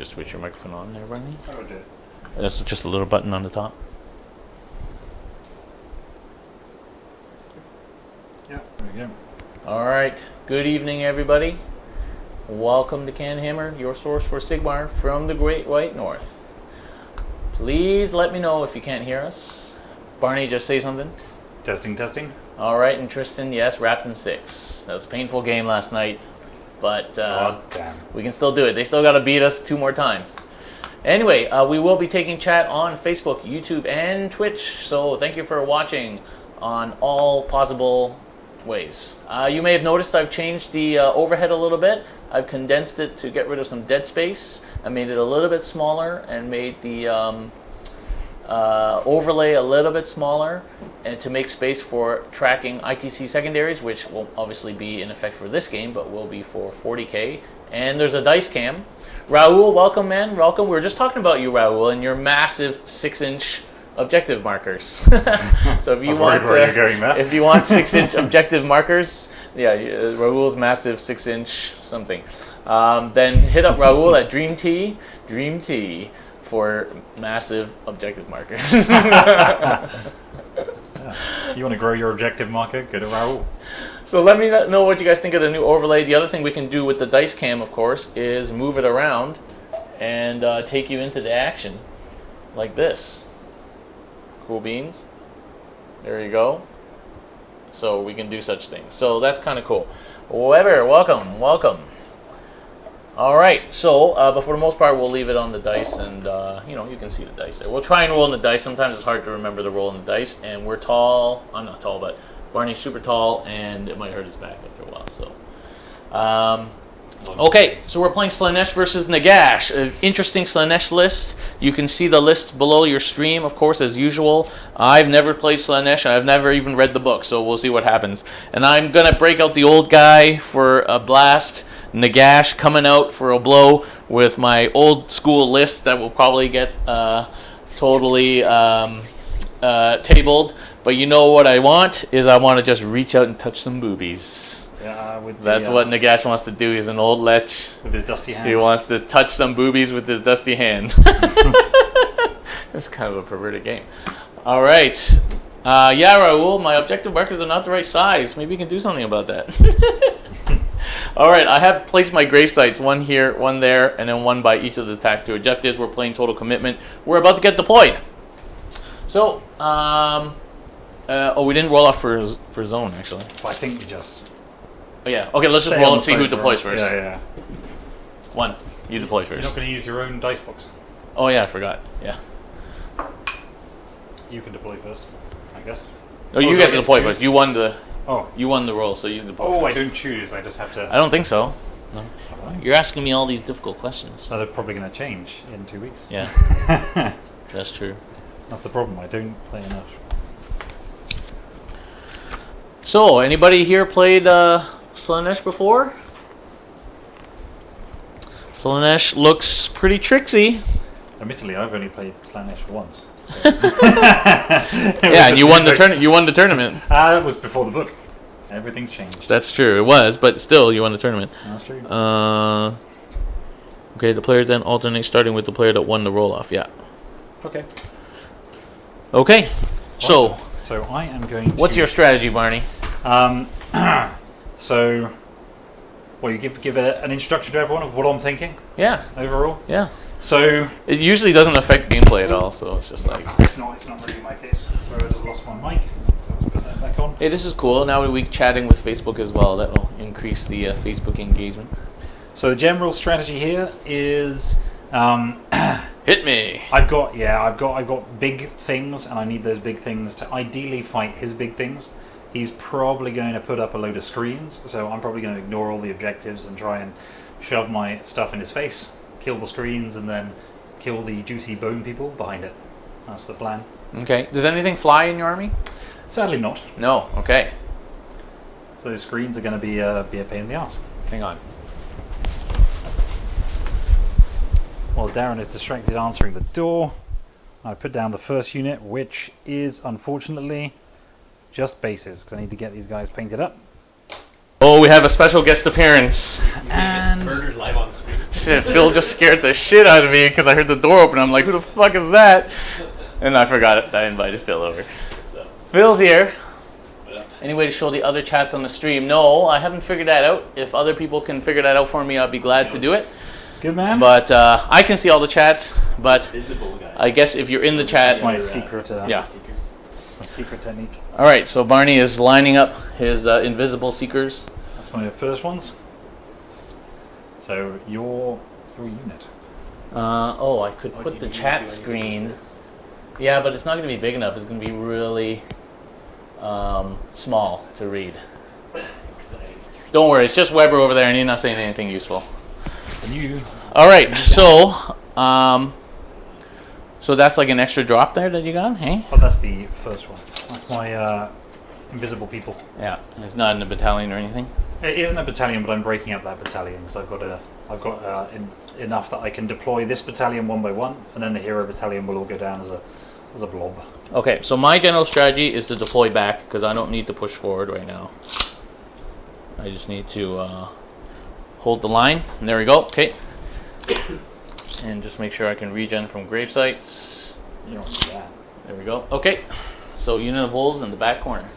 just switch your microphone on there, Barney? I would do it. That's just a little button on the top. Yeah, there we go. All right. Good evening, everybody. Welcome to CanHammer, your source for Sigmar from the Great White North. Please let me know if you can't hear us. Barney, just say something. Testing, testing. All right, and Tristan, yes, wrapped in 6. That was a painful game last night, but God damn. we can still do it. They still got to beat us 2 more times. Anyway, we will be taking chat on Facebook, YouTube, and Twitch, so thank you for watching on all possible ways. You may have noticed I've changed the overhead a little bit. I've condensed it to get rid of some dead space. I made it a little bit smaller and made the overlay a little bit smaller, and to make space for tracking ITC secondaries, which will obviously be in effect for this game, but will be for 40K. And there's a dice cam. Raul, welcome, man. Welcome. We were just talking about you, Raul, and your massive 6-inch objective markers. So if you want, if you want 6-inch objective markers, yeah, Raul's massive 6-inch something. Then hit up Raul at Dream Tea for massive objective markers. You want to grow your objective marker? Go to Raul. So let me know what you guys think of the new overlay. The other thing we can do with the dice cam, of course, is move it around and take you into the action like this. Cool beans. There you go. So we can do such things. So that's kind of cool. Weber, welcome. All right. So, but for the most part, we'll leave it on the dice, and you can see the dice there. We'll try and roll on the dice. Sometimes it's hard to remember the roll on the dice, and we're tall. I'm not tall, but Barney's super tall, and it might hurt his back after a while. So, okay. So we're playing Slaanesh versus Nagash. An interesting Slaanesh list. You can see the list below your stream, of course, as usual. I've never played Slaanesh, and I've never even read the book, so we'll see what happens. And I'm gonna break out the old guy for a blast. Nagash coming out for a blow with my old school list that will probably get totally tabled. But you know what I want is I want to just reach out and touch some boobies. Yeah, That's what Nagash wants to do. He's an old lech. With his dusty hand. He wants to touch some boobies with his dusty hand. That's kind of a perverted game. All right. Yeah, Raul, my objective markers are not the right size. Maybe you can do something about that. All right, I have placed my grave sites, one here, one there, and then one by each of the attack 2 objectives. We're playing Total Commitment. We're about to get deployed. So, we didn't roll off for zone, actually. I think you just... Oh, yeah. Okay, let's just roll and see who deploys first. Yeah. 1, you deploy first. You're not going to use your own dice box. Oh, yeah, I forgot. Yeah. You can deploy first, I guess. Oh, you get to deploy first. You won the... Oh. You won the roll, so you deploy first. Oh, I don't choose. I just have to... I don't think so. No. Right. You're asking me all these difficult questions. So they're probably going to change in 2 weeks. Yeah. That's true. That's the problem. I don't play enough. So, anybody here played Slaanesh before? Slaanesh looks pretty tricksy. Admittedly, I've only played Slaanesh once. So. Yeah, and you won the tournament. You won the tournament. That was before the book. Everything's changed. That's true. It was, but still, you won the tournament. That's true. Okay, the player then alternates, starting with the player that won the roll off. Yeah. Okay. Okay. So I am going to... What's your strategy, Barney? So, well, you give an introduction to everyone of what I'm thinking? Yeah. Overall? Yeah. So... It usually doesn't affect gameplay at all, so it's just like... It's not really my case. Sorry, I just lost my mic. So let's put that back on. Hey, this is cool. Now we're chatting with Facebook as well. That'll increase the Facebook engagement. So the general strategy here is... Hit me. I've got big things, and I need those big things to ideally fight his big things. He's probably going to put up a load of screens, so I'm probably going to ignore all the objectives and try and shove my stuff in his face, kill the screens, and then kill the juicy bone people behind it. That's the plan. Okay. Does anything fly in your army? Sadly not. No. Okay. So those screens are going to be a pain in the ass. Hang on. Well, Darren is distracted answering the door. I put down the first unit, which is unfortunately just bases, because I need to get these guys painted up. Oh, we have a special guest appearance. And murdered live on screen. shit, Phil just scared the shit out of me because I heard the door open. I'm like, who the fuck is that? And I forgot it. I invited Phil over. Phil's here. Any way to show the other chats on the stream? No, I haven't figured that out. If other people can figure that out for me, I'll be glad to do it. Good man. But I can see all the chats. But I guess if you're in the chat, That's my secret. yeah. It's my secret technique. All right, so Barney is lining up his invisible seekers. That's my first ones. So your unit. Oh, I could put the chat screen. Yeah, but it's not going to be big enough. It's going to be really small to read. Don't worry, it's just Weber over there, and he's not saying anything useful. All right, so so that's like an extra drop there that you got, hey? Oh, that's the first one. That's my invisible people. Yeah, it's not in a battalion or anything. It isn't a battalion, but I'm breaking up that battalion because I've got enough that I can deploy this battalion one by one, and then the hero battalion will all go down as a blob. Okay, so my general strategy is to deploy back because I don't need to push forward right now. I just need to hold the line, and there we go. Okay, and just make sure I can regen from grave sites. You don't need that. There we go. Okay, so unit of wolves in the back corner.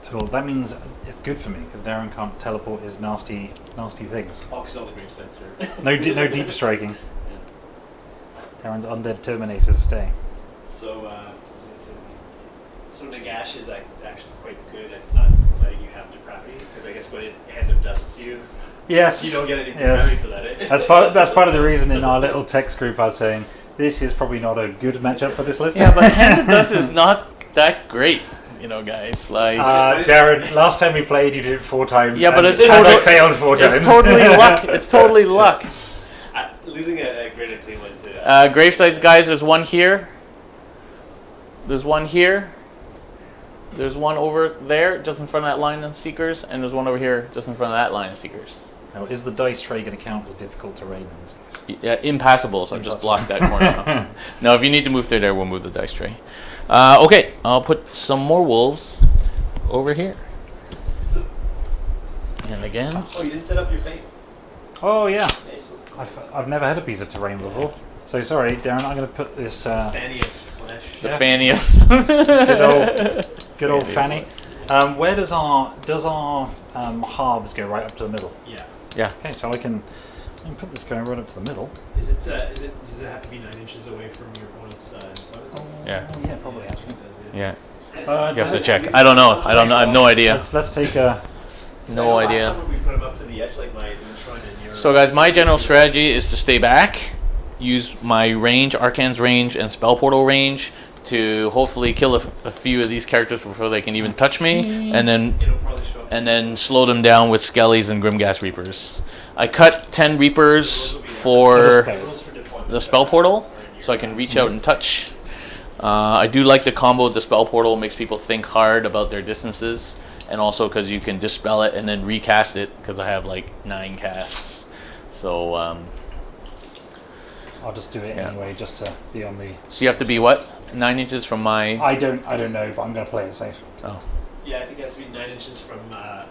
So that means it's good for me because Darren can't teleport his nasty things. Oh, because all the grave sites are. No deep striking. Darren's undead terminators stay. So, so Nagash is actually quite good at not letting you have depravity, because I guess when it hand of dusts you, Yes. you don't get any depravity for that. Eh? That's part of the reason in our little text group I was saying this is probably not a good matchup for this list. Yeah, but hand of dust is not that great, you know, guys. Like Darren, last time we played, you did it 4 times. Yeah, but it's I totally failed 4 times. It's totally luck. It's totally luck. Losing a great Cleveland to Grave sites, guys. There's one here. There's one here. There's one over there, just in front of that line of seekers, and there's one over here, just in front of that line of seekers. Now, is the dice tray going to count as difficult terrain in this case? Yeah, impassable. So I've just blocked that corner now. No, if you need to move through there, we'll move the dice tray. Okay, I'll put some more wolves over here. And again. Oh, you didn't set up your fate? Oh yeah, Yeah, you're supposed to. I've never had a piece of terrain before. So sorry, Darren. I'm going to put this Fanny of Slaanesh. The Fanny of good old Fanny. Where does our halves go? Right up to the middle. Yeah. Yeah. Okay, so I can put this going right up to the middle. Does it have to be 9 inches away from your opponent's opponent's? Yeah. Oh, yeah, probably actually. Yeah. You You have to check. I don't know. I have no idea. Let's take a. No idea. Last time we put him up to the edge, like my shrine in your. So guys, my general strategy is to stay back, use my range, Arcane's range, and Spell Portal range to hopefully kill a few of these characters before they can even touch me, and It'll probably show up. then slow them down with Skellies and Grimgas Reapers. I cut 10 Reapers for the Spell Portal, so I can reach out and touch. I do like the combo with the Spell Portal. Makes people think hard about their distances, and also because you can dispel it and then recast it, because I have like 9 casts. So I'll just do it Yeah. anyway, just to be on the. so you have to be what? 9 inches from my. I don't know, but I'm going to play it safe. Oh. Yeah, I think it has to be 9 inches from the.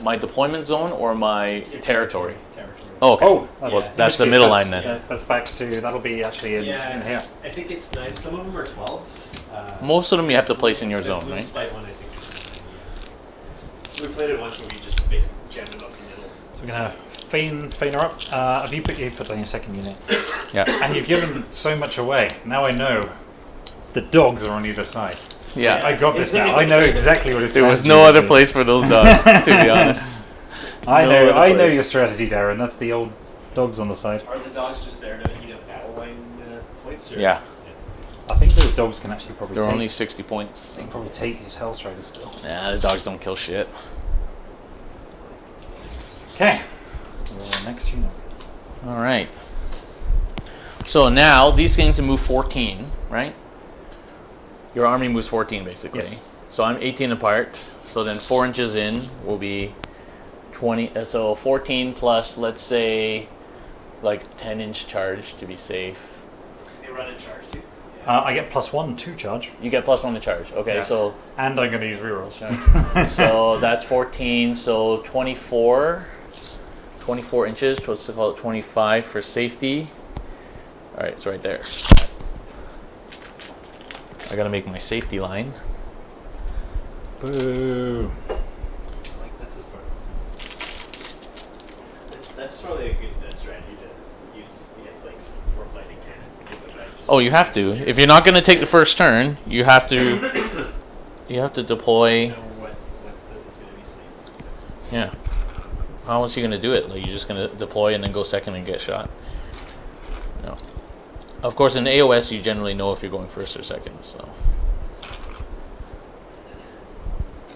My deployment zone or my territory? Territory. Oh, okay. Oh, Well, Yeah. that's the in which middle case line that's- then. yeah, that's back to that'll be actually in here. I think it's 9. Some of them are 12. Most of them you have to place in your the zone, blue right? spite one, I think, is 9, yeah. So we played it once where we just basically jammed it up the middle. So we're going to feign her up. Have you put on your second unit? Yeah. And you've given so much away. Now I know the dogs are on either side. Yeah. I got this now. I know exactly what it's. There was no other place for those dogs, to be honest. I no know. other I know place. your strategy, Darren. That's the old dogs on the side. Are the dogs just there to eat up battle line points? Or? Yeah. I think those dogs can actually probably. They're take, only 60 points. They can probably take these Hellstriders still. Nah, the dogs don't kill shit. Okay. Next unit. All right. So now these things can move 14, right? Your army moves 14 basically. Yes. So I'm 18 apart. So then 4 inches in will be 20. So 14 plus, let's say, like 10-inch charge to be safe. They run in charge too. I get +1 to charge, You get +1 to charge. Okay, Yeah. so and I'm going to use rerolls. so that's 14. So 24 24 inches. So let's call it 25 for safety. All right, it's right there. I gotta make my safety line. Boo. Like, that's a smart. That's probably a good strategy to use against like warp lightning cannons. Things like that. Just Oh, you have to. If you're not gonna take the first turn, you have to. You have to deploy. know what is going to be safe. Yeah. How else are you gonna do it? Like you're just gonna deploy and then go second and get shot? No. Of course, in AOS, you generally know if you're going first or second. So.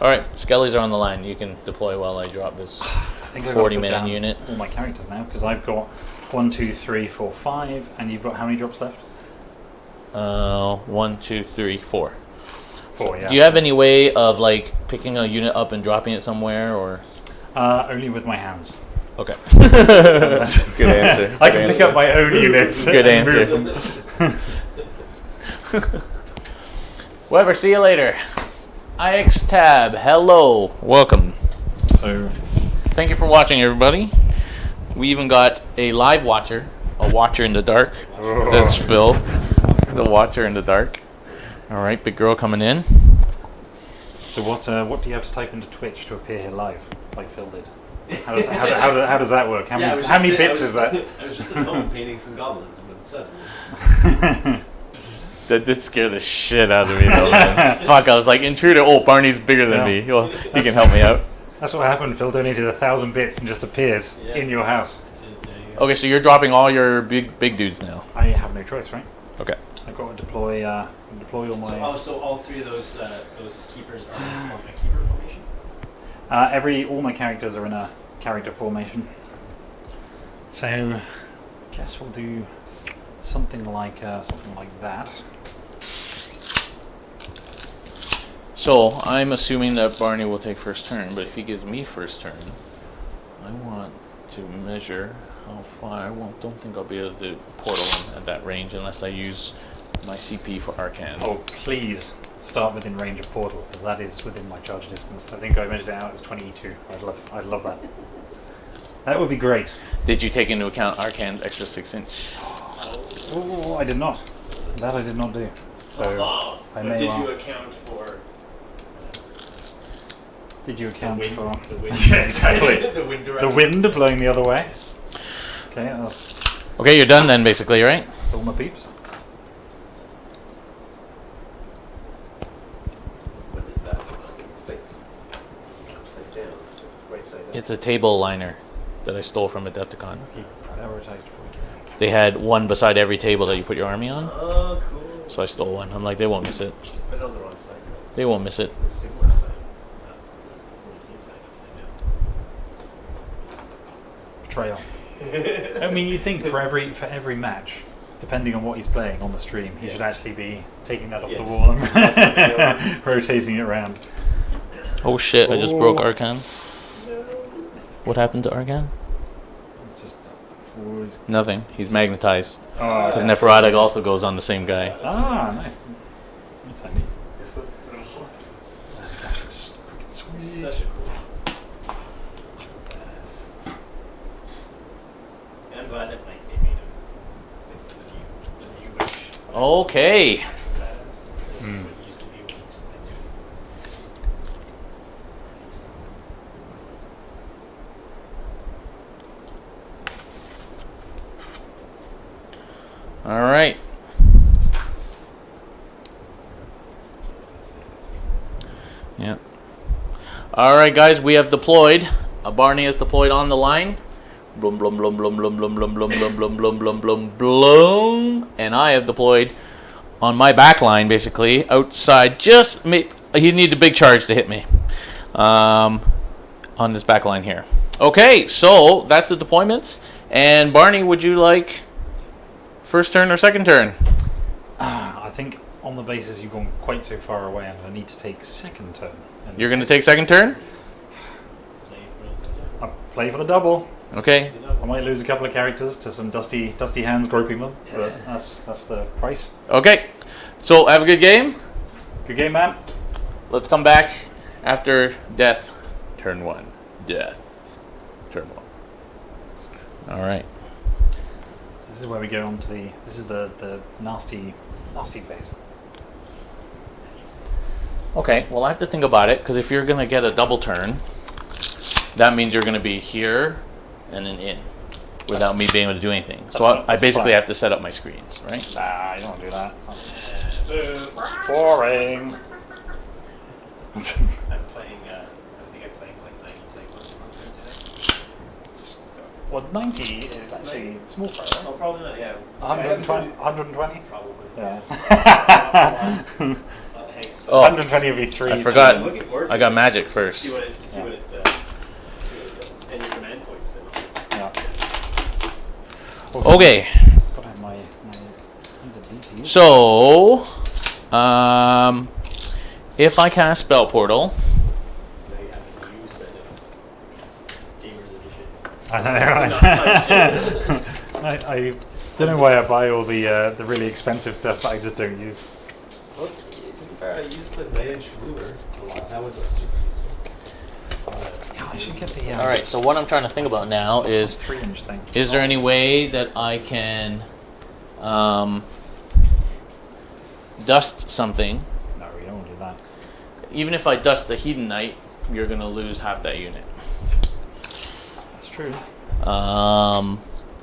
All right, skellies are on the line. You can deploy while I drop this I think I've got to put 40-man down unit. all my characters now because I've got 1, 2, 3, 4, 5, and you've got how many drops left? 1, 2, 3, 4. 4. Yeah. Do you have any way of like picking a unit up and dropping it somewhere, or? Only with my hands. Okay. Good answer. I can pick up my own units. Good and answer. move them. Weber, see you later. IX Tab, hello, welcome. So, Thank you for watching, everybody. We even got a live watcher, a watcher in the dark. That's Phil, the watcher in the dark. All right, big girl coming in. so what do you have to type into Twitch to appear here live, like Phil did? How does that work? How many bits is that? I was just at home painting some goblins when suddenly. That did scare the shit out of me, though, man. Fuck, I was like, intruder, oh, Barney's bigger than me. Well, he can help me out. That's what happened. Phil donated 1,000 bits and just appeared Yeah. in your house. There you go. Okay, so you're dropping all your big dudes now. I have no choice, right? Okay. I've got to deploy all my. So all three of those keepers are in a keeper formation. All my characters are in a character formation. So, guess we'll do something like that. So, I'm assuming that Barney will take first turn, but if he gives me first turn, I want to measure how far. Don't think I'll be able to portal him at that range unless I use my CP for Arcane. Oh, please start within range of portal, because that is within my charge distance. I think I measured it out as 22. I'd love that. That would be great. Did you take into account Arcane's extra 6-inch? Oh, I did not. That I did not do. So I may Did well. you account for Did you the account wind? for The wind. Yeah, exactly. The wind the direction. wind blowing the other way? Okay, that's Okay, you're done then, basically, right? all my peeps. What is that? It's like upside down, right side up. It's a table liner that I stole from Adepticon. Keep prioritized before we can. They had one beside every table that you put your army on, Oh, cool. so I stole one. I'm like, they won't miss it. Put it on the wrong side. They won't miss it. The Sigmar side. Not the 14 side, upside Betrayal. down. I mean, you'd think for every match, depending on what he's playing on the stream, he should actually be taking that off Yeah, the just- wall and rotating it around. Oh shit, I just broke Oh. Arcane. What happened to Arcane? It's just always. Nothing. He's magnetized. Oh, Because Nephrotic also goes on the same guy. ah, nice. That's handy. Gosh, it's freaking sweet. Such a cool. Badass. And I'm glad that like they made him the new wish. Okay. Badass. Hmm. What used to be when you just didn't do it. All right. Let's see. Yeah. All right, guys, we have deployed. Barney has deployed on the line. Blum blum blum blum blum blum blum blum blum blum blum blum blum blum. And I have deployed on my back line, basically outside. He need a big charge to hit me. On this back line here. Okay, so that's the deployments. And Barney, would you like first turn or second turn? I think on the basis you've gone quite so far away, I'm going to need to take second turn. And You're going to take second turn? I'll play for the double. Okay. I might lose a couple of characters to some dusty hands groping them, but that's the price. Okay. So have a good game. Good game, man. Let's come back after death. Turn 1. Death. Turn 1. All right. So this is where we go on to the. This is the nasty phase. Okay, well I have to think about it, because if you're going to get a double turn, that means you're going to be here and then in, without me being able to do anything. So I basically have to set up my screens, right? Nah, you don't want to do that. That's boring. I'm playing, I think I'm playing like 90 playlists on today. Well, 90 is actually small for it, Oh, right? probably not, yeah. 120? 120? Probably. Yeah. Thanks. Oh, 120 would be 3. I forgot. I'm looking forward to I got it. magic To first. see what it does. And your command points. Yeah. Okay, Gotta have my these are DPs. so if I cast Spell Portal, Now you have a new set of Gamers Edition. I know, right? I don't know why I buy all the really expensive stuff that I just don't use. Well, to be fair, I used the 9-inch ruler a lot. That was super useful. Yeah, I should get the. all right. So what I'm trying to think about now is, 3-inch thing. is there any way that I can dust something? No, we don't want to do that. Even if I dust the Hedonite, you're gonna lose half that unit. That's true.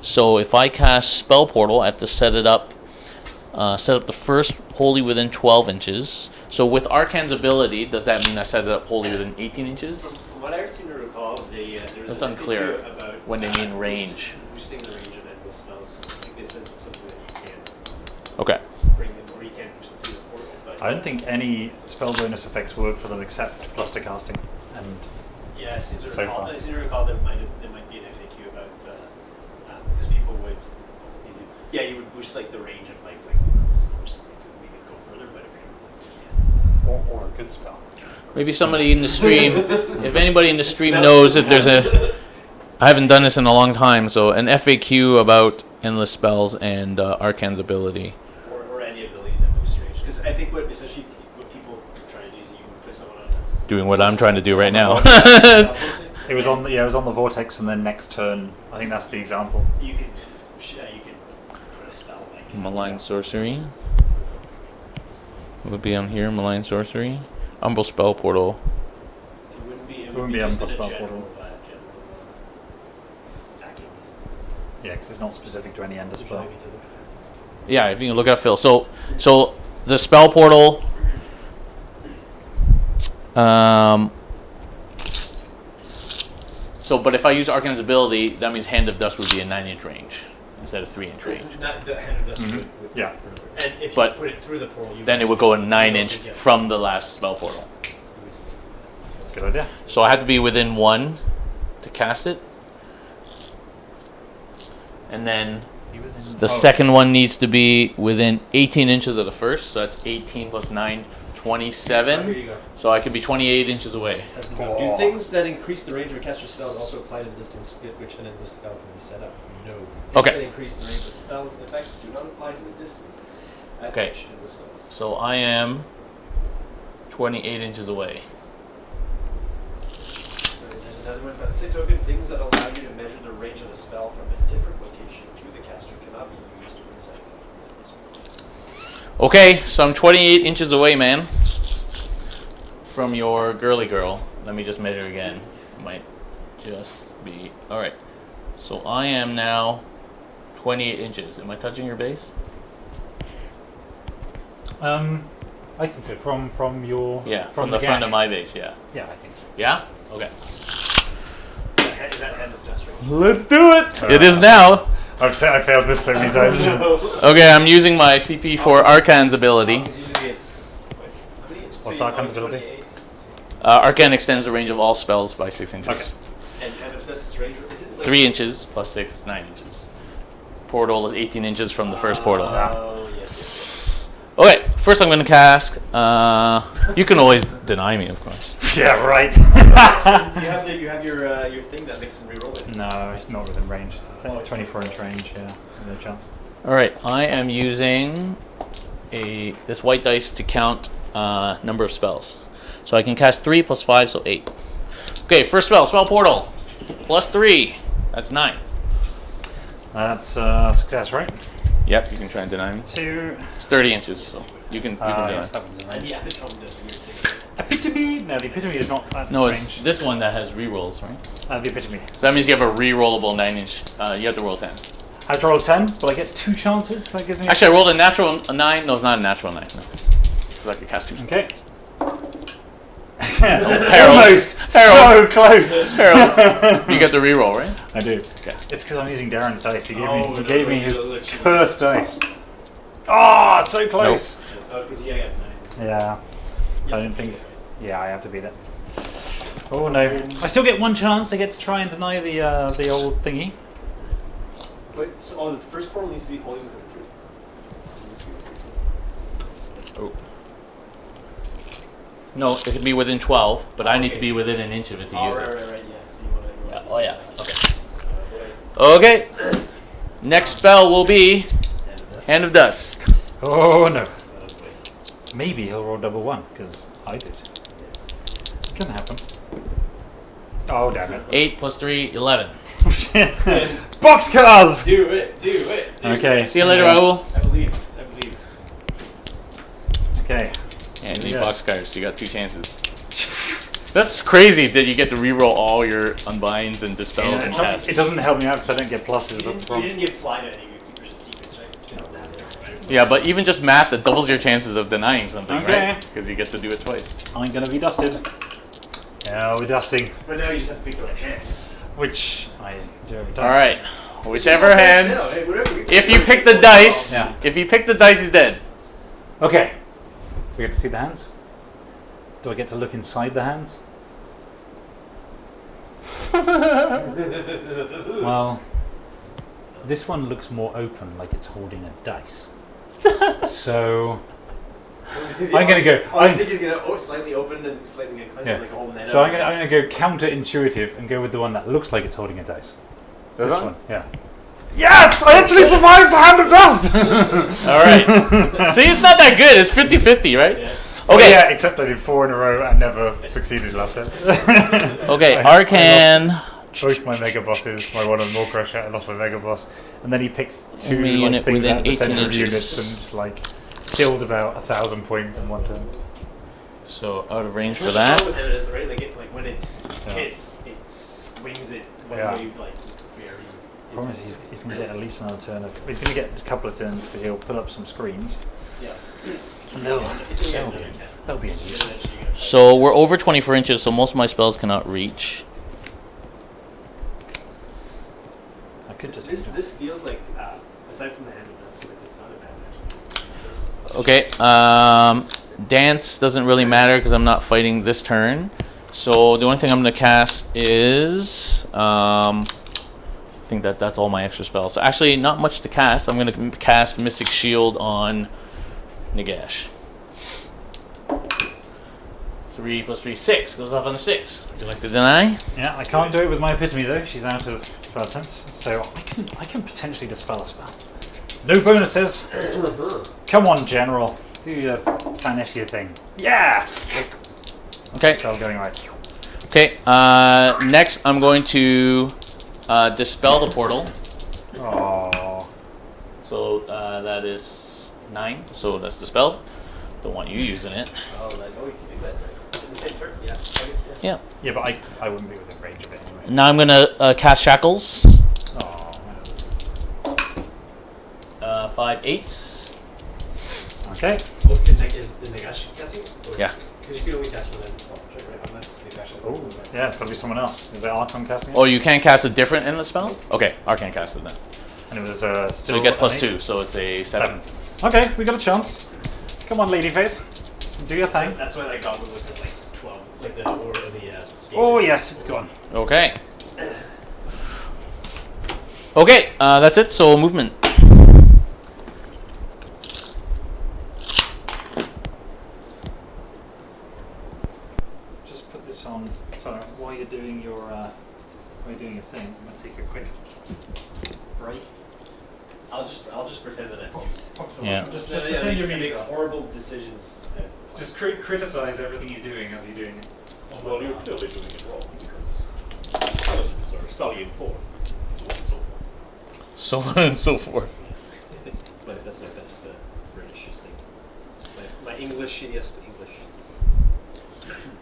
So if I cast Spell Portal, I have to set it up. Set up the first wholly within 12 inches. So with Arcane's ability, does that mean I set it up wholly within 18 inches? From what I seem to recall, there was That's an unclear FAQ about when they mean range. boosting the range of endless spells. I think they said it's something that you can't Okay. bring them, or you can't boost them through the portal. But I don't think any spell bonus effects work for them except cluster casting. And yeah, I seem to so recall. far. I seem to recall there might be an FAQ about because people would. Yeah, you would boost like the range of like or something to make it go further, but apparently you can't. or a good spell. Maybe somebody in the stream, if anybody in the stream knows if there's a, I haven't done this in a long time, so an FAQ about endless spells and Arcane's ability. Or any ability that boosts range. Because I think essentially what people try to do is you put someone on Doing what I'm trying to do right now. It was on the it was on the vortex, and then next turn, I think that's the example. you could put a spell like Malign Sorcery. It would be on here, Malign Sorcery. Umbral Spell Portal. It wouldn't be. It Wouldn't would be be just on in the a spell general, portal. vacuum. Yeah, because it's not specific to any ender Would you spell. like me to look at Yeah, if you can look at Phil. So the Spell Portal. But if I use Arcane's ability, that means Hand of Dust would be a 9-inch range instead of 3-inch range. that? Not the hand of dust would Yeah. further. And if But you put it through the portal, you Then it would go a 9-inch from the last Spell Portal. That's a good idea. So I have to be within 1 to cast it. And then the second one needs to be within 18 inches of the first. So that's 18 plus 9, 27. Here you go. So I could be 28 inches away. Do things that increase the range of a caster's spells also apply to the distance at which an endless spell can be set up? No. Things Okay. that increase the range of spells and effects do not apply to the distance at Okay. which endless spells. So I am 28 inches away. So there's another one. But say token, things that allow you to measure the range of a spell from a different location to the caster cannot be used inside endless spells. Okay, so I'm 28 inches away, man. From your girly girl. Let me just measure again. It might just be... Alright. So I am now 28 inches. Am I touching your base? I think so. From your Yeah, from the front of my base, yeah. Yeah, I think so. Yeah? Okay. Is that hand of dust range? Let's do it! It is now. I failed this so many times. Okay, I'm using my CP for Arcane's ability. Usually it's... What's Arcane's ability? Arcane extends the range of all spells by 6 inches. Okay. And hand of dust's range, is it like 3 inches plus 6 is 9 inches. Portal is 18 inches from the first portal. Oh, yes. Okay, first I'm going to cast. You can always deny me, of course. Yeah, right. You have your thing that makes them reroll it. No, it's not within range. It's 24-inch range. Yeah, no chance. All right, I am using this white dice to count number of spells. So I can cast 3 plus 5, so 8. Okay, first spell, Spell Portal. Plus 3, that's 9. That's success, right? Yep, you can try and deny me. Two. It's 30 inches, so you can deny. Yes, that one's in And range. the epitome does weird things. Epitome? No, the epitome is not that No, strange. it's this one that has rerolls, right? The epitome. So that means you have a re-rollable 9-inch. You have to roll 10. I have to roll 10, but I get 2 chances. That gives me. Actually, I rolled a natural 9. No, it's not a natural 9. No. So I could cast 2 spells. Okay. Perils. Almost. So close. Perils. You get the reroll, right? I do. Okay. It's because I'm using Darren's dice. He Oh, gave me no, his no, cursed dice. Oh, so close. Oh, because I got 9. Yeah. You I have don't to think. beat it, Yeah, I have to beat it. Oh no! I still get 1 chance. I get to try and deny the old thingy. right? Wait, so the first portal needs to be holding within 3. Oh. No, it can be within 12, but I need to be within an inch of it to use right, it. right, yeah. So you want to. Yeah. Oh yeah. Okay. Okay. Next spell will be Hand of Dust. Oh no! Maybe he'll roll double 1 because I did. It can happen. Oh damn it! 8 plus 3, 11. Boxcars. Do it, do it. Okay. See you later, Raul. I believe. Okay. And you need Yeah. boxcars. You got 2 chances. That's crazy that you get to reroll all your unbinds and dispels and casts. It doesn't help me out because I don't get pluses. You That's the didn't, problem. get fly to any of your keepers of secrets, right? You know, right? Yeah, but even just math that doubles your chances of denying something, Okay. right? Because you get to do it twice. I'm gonna be dusted. Yeah, we're dusting, But now you just have to pick the right hand. which I do every time. All right, whichever hand. No, hey, whatever. If you pick the dice, Yeah. if you pick the dice, he's dead. Okay. We get to see the hands. Do I get to look inside the hands? Well, this one looks more open, like it's holding a dice. So I'm gonna go. Oh, I think he's gonna slightly open and slightly unclench, Yeah. like a whole net. So I'm gonna go counterintuitive and go with the one that looks like it's holding a dice. This one, yeah. Yes, I actually survived the Hand of Dust. All right. See, it's not that good. It's 50-50, right? Yeah. Okay. Yeah, except I did 4 in a row and never succeeded last time. Okay. I Arcane. Both my mega bosses, my one on More Crusher, I lost my mega boss, and then he picked 2 Enemy like, unit things within out of the 18 center of inches. units and just like killed about 1,000 points in one turn. So out of range for What's that. wrong with it is, right? Like when it Yeah. hits, it swings it one Yeah. way, like very. Promise he's going to get at least another turn. He's going to get a couple of turns because he'll put up some screens. Yeah. No, It's that'll gonna be, get cast. that'll be a You're nuisance. gonna- you're gonna fight. So we're over 24 inches, so most of my spells cannot reach. I could just. This feels like aside from the hand of dust, like it's not a bad match. Okay. Dance doesn't really matter because I'm not fighting this turn. So the only thing I'm going to cast is I think that's all my extra spells. So actually, not much to cast. I'm going to cast Mystic Shield on Nagash. 3 plus 3, 6 goes off on a 6. Would you like to deny? Yeah, I can't do it with my epitome though. She's out of spell sense, so I can potentially dispel a spell. No bonuses. Come on, General. Do your Slaanesh thing. Yeah. Okay. Spell going right. Okay. Next, I'm going to dispel the portal. Oh. So that is 9. So that's dispelled. Don't want you using it. Oh, like, oh, you can do that. In the same turn? Yeah. I guess, yeah. Yeah. Yeah, but I wouldn't be within range of it anyway. Now I'm gonna cast Shackles. Oh. 5, 8. Okay. Oh, is Nagash casting? Yeah. Because you can only cast one at the right? Unless Nagash has Oh, yeah, it's got to be someone else. Is it Archon casting it? Oh, you can't cast a different endless spell? Okay, Arcane cast it then. And it was So still it gets plus an 2, so it's a 7. 7. Okay, we got a chance. Come on, Ladyface. Do your thing. That's why that goblin was at like 12. Like the or the Oh, yes, it's gone. Okay. Okay, that's it. So movement. Just put this on. Sorry, while you're doing your thing, I'm gonna take a quick break. I'll just pretend that I'm Yeah. Just yeah, pretend you're make me. horrible decisions. Just criticize everything he's doing as you're doing it. Well, you're clearly doing it wrong because intelligence are studying for. So on and so forth. so on and so forth. That's my best British thing. My English, shittiest English.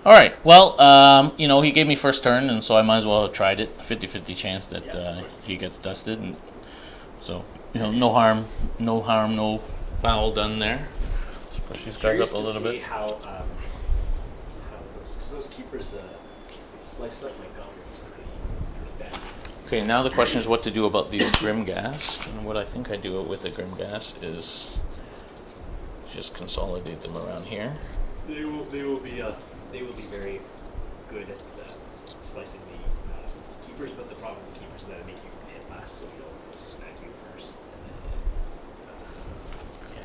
All right. Well, he gave me first turn, and so I might as well have tried it. 50-50 chance that he gets dusted, and so no harm, no foul done there. Let's push these guys up a little bit. How those keepers sliced up my gauntlets pretty bad. Okay, now the question is what to do about these Grim Gas, and what I think I do with the Grim Gas is just consolidate them around here. They will be very good at slicing the keepers, but the problem with the keepers is that they make you hit last, so they'll smack you first. And then,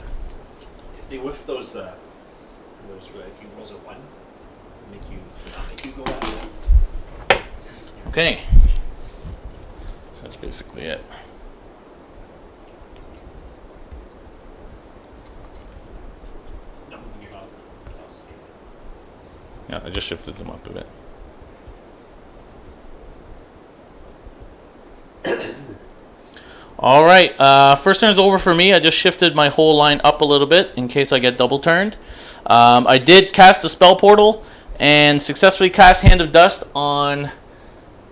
if they whiff those if you rolls a 1, not make you go that way. Okay. So that's basically it. Not moving your dog. Yeah, I just shifted them up a bit. All right, first turn's over for me. I just shifted my whole line up a little bit in case I get double turned. I did cast the spell portal and successfully cast Hand of Dust on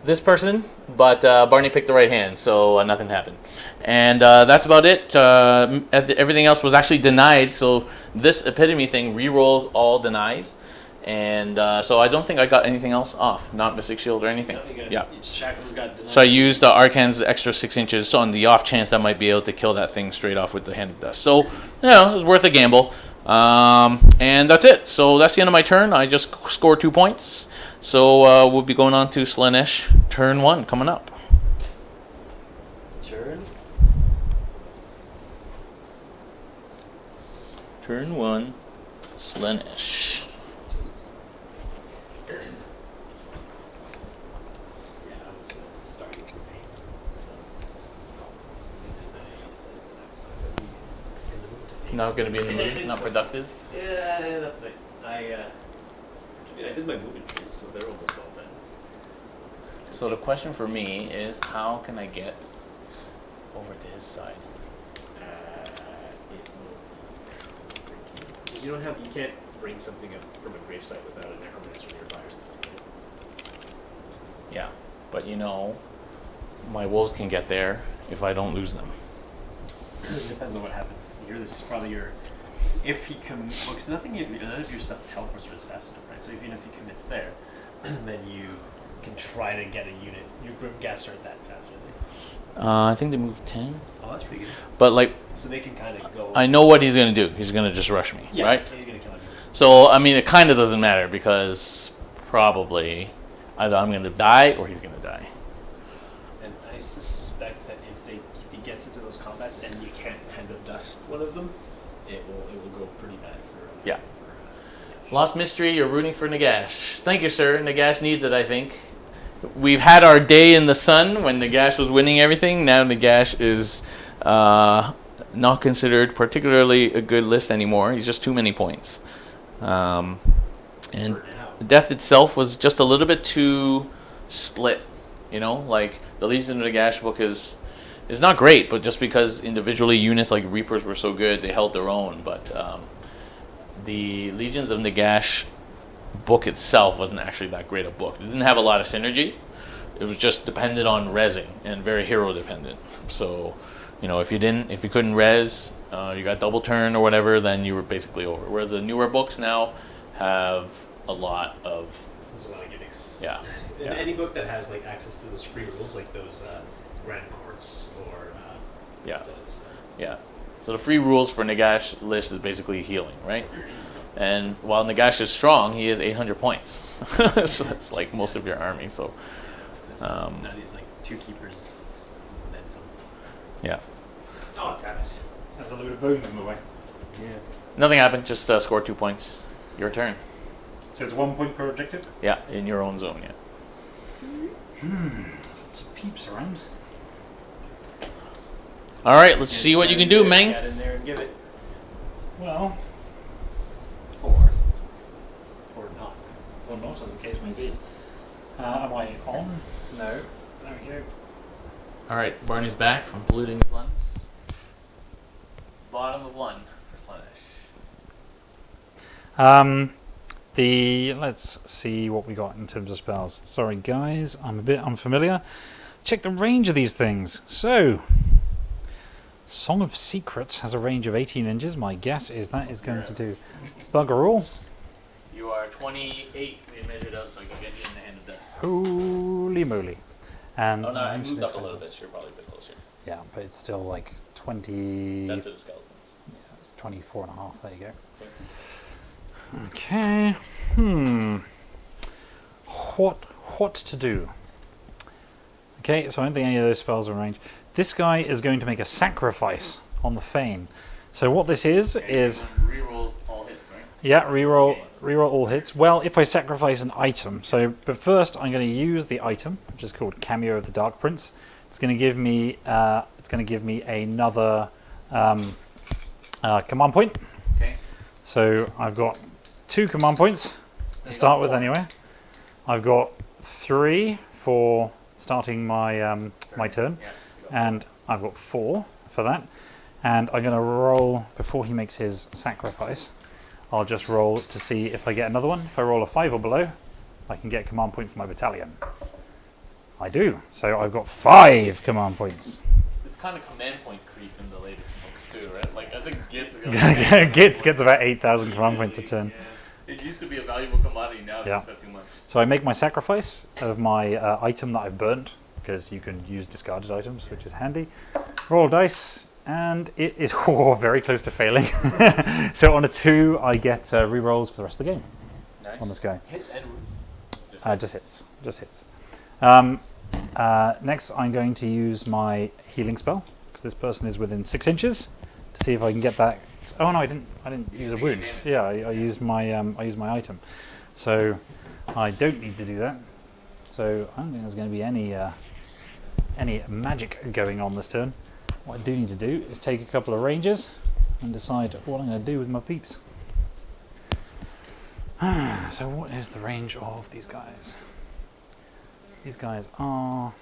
this person, but Barney picked the right hand, so nothing happened. And that's about it. Everything else was actually denied, so this epitome thing re-rolls all denies. And so I don't think I got anything else off, not Mystic Shield or anything. Yeah. Shackles got denied. So I used the Arcane's extra 6 inches on the off chance that I might be able to kill that thing straight off with the Hand of Dust. So, it was worth a gamble. And that's it. So that's the end of my turn. I just scored 2 points. So we'll be going on to Slaanesh, turn 1 coming up. Turn 1, Slaanesh. Not going to be in the mood, not productive. Yeah, that's right. I did my movement trees, so they're almost all done. So the question for me is, how can I get over to his side? Because you can't bring something up from a gravesite without a necromancer nearby or something. Yeah, but my wolves can get there if I don't lose them. It depends on what happens. This is probably if he because none of your stuff teleports as fast enough, right? So even if he commits there, then you can try to get a unit. Your grim gas aren't that fast, are they? I think they move 10. Oh, that's pretty good. But so they can kind of go. I know what he's going to do. He's going to just rush me, yeah, right? He's going to kill you. So it kind of doesn't matter because probably either I'm going to die or he's going to die. And I suspect that if he gets into those combats and you can't Hand of Dust one of them, it will go pretty bad for yeah. Lost Mystery, you're rooting for Nagash. Thank you, sir. Nagash needs it, I think. We've had our day in the sun when Nagash was winning everything. Now Nagash is not considered particularly a good list anymore. He's just too many points. And Death itself was just a little bit too split. The Legion of Nagash book is not great, but just because individually units like Reapers were so good, they held their own. But the Legions of Nagash book itself wasn't actually that great a book. It didn't have a lot of synergy. It was just dependent on rezzing and very hero dependent. So, if you couldn't res, you got double turn or whatever, then you were basically over. Whereas the newer books now have a lot of. There's a lot of gimmicks. Yeah. And any book that has access to those free rules, like those Grand Courts or those. Yeah. So the free rules for Nagash list is basically healing, right? And while Nagash is strong, he is 800 points. So that's most of your army. So. Not even 2 keepers, then some. Yeah. Oh, God. There's a load of bones in the way. Yeah. Nothing happened. Just score 2 points. Your turn. So it's 1 point per objective? Yeah, in your own zone, yeah. Some peeps around. All right, let's see what you can do, Meng. Get in there and give it. Well, Or not. or not, as the case may be. Am I on? No. There we go. All right, Barney's back from polluting his lens. Bottom of 1 for Slaanesh. Let's see what we got in terms of spells. Sorry guys, I'm a bit unfamiliar. Check the range of these things. So, Song of Secrets has a range of 18 inches. My guess is that is going to do bugger all. You are 28. We measured out so I can get you in the hand of this. Holy moly. And Oh no, I moved this up a little guy's- bit. You're probably a bit closer. Yeah, but it's still like 20... That's for the skeletons. Yeah, it's 24 and a half. There you go. Okay. Okay. What to do? Okay, so I don't think any of those spells are in range. This guy is going to make a sacrifice on the Fane. So what this is Rerolls all hits, right? yeah, reroll all hits. Well, if I sacrifice an item. So, but first I'm going to use the item, which is called Cameo of the Dark Prince. It's going to give me another command point. Okay. So I've got 2 command points to start with anyway. I've got 3 for starting my my turn, Yeah. and I've got 4 for that. And I'm going to roll before he makes his sacrifice. I'll just roll to see if I get another one. If I roll a 5 or below, I can get a command point for my battalion. I do. So I've got 5 command points. It's kind of command point creep in the latest books too, right? Like I think Gitz Gets about 8,000 command points a turn. Yeah. It used to be a valuable commodity. Now it's Yeah. just too much. So I make my sacrifice of my item that I've burnt, because you can use discarded items, which is handy. Roll dice, and it is very close to failing. So on a 2, I get rerolls for the rest of the game Nice. on this guy. Hits and wounds. Just hits. Next, I'm going to use my healing spell, because this person is within 6 inches, to see if I can get that. Oh no, I didn't use a wound. Yeah, I used my item, so I don't need to do that. So I don't think there's going to be any magic going on this turn. What I do need to do is take a couple of ranges and decide what I'm going to do with my peeps. So what is the range of these guys? These guys are...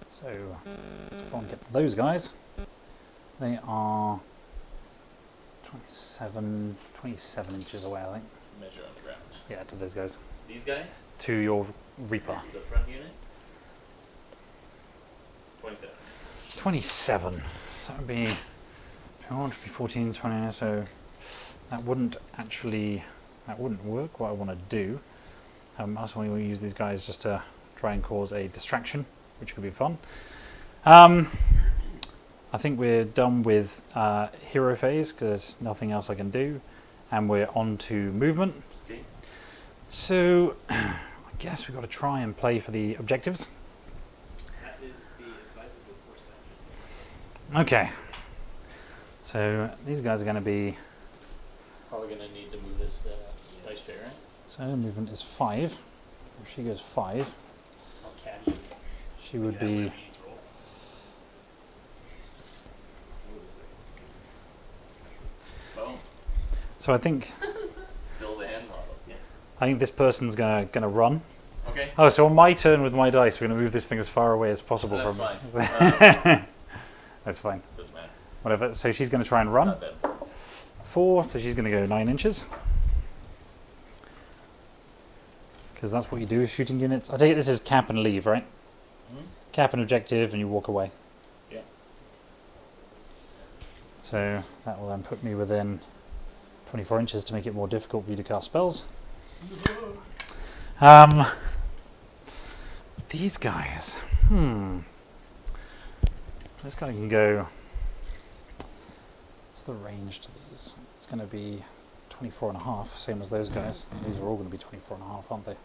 So if I want to get to those guys, they are 27 inches away, I think. Measure on the ground. Yeah, to those guys. These guys? To your Reaper. The front unit? 27. 27. So that would be... I want to be 14, 29, so that wouldn't work, what I want to do. I also want to use these guys just to try and cause a distraction, which could be fun. I think we're done with hero phase, because there's nothing else I can do. And we're on to movement. Okay. So, I guess we've got to try and play for the objectives. That is the advisable course of action. Okay. So, these guys are going to be... Probably going to need to move this dice tray, right? So, movement is 5. If she goes 5, I'll cab you. she would Yeah, be... whatever you need to roll. Boom. So, I think Build a hand model. Yeah. this person's gonna run. Okay. Oh, so on my turn with my dice, we're gonna move this thing as far away as possible That's from fine. That's fine. Doesn't matter. Whatever. So she's gonna try and run. Not bad. 4, so she's gonna go 9 inches. Because that's what you do with shooting units. I take it this is cap and leave, right? Hmm? Cap and objective, and you walk away. Yeah. So that will then put me within 24 inches to make it more difficult for you to cast spells. These guys. This guy can go... What's the range to these? It's going to be 24 and a half, same as those guys. These are all going to be 24 and a half, aren't they?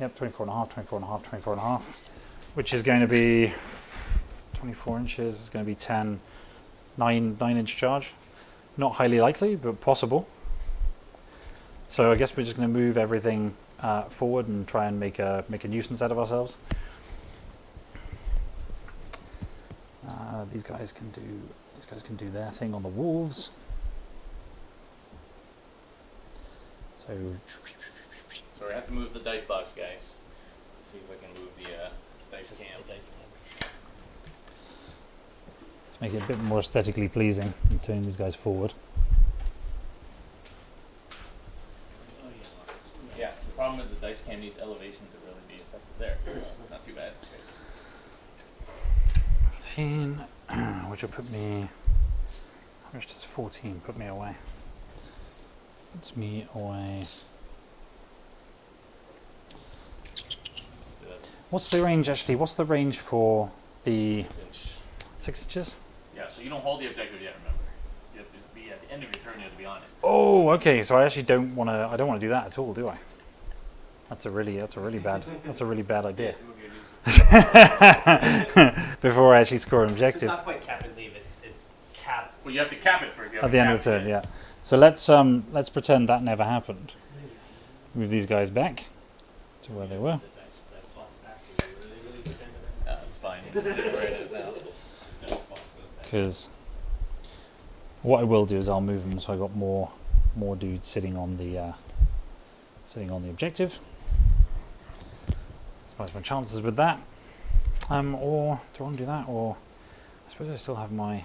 Yep, 24 and a half, 24 and a half, 24 and a half. Which is going to be 24 inches. It's going to be 9-inch charge. Not highly likely, but possible. So I guess we're just going to move everything forward and try and make a nuisance out of ourselves. These guys can do their thing on the wolves. So So we have to move the dice box, guys. Let's see if I can move the dice cam. The dice cam. to make it a bit more aesthetically pleasing and turning these guys forward. Yeah, the problem is the dice cam needs elevation to really be effective there. It's not too bad. 15, which will put me. How much does 14 put me away? Puts me away. What's the range actually? What's the range for the 6 inch. 6 inches? Yeah, so you don't hold the objective yet, remember. You have to be at the end of your turn, you have to be on it. Oh, okay. So I actually don't want to. I don't want to do that at all, do I? That's a really bad idea. Before I actually score an So objective. it's not quite cap and leave. It's cap. Well, you have to cap it for if you have At the end of the turn, yeah. So let's pretend that never happened. Move these guys back to where they were. It's fine. Just leave it where it is now. Because what I will do is I'll move them so I got more dudes sitting on the objective. That's my chances with that. Or do I want to do that? Or I suppose I still have my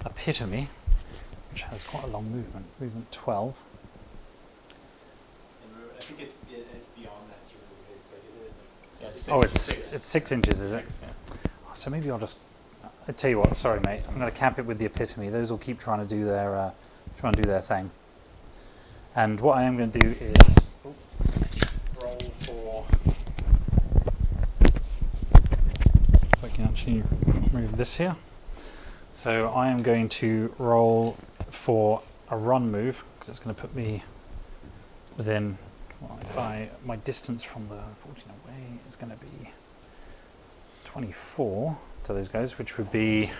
epitome, which has quite a long movement. Movement 12. I think it's beyond that sort of. It's like, isn't it like? Yeah, six- Oh, Six. it's 6 inches, is it? 6, yeah. So maybe I'll just. I tell you what. Sorry, mate. I'm going to cap it with the epitome. Those will keep trying to do their thing. And what I am going to do is roll for. If I can actually move this here. So I am going to roll for a run move because it's going to put me within. Well, if my distance from the 14 away is going to be 24 to those guys, which would be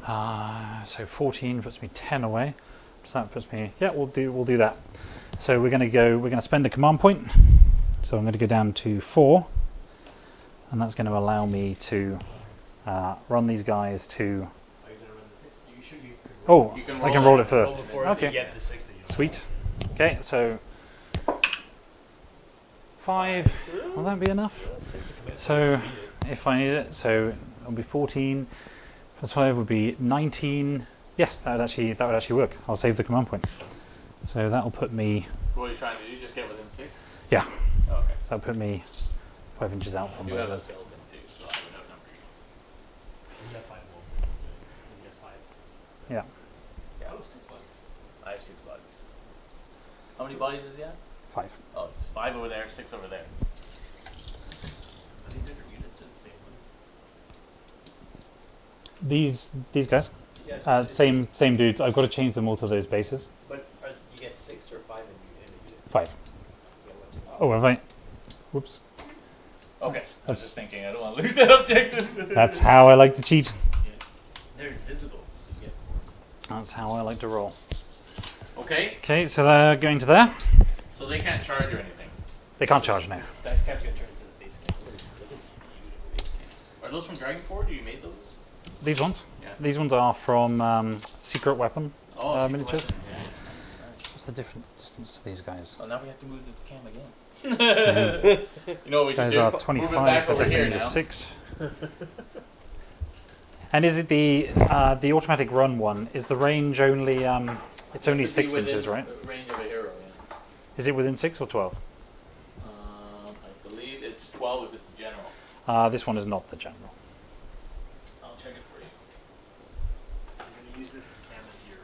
so 14 puts me 10 away. So that puts me. Yeah, we'll do that. So we're going to spend a command point. So I'm going to go down to 4, and that's going to allow me to run these guys to. Are you gonna run the 6? You should be. Oh, You can I can roll roll it. it first. Roll before Okay. you get the 6 that you don't Sweet. Okay, so 5. Will that be enough? So if I need it, so it'll be 14 plus 5 would be 19. Yes, that would actually work. I'll save the command point. So that'll put me. What are you trying to do? Just get within 6? Yeah. Oh, okay. So that'll put me 5 inches out I from do where have it a is. skeleton too, so I would outnumber you. You have 5 wolves. He has 5. Yeah. Yeah. Oh, 6 ones. I have 6 bodies. How many bodies is he at? 5. Oh, it's 5 over there, 6 over there. Are they different units or the same one? These guys, Yeah. same dudes. I've got to change them all to those bases. But you get 6 or 5 in a unit. 5. You get what? Oh, have I? Whoops. Okay, That's- I was just thinking, I don't want to lose that objective. That's how I like to cheat. Yeah. They're invisible. So you get more. That's how I like to roll. Okay, Okay, so they're going to there. so they can't charge or anything. They can't charge now. This dice cap's gonna turn into the base camp. Are those from Dragon Forge? You made those? These ones? Yeah. These ones are from Secret Weapon. Oh, secret miniatures. weapon, yeah. What's the different distance to these guys? So now we have to move the cam again. You know what we These should guys do? are Move it 25, back so over they're here range of now. 6. And is it the automatic run one? Is the range only? It's only It could be 6 within inches, right? the range of a hero, yeah. Is it within 6 or 12? I believe it's 12 if it's a general. This one is not the general. I'll check it for you. I'm gonna use this cam as your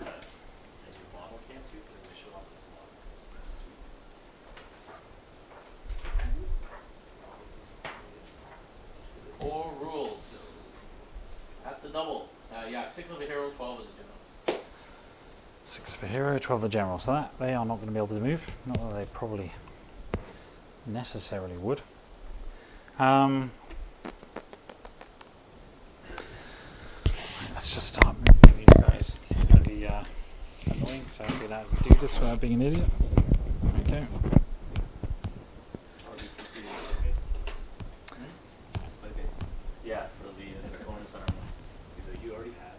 model cam too, because I'm gonna show off this model. It's sweet. 4 rules. At the double. Yeah, 6 of a hero, 12 of a general. 6 of a hero, 12 of the general. So that they are not going to be able to move. Not that they probably necessarily would. Let's just start moving these guys. It's going to be annoying, so I'm going to do this without being an idiot. Okay. Or just the focus. It's focus. Yeah, for the bonus armor. So you already have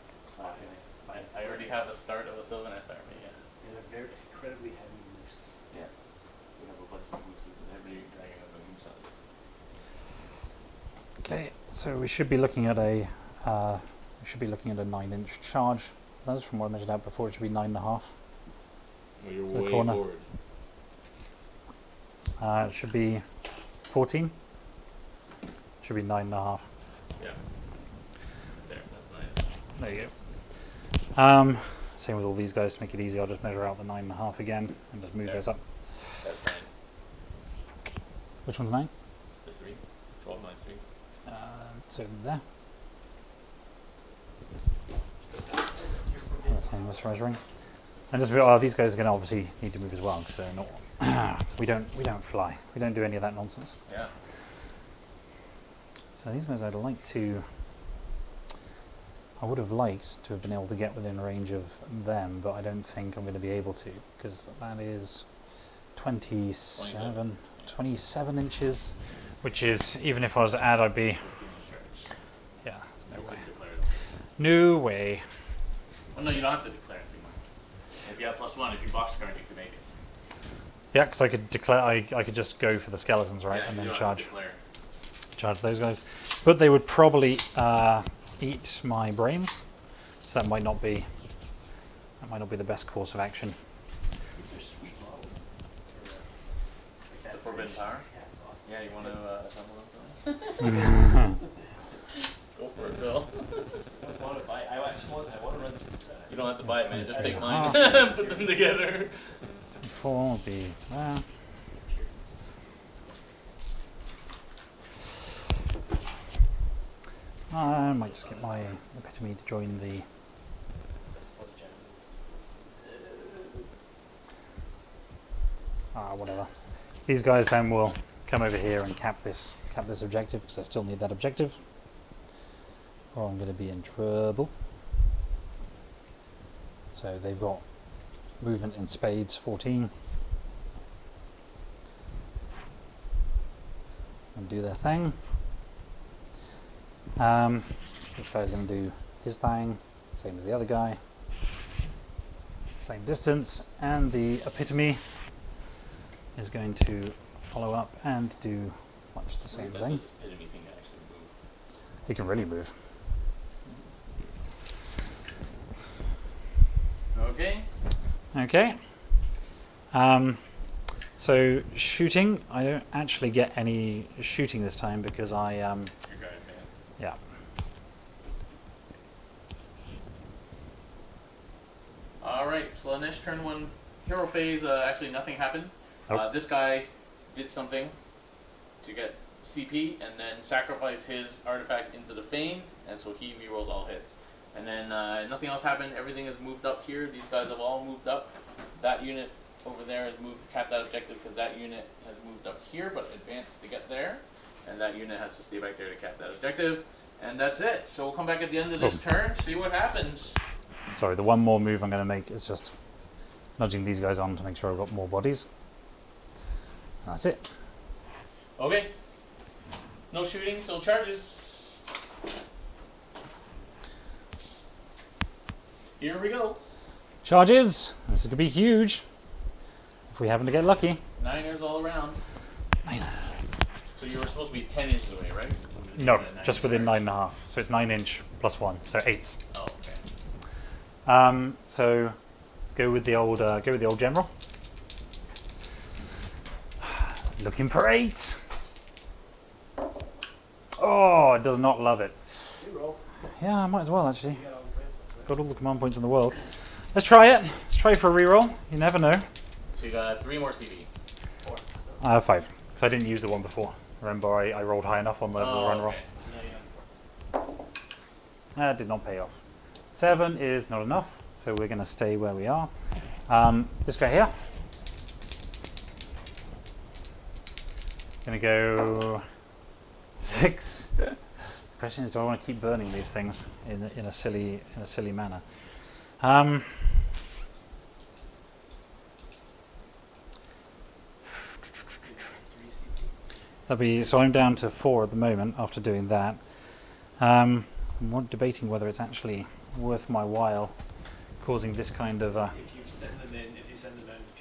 5. I already have the start of a Sylvaneth army, yeah. And a very incredibly heavy moose. Yeah. We have a bunch of mooses and every dragon has a moose on it. Okay, so we should be looking at a we should be looking at a 9-inch charge. That's from what I measured out before. It should be 9.5. Well, you're To the way corner. forward. It should be 14. Should be 9.5. Yeah. There, that's nice. There you go. Same with all these guys. To make it easy, I'll just measure out the 9.5 again and just move There. those up. That's 9. Which one's 9? The 3. 12, 9, 3. So there. That's same as measuring. And just these guys are going to obviously need to move as well because they're not. we don't fly. We don't do any of that nonsense. Yeah. So these guys, I'd like to. I would have liked to have been able to get within range of them, but I don't think I'm going to be able to because that is 27 inches, which is, even if I was to add, I'd be. Yeah, there's no way. No way. Well, no, you don't have to declare it. If you have +1, if you box card, you can make it. Yeah, because I could declare. I could just go for the skeletons, right, Yeah, and you then don't have to charge those guys. But they would probably eat my brains, so that might not be the best course of action. These are sweet models. Like The Forbidden Power? Yeah, it's awesome. Yeah, you want to assemble them for me? Go for it, Bill. I want to buy. I want to run this. You don't have to buy it, man. Just take Oh. mine. Put them together. 4 would be there. I might just get my epitome to join the. Whatever. These guys then will come over here and cap this objective because I still need that objective, or I'm going to be in trouble. So they've got movement in spades 14. And do their thing. This guy's going to do his thing, same as the other guy. Same distance, and the epitome is going to follow up and do much the same thing. This epitome thing actually move. He can really move. Okay. Okay. So shooting, I don't actually get any shooting this time because I Your guy, man. yeah. Alright, Slaanesh, turn 1. Hero phase, actually nothing happened. Nope. This guy did something to get CP and then sacrifice his artifact into the Fane, and so he rerolls all hits. And then nothing else happened, everything is moved up here. These guys have all moved up. That unit over there has moved to cap that objective because that unit has moved up here but advanced to get there. And that unit has to stay back there to cap that objective. And that's it. So we'll come back at the end of this turn, see what happens. Sorry, the one more move I'm going to make is just nudging these guys on to make sure I've got more bodies. That's it. Okay. No shooting, so charges. Here we go. Charges! This is going to be huge. If we happen to get lucky. Niners all around. Niners. So you were supposed to be 10 inches away, right? No, just within 9.5. So it's 9 inch plus 1, so 8. Oh, okay. So let's go with the old general. Looking for 8. Oh, it does not love it. Yeah, I might as well actually. Got all the command points in the world. Let's try it. Let's try for a reroll. You never know. So you got 3 more CD. 4. I have 5 because I didn't use the one before. Remember, I rolled high enough on the run roll. Okay. That did not pay off. 7 is not enough, so we're going to stay where we are. This guy here. Going to go 6. The question is, do I want to keep burning these things in a silly manner? So I'm down to 4 at the moment after doing that. I'm debating whether it's actually worth my while causing this kind of. If you send them in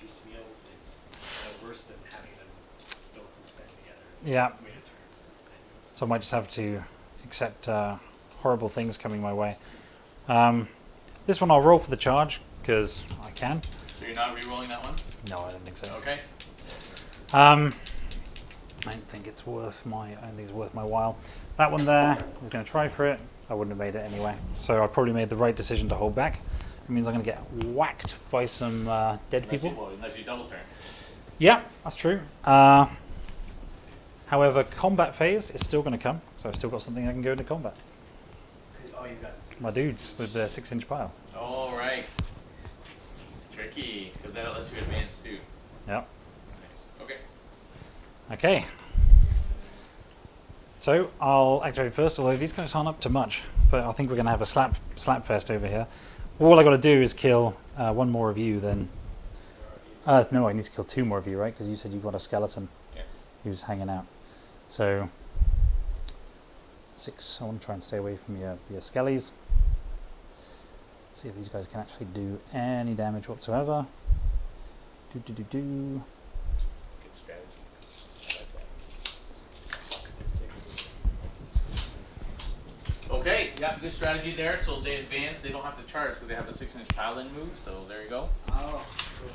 piecemeal, it's worse than having them still stand together. Yeah. Wait a turn. So I might just have to accept horrible things coming my way. This one I'll roll for the charge, because I can. So you're not re-rolling that one? No, I don't think so. Okay. I don't think it's worth my while. That one there, I was going to try for it. I wouldn't have made it anyway. So I probably made the right decision to hold back. It means I'm going to get whacked by some dead people. Unless you double turn. Yeah, that's true. However, combat phase is still going to come, so I've still got something I can go into combat. Oh, you got this. My dudes with the 6-inch pile. All right. Tricky, because that lets you advance too. Yep. Nice. Okay. Okay. So I'll activate first, although these guys aren't up to much, but I think we're going to have a slap fest over here. All I got to do is kill one more of you, then. No, I need to kill 2 more of you, right? Because you said you got a skeleton who's hanging out. So 6. I want to try and stay away from your skellies. Let's see if these guys can actually do any damage whatsoever. Good strategy. Okay, yeah, good strategy there. So they advance, they don't have to charge because they have a 6-inch paladin move. So there you go. Oh, cool.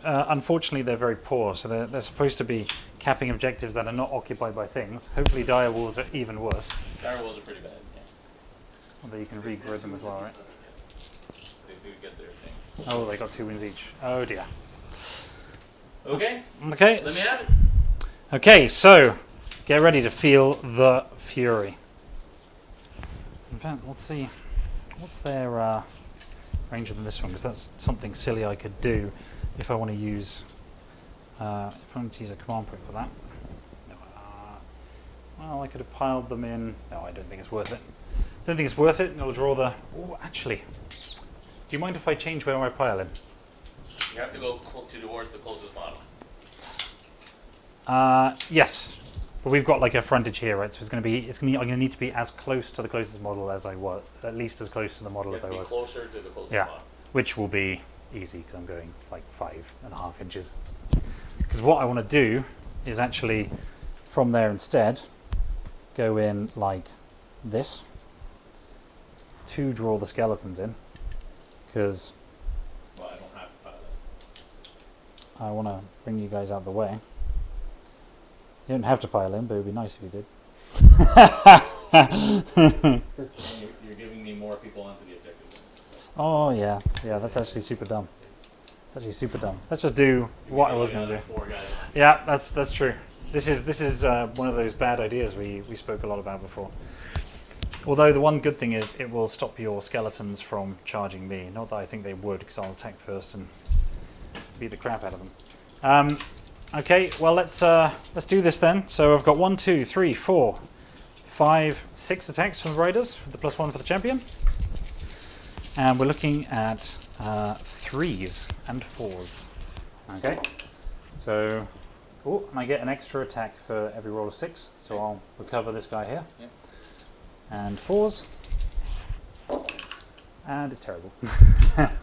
Unfortunately, they're very poor. So they're supposed to be capping objectives that are not occupied by things. Hopefully, dire wolves are even worse. Dire wolves are pretty bad. Yeah. Although you can regrid them as well, right? They do get their thing. Oh, they got 2 wins each. Oh dear. Okay. Okay. Let me have it. Okay, so get ready to feel the fury. In fact, let's see. What's their range on this one? Because that's something silly I could do if I want to use. If I want to use a command point for that. Well, I could have piled them in. No, I don't think it's worth it. I don't think it's worth it. It'll draw the. Oh, actually, do you mind if I change where I pile in? You have to go towards the closest model. Yes, but we've got like a frontage here, right? So I'm going to need to be as close to the closest model as I was, at least as close to the model as I was. Closer to the closest Yeah, model. which will be easy because I'm going like 5.5 inches. Because what I want to do is actually from there instead go in like this to draw the skeletons in, because Well, I don't have to pile it. I want to bring you guys out of the way. You don't have to pile in, but it would be nice if you did. You're giving me more people onto the objective. Oh yeah, that's actually super dumb. It's actually super dumb. Let's just do what I was going to do. 4 guys. Yeah, that's true. This is one of those bad ideas we spoke a lot about before. Although the one good thing is it will stop your skeletons from charging me. Not that I think they would, because I'll attack first and beat the crap out of them. Okay, well let's do this then. So I've got 1, 2, 3, 4, 5, 6 attacks from the riders with the +1 for the champion, and we're looking at 3s and 4s. Okay, so and I get an extra attack for every roll of 6, so I'll recover this guy here. Yep. And 4s, and it's terrible.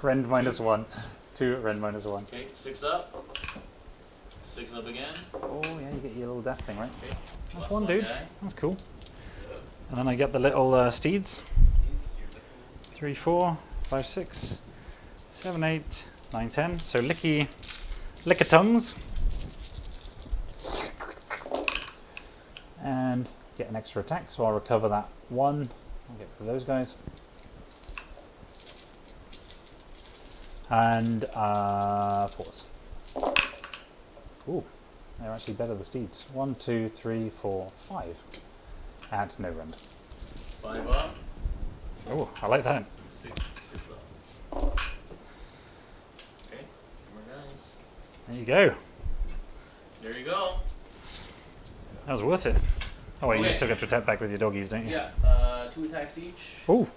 Rend -1, 2 at Rend -1. Okay, 6 up. 6 up again. Oh yeah, you get your little death thing, right? Okay. That's Plus one dude. guy. That's cool. And then I get the little steeds. 3, 4, 5, 6, 7, 8, 9, 10. So lickitongues. And get an extra attack, so I'll recover that 1. I'll get rid of those guys. And 4s. Ooh, they're actually better, the steeds. 1, 2, 3, 4, 5. And no rend. 5 up. Oh, I like that. 6 up. Okay, 2 more guys. There you go. There you go. That was worth it. Oh wait, you Okay. still get to attack back with your doggies, don't you? Yeah, 2 attacks each. Ooh.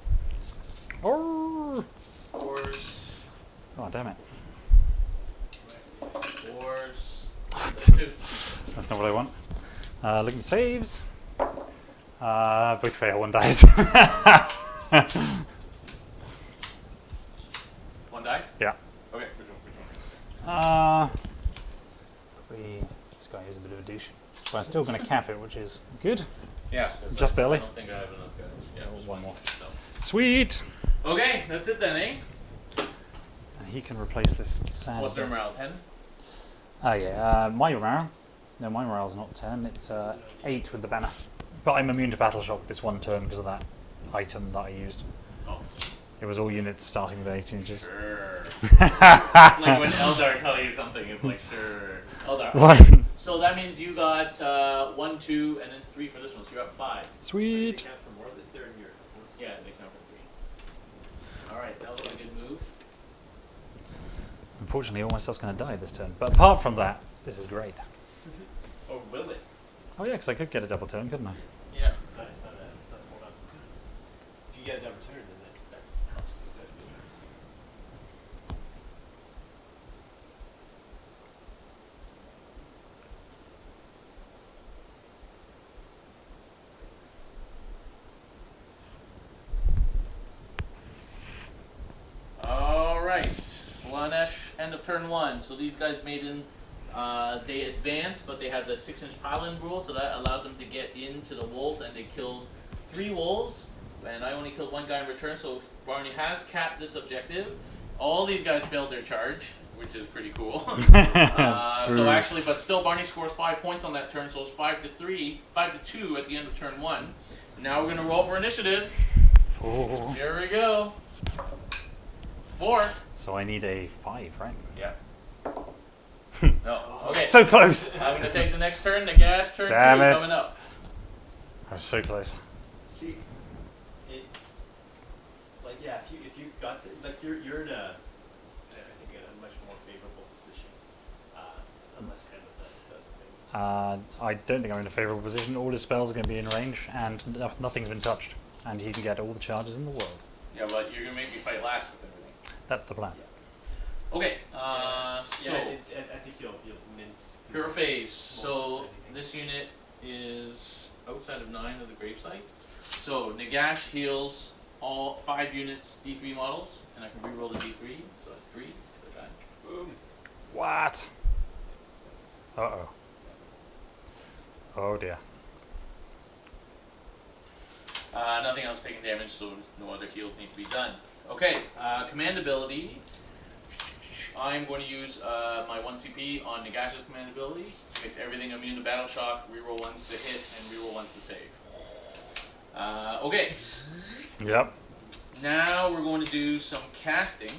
Oh. 4s. Oh, damn it. 4s. That's 2. That's not what I want. Looking at saves. Both fail, 1 dies. 1 dice? Yeah. Okay, which one? 3, guy is a bit of a douche. But I'm still going to cap it, which is good. Yeah. Just barely. I don't think I have enough guys. Yeah, just One more. So. Sweet! Okay, that's it then, eh? And he can replace this sad. What's their morale? 10? Oh yeah, my morale. No, my morale's not 10, it's 8 with the banner. But I'm immune to battle shock this one turn because of that item that I used. Oh. It was all units starting with 8 inches. Sure. It's like when Eldar tell you something, it's like, sure. Eldar. One. So that means you got 1, 2, and then 3 for this one, so you're up 5. Sweet. They count for more than they're in your force. Yeah, they count for 3. Alright, that was a good move. Unfortunately, all my stuff's going to die this turn. But apart from that, this is great. Or will it? Oh yeah, because I could get a double turn, couldn't I? Yeah. It's not hold on. If you get a double turn, then that helps things out. Alright, Slaanesh, end of turn 1. So these guys made in, they advanced, but they had the 6-inch pylon rule, so that allowed them to get into the wolves, and they killed 3 wolves, and I only killed 1 guy in return, so Barney has capped this objective. All these guys failed their charge, which is pretty cool. So actually, but still Barney scores 5 points on that turn, so it's 5-3, 5-2 at the end of turn 1. Now we're gonna roll for initiative. Oh. Here we go. 4. So I need a 5, right? Yeah. No. Okay. So close! I'm gonna take the next turn. The gas turn 2 Damn it. coming up. I was so close. See, it like yeah, if you got you're in a I think in a much more favorable position, unless kind of does something. I don't think I'm in a favourable position. All his spells are going to be in range, and nothing's been touched. And he can get all the charges in the world. Yeah, but you're gonna make me fight last with everything. That's the plan. Okay. So So I think you'll mince. pure phase. So anything. this unit is outside of 9 of the gravesite. So Nagash heals all 5 units D3 models, and I can reroll the D3. So that's 3. So that. Boom. What? Uh-oh. Oh dear. Nothing else taking damage, so no other heals need to be done. Okay, command ability. I'm going to use my 1 CP on Nagash's command ability. Makes everything immune to battle shock, reroll 1s to hit, and reroll 1s to save. Okay, Yep. now we're going to do some casting.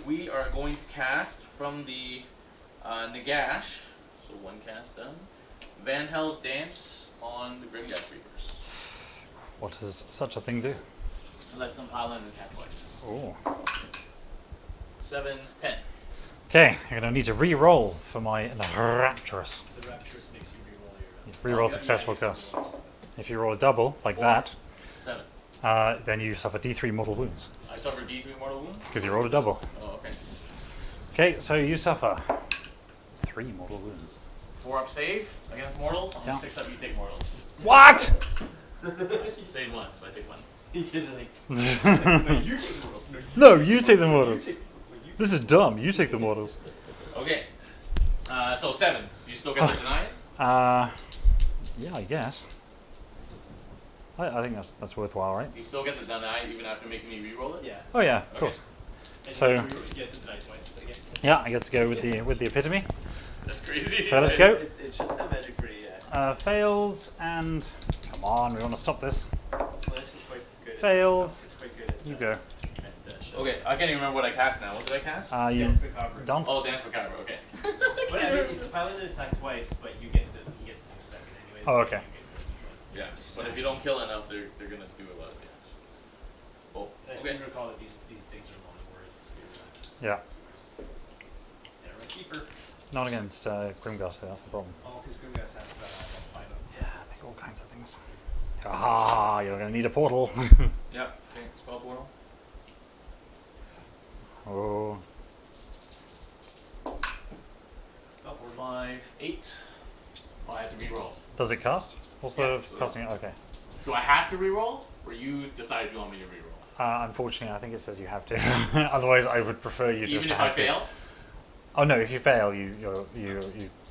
We are going to cast from the Nagash, so 1 cast done. Van Hell's Dance on the Grimgas Reapers. What does such a thing do? Less than pile and attack twice. Oh. 7, 10. Okay, you're going to need to re-roll for my Rapturous. The Rapturous makes you reroll your. Re-roll successful cast. If you roll a double, like that, 7. then you suffer D3 mortal wounds. I suffer D3 mortal wound? Because you rolled a double. Oh, okay. Okay, so you suffer 3 mortal wounds. 4 up save against mortals. On Yeah. 6 up you take mortals. What? Save 1, so I take 1. You guys are like, no, you take the mortals. No, you take the You mortals. take the mortals. No, you This is dumb. You take the mortals. Okay. So 7. You still get the deny? Yeah, I guess. I think that's worthwhile, right? You still get the deny even after making me reroll it? Yeah. Oh yeah, of Okay. course. And So- you get to die twice again. Yeah, I get to go with the epitome. That's crazy. So let's go. It should sound magic pretty, Fails and come on, we want to stop this. Slaanesh is quite good. Fails. It's quite good at. You go. Okay, I can't even remember what I cast now. What did I cast? You Dance Macabre. dance. Oh, Dance Macabre, okay. But I mean, it's pilot and attack twice, but he gets to do second anyways. Oh, okay. Yeah, but if you don't kill enough, they're gonna do a lot of damage. Oh, And I okay. seem to recall that these things are long words. Yeah, And a keeper. not against Grimgast. That's the problem. Oh, because Grimgas has 5 of them. Yeah, they got all kinds of things. Ah, you're gonna need a portal. Yeah, okay, spell portal. Oh, Stop order. 5, 8. Oh, I have to reroll. does it cast? What's Yeah, the absolutely. casting? Okay. Do I have to reroll? Or you decide you want me to reroll? Unfortunately, I think it says you have to. Otherwise, I would prefer you just Even to if I have to. fail? Oh no! If you fail, you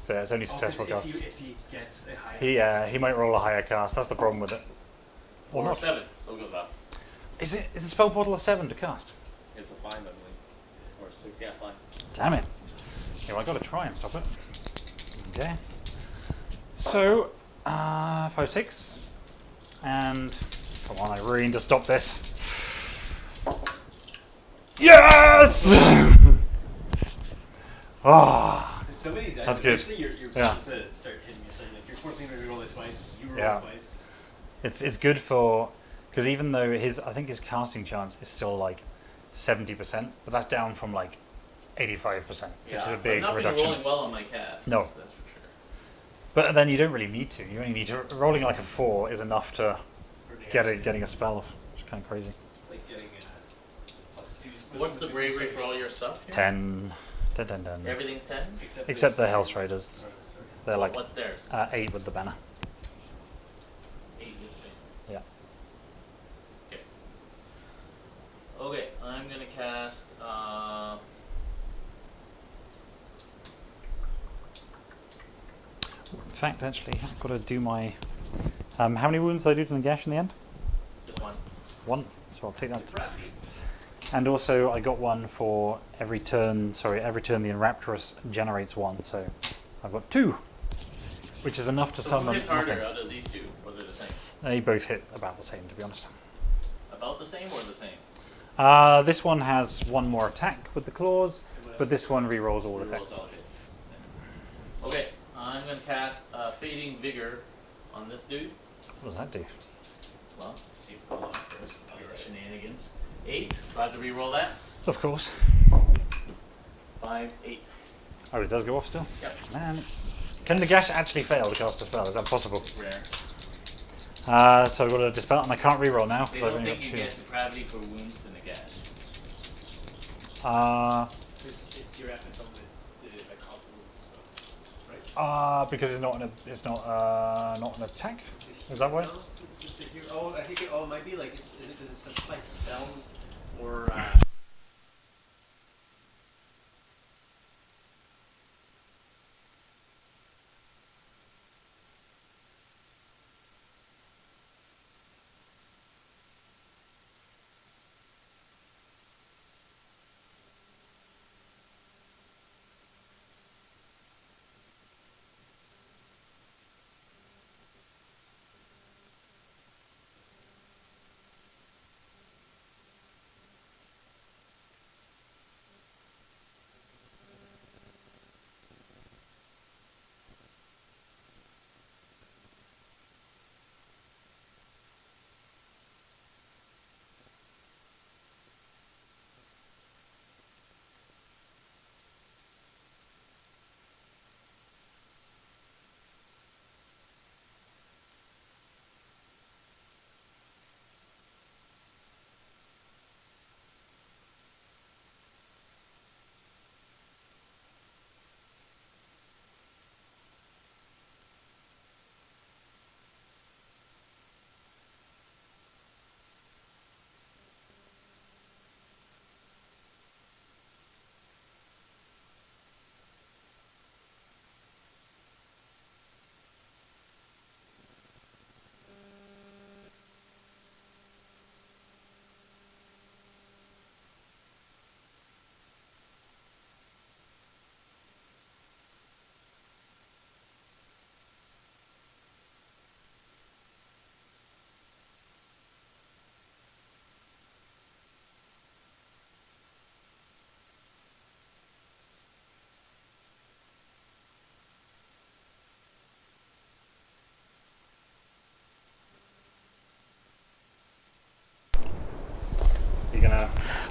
So yeah, it's only successful casts. If he gets a higher He might roll a higher cast. That's the problem with it. Or Or not. 7. Still goes up. Is the spell portal a 7 to cast? It's a 5, I believe. Or 6, yeah, 5. Damn it. Yeah, well, I got to try and stop it. Okay. So, 5, 6. And come on, I really need to stop this. Yes! Oh, So many dice. That's good. Especially you're Yeah. to start hitting yourself. Like you're forcing him to roll it twice. You roll Yeah. it twice. it's good for, because even though I think his casting chance is still like 70%, but that's down from like 85%, which is a big I've not reduction. been rolling well on my cast. No. That's for sure. But then you don't really need to. You only need to, rolling like a 4 is enough to For getting a spell off, which is kind of crazy. It's like getting a +2. What's the bravery for all your stuff here? 10. Everything's 10? Except the Hell Striders. They're like What's theirs? 8 with the banner. 8 with me. Yeah. Okay. Okay, I'm gonna cast. In fact, actually, I've got to do my. How many wounds did I do to Nagash in the end? Just 1. 1. So I'll take that. And also, I got one for every turn. Sorry, every turn the Enrapturous generates 1. So I've got 2, which is enough to So summon who hits harder nothing. out of these two? Or they're the same? They both hit about the same, to be honest. About the same or the same? This one has 1 more attack with the claws, but this one rerolls all Rerolls attacks. all hits. Okay, I'm gonna cast Fading Vigor on this dude. What does that do? Well, let's see if it goes off first. Get the shenanigans. 8. Do I have to reroll that? Of course. 5, 8. Oh, it does go off still? Yep. Man. Can Nagash actually fail to cast a spell? Is that possible? Rare. So I've got to dispel, and I can't reroll now They because I've don't only got think you 2. get depravity for wounds to Nagash. It's your effort on the cost moves, so, right? Because it's not not an attack. Is that why? No, it's here. Oh, I think it might be like does it specify spells or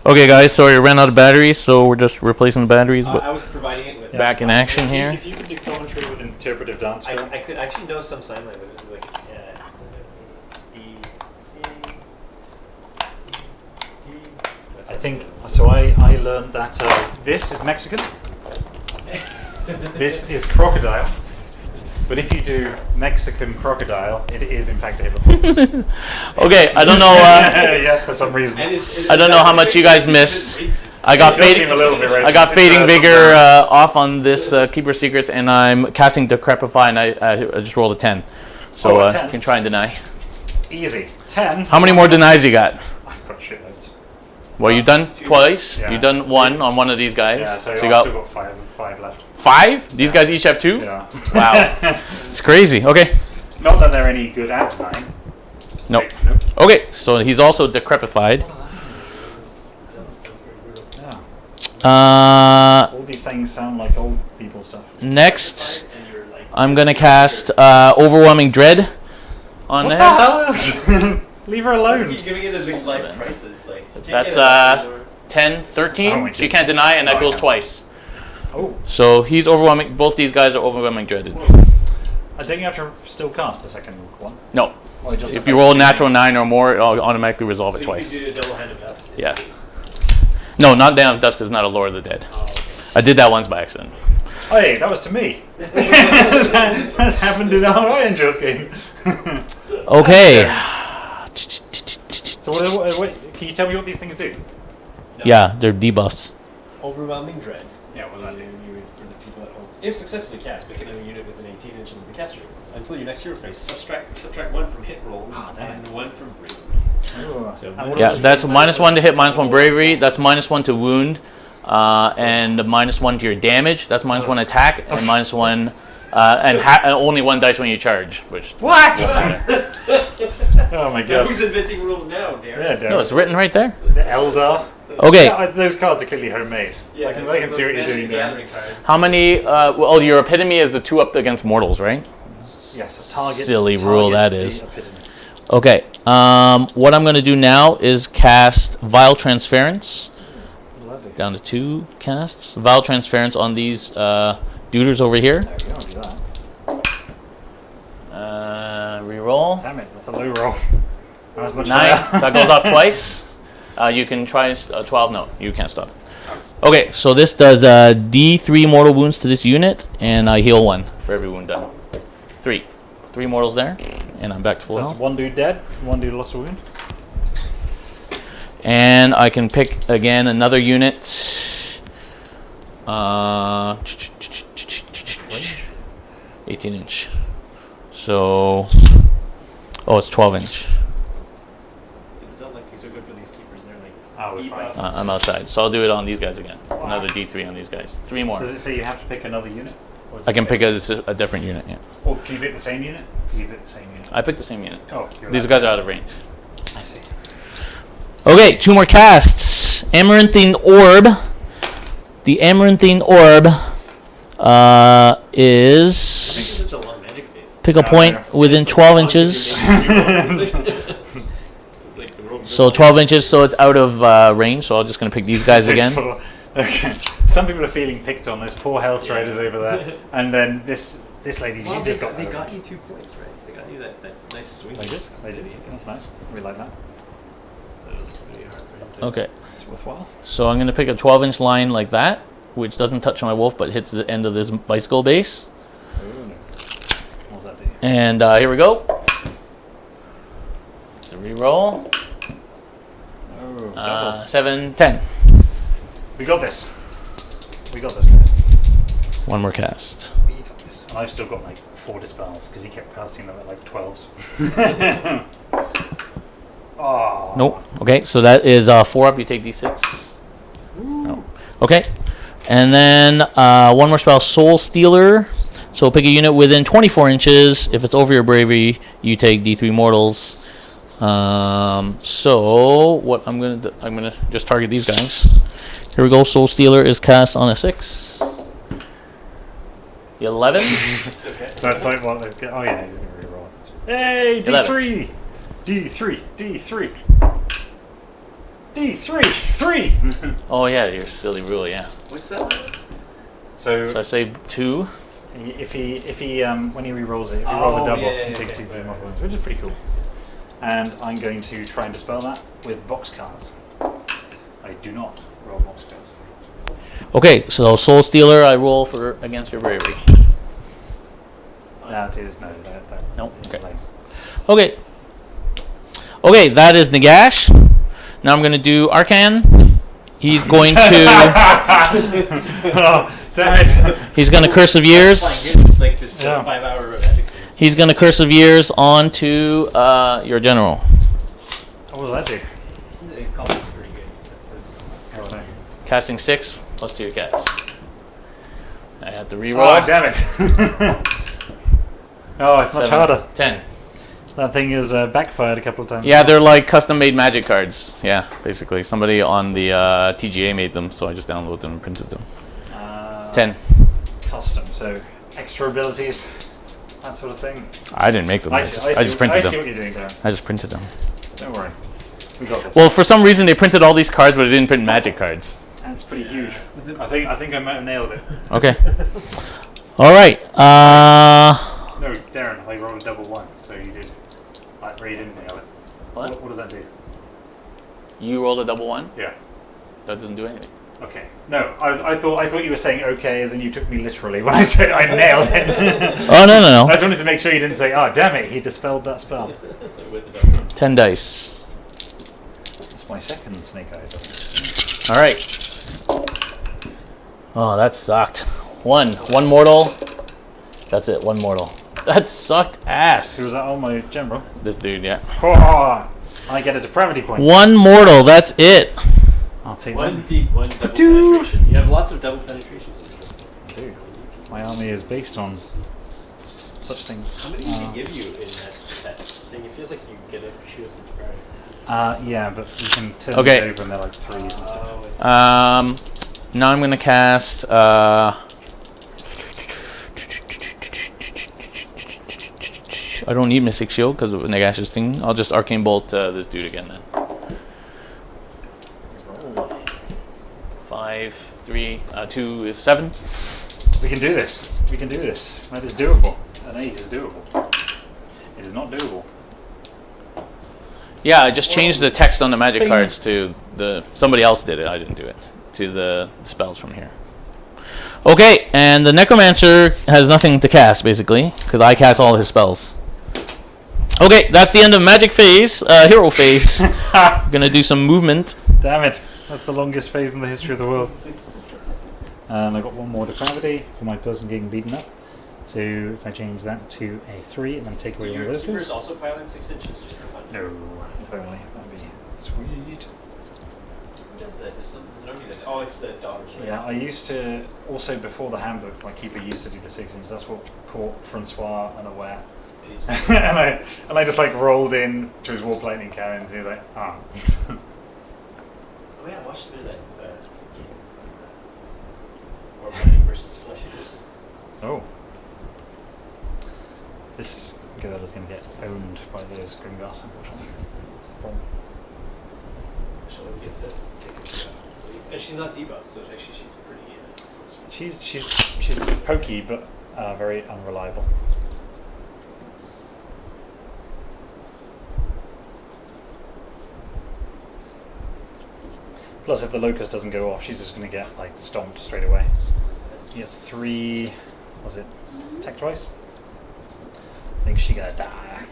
Okay, guys, sorry, I ran out of batteries, so we're just replacing the batteries. I But was providing it with back in action here. If you could do commentary with interpretive dance, I could actually know some sign language, like B, C, D. I think so. I learned that this is Mexican. This is crocodile. But if you do Mexican crocodile, it is in fact a hippopotamus. Okay, I don't know. Yeah, for some reason. I don't know how much you guys missed. I got It does fading. seem a little bit racist. I got fading vigor sometimes. off on this Keeper Secrets, and I'm casting Decrepify, and I just rolled a 10. So Oh, a 10. you can try and deny. Easy. 10. How many more denies you got? I've got shitloads. Well, you've done twice. Yeah. You've done one on one of these guys. Yeah, so, you I've got still got five left. 5? These guys each have 2? Yeah. Wow. It's crazy. Okay. Not that they're any good at denying. Nope. 6, nope. Okay, so he's also Decrepified. Yeah. All these things sound like old people stuff. Next, I'm going to cast Overwhelming Dread on What her. the hell? Leave her alone. You're giving it a big life crisis. Like, you can't That's get it. 10, 13. Oh, my She can't deny, and that goes twice. Oh. So he's overwhelming. Both these guys are overwhelming dreaded. I think you have to still cast the second one. No. Or just If you roll a natural 9 or more, it'll automatically resolve it So twice. you can do a double-handed dust. Yeah. No, not Down of Dusk is not a Lord of the Dead. Oh, okay. I did that once by accident. Hey, that was to me. that happened in our Angels game. Okay. So what, can you tell me what these things do? No. Yeah, they're debuffs. Overwhelming dread. Yeah, what does that do? For the people at home. If successfully cast, pick another unit within 18 inches of the caster. Until your next hero phase, subtract 1 from hit rolls and 1 from bravery. So Yeah, that's -1 to hit, -1 bravery. That's -1 to wound, and -1 to your damage. That's -1 attack, and -1, and only 1 dice when you charge. Which What? Oh my god. Who's inventing rules now, Darren? Yeah, no, it's written right there. the Eldar. Okay. Yeah, those cards are clearly homemade. Yeah, I can see what you're doing there. Gathering cards. How many? Oh, your epitome is the 2 up against mortals, right? Yes, a target. Silly rule that the is. epitome. Okay. What I'm going to do now is cast Vile Transference. What does that do? Down to 2 casts. Vile Transference on these duders over here. There we go, I'll do that. Reroll. Damn it, that's a low roll. That was much 9. higher. So that goes off twice. You can try 12. No, you can't stop. Okay, so this does D3 mortal wounds to this unit, and I heal 1 for every wound done. 3. 3 mortals there, and I'm back to full So that's health. 1 dude dead, 1 dude lost a wound. And I can pick again another unit. 18 inch. So, oh, it's 12 inch. It's not like so good for these keepers. They're like Oh, we're debuff. fine. I'm outside, so I'll do it on these guys again. Another D3 on these guys. 3 more. Does it say you have to pick another unit? Or does I it can say- pick a different unit. Yeah, Or can you pick the same unit? Because you picked the same unit. I picked the same unit. Oh, you're These right. guys are out of range. I see. Okay, 2 more casts. Amaranthine Orb. The Amaranthine Orb is Such a long magic phase. pick a Yeah, point yeah. within 12 inches. So 12 inches, so it's out of range. So I'm just gonna pick these guys again. Okay. Some people are feeling picked on. Those poor Hellstriders over there. And then this lady, Well, she they just got, got they got you 2 points, right? They got you that nice swing. They did. They did. That's nice. We like that. So it's really hard for him to. Okay, It's worthwhile. so I'm gonna pick a 12-inch line like that, which doesn't touch my wolf, but hits the end of this bicycle base. Oh, no. What does that do? And here we go. The reroll. Oh, doubles. 7, 10. We got this. We got this, guys. 1 more cast. We got this. And I've still got like 4 dispels because he kept casting them at like 12s. Oh. Nope. Okay, so that is 4 up. You take D6. No. Okay. And then 1 more spell, Soul Stealer. So pick a unit within 24 inches. If it's over your bravery, you take D3 mortals. So what I'm gonna just target these guys. Here we go. Soul Stealer is cast on a 6. 11. That's like what they've got. Oh, yeah, he's going to reroll it. Hey, D3! D3, D3. D3, 3! Oh yeah, your silly rule. Yeah. What's that? So, So I say 2. if he when he rerolls it, if he rolls a double, yeah, he takes okay. D3 mortal wounds, which is pretty cool. And I'm going to try and dispel that with box cards. I do not roll box cards. Okay, so Soul Stealer, I roll for against your bravery. That is no. That Nope, is okay. lame. Okay. Okay, that is Nagash. Now I'm going to do Arcan. He's going to Oh, damn it! he's going to Curse of Years. Like this Yeah. 5-hour magic phase. He's going to Curse of Years onto your general. What does that do? It calls pretty good. Oh, no. Casting 6 plus 2 cast. I have to Oh, reroll. damn it! Oh, it's much 7, harder. 10. That thing is backfired a couple of times. Yeah, they're like custom-made magic cards. Yeah, basically. Somebody on the TGA made them, so I just downloaded them and printed them. 10. Custom, so extra abilities, that sort of thing. I didn't make them. I just printed I see them. what you're doing, Darren. I just printed them. Don't worry. We got this. Well, for some reason they printed all these cards, but they didn't print magic cards. That's pretty huge. I think I might have nailed it. Okay. All right. No, Darren, I rolled a double 1, so you did. Ray didn't nail it. What? What does that do? You rolled a double 1. Yeah. That doesn't do anything. Okay. No, I thought you were saying okay, as in you took me literally when I said I nailed it. Oh no I no just wanted to make sure you didn't say, oh damn it, he dispelled that spell. no. 10 dice. It's my second snake eyes. All right. Oh, that sucked. One mortal. That's it. One mortal. That sucked Who ass. was that? Oh, my general. This dude, yeah. Oh, I get a depravity point. One mortal. That's it. I'll take One that. deep, one double penetration. You have lots of double penetrations in the game. I do. My army is based on such things. How many did he give you in that thing? It feels like you get a shoot up the depravity. Yeah, but you can turn Okay. these over and they're like 3s and stuff. Oh, I see. Now I'm gonna cast. I don't need Mystic Shield because of Nagash's thing. I'll just Arcane Bolt this dude again then. 5, 3, 2, 7. We can do this. We can do this. That is doable. An 8 is doable. It is not doable. Yeah, I just changed the text on the magic Bing. cards to the. Somebody else did it. I didn't do it. To the spells from here. Okay, and the Necromancer has nothing to cast basically because I cast all his spells. Okay, that's the end of Magic Phase, Hero Phase. Gonna do some movement. Damn it. That's the longest phase in the history of the world. And I've got one more depravity for my person getting beaten up. So if I change that to a 3 and then take away one of Your those keeper's guys. also piling 6 inches just for fun. No, if only. That'd be sweet. Who does that? There's nobody that. Oh, it's the daughters. Right? Yeah, I used to, also before the handbook, my keeper used to do the 6 inches. That's what caught Francois unaware. And he's just- and I just like rolled in to his Warp Lightning cannons and he was like, ah. Oh yeah, I watched a bit of that game. Or Lightning versus Flesh Eaters. Oh. This girl is going to get owned by those Gringars, unfortunately. That's the problem. She'll get to take it. And she's not debuffed, so actually she's pretty. She's pokey, but very unreliable. Plus, if the locust doesn't go off, she's just going to get like stomped straight away. He gets 3. Was it attack twice? I think she gonna die.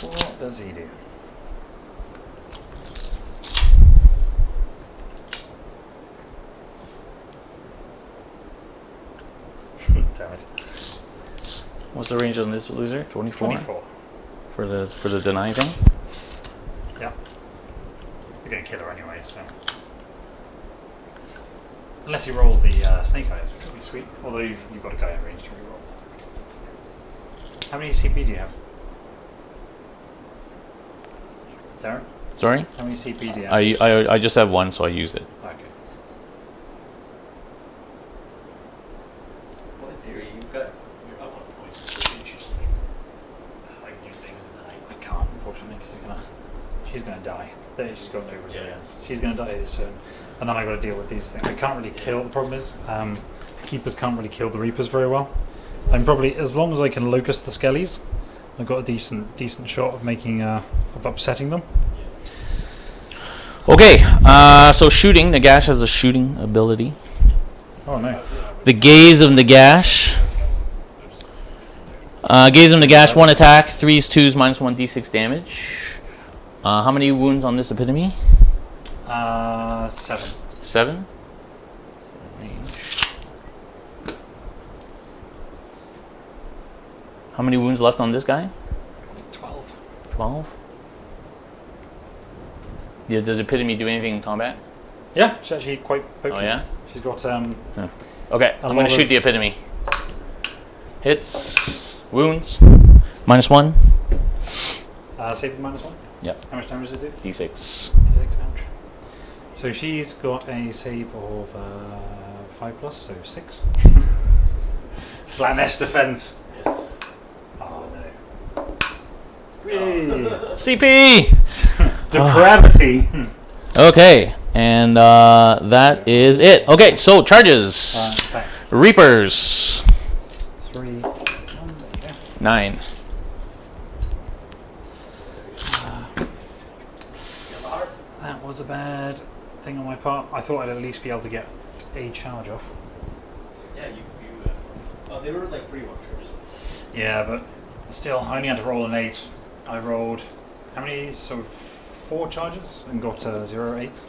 What does he do? Damn it. What's the range on this loser? 24? 24. For the deny thing? Yeah. You're going to kill her anyway, so. Unless you roll the snake eyes, which would be sweet. Although you've got a guy at range to reroll. How many CP do you have? Darren? Sorry? How many CP do you have? I just have one, so I used it. Okay. Well, in theory, you're up on points. So you should just like new things and hide. I can't, unfortunately, because she's gonna die. There, she's got no resilience. She's gonna die this soon, and then I got to deal with these things. I can't really kill. The problem is, keepers can't really kill the reapers very well, I'm probably, as long as I can locust the skellies, I've got a decent shot of making of upsetting them. Okay, so shooting. Nagash has a shooting ability. Oh no! The Gaze of Nagash. Gaze of Nagash, 1 attack, 3s, 2s, minus 1 d6 damage. How many wounds on this epitome? 7. 7. How many wounds left on this guy? 12. 12. Yeah, does epitome do anything in combat? Yeah, she's actually quite potent. Oh yeah. She's got Okay, I'm going to shoot the epitome. Hits, wounds, minus 1. Save minus 1. Yep. How much damage does it do? D6. D6. Ouch. So she's got a save of 5 plus, so 6. Slaanesh defense. Oh no. CP. Depravity. Okay, and that is it. Okay, so charges. Reapers. 3. 1, there you go. 9. That was a bad thing on my part. I thought I'd at least be able to get a charge off. Yeah, they were like pretty long charges. Yeah, but still, I only had to roll an 8. I rolled, how many? So 4 charges and got 0 8.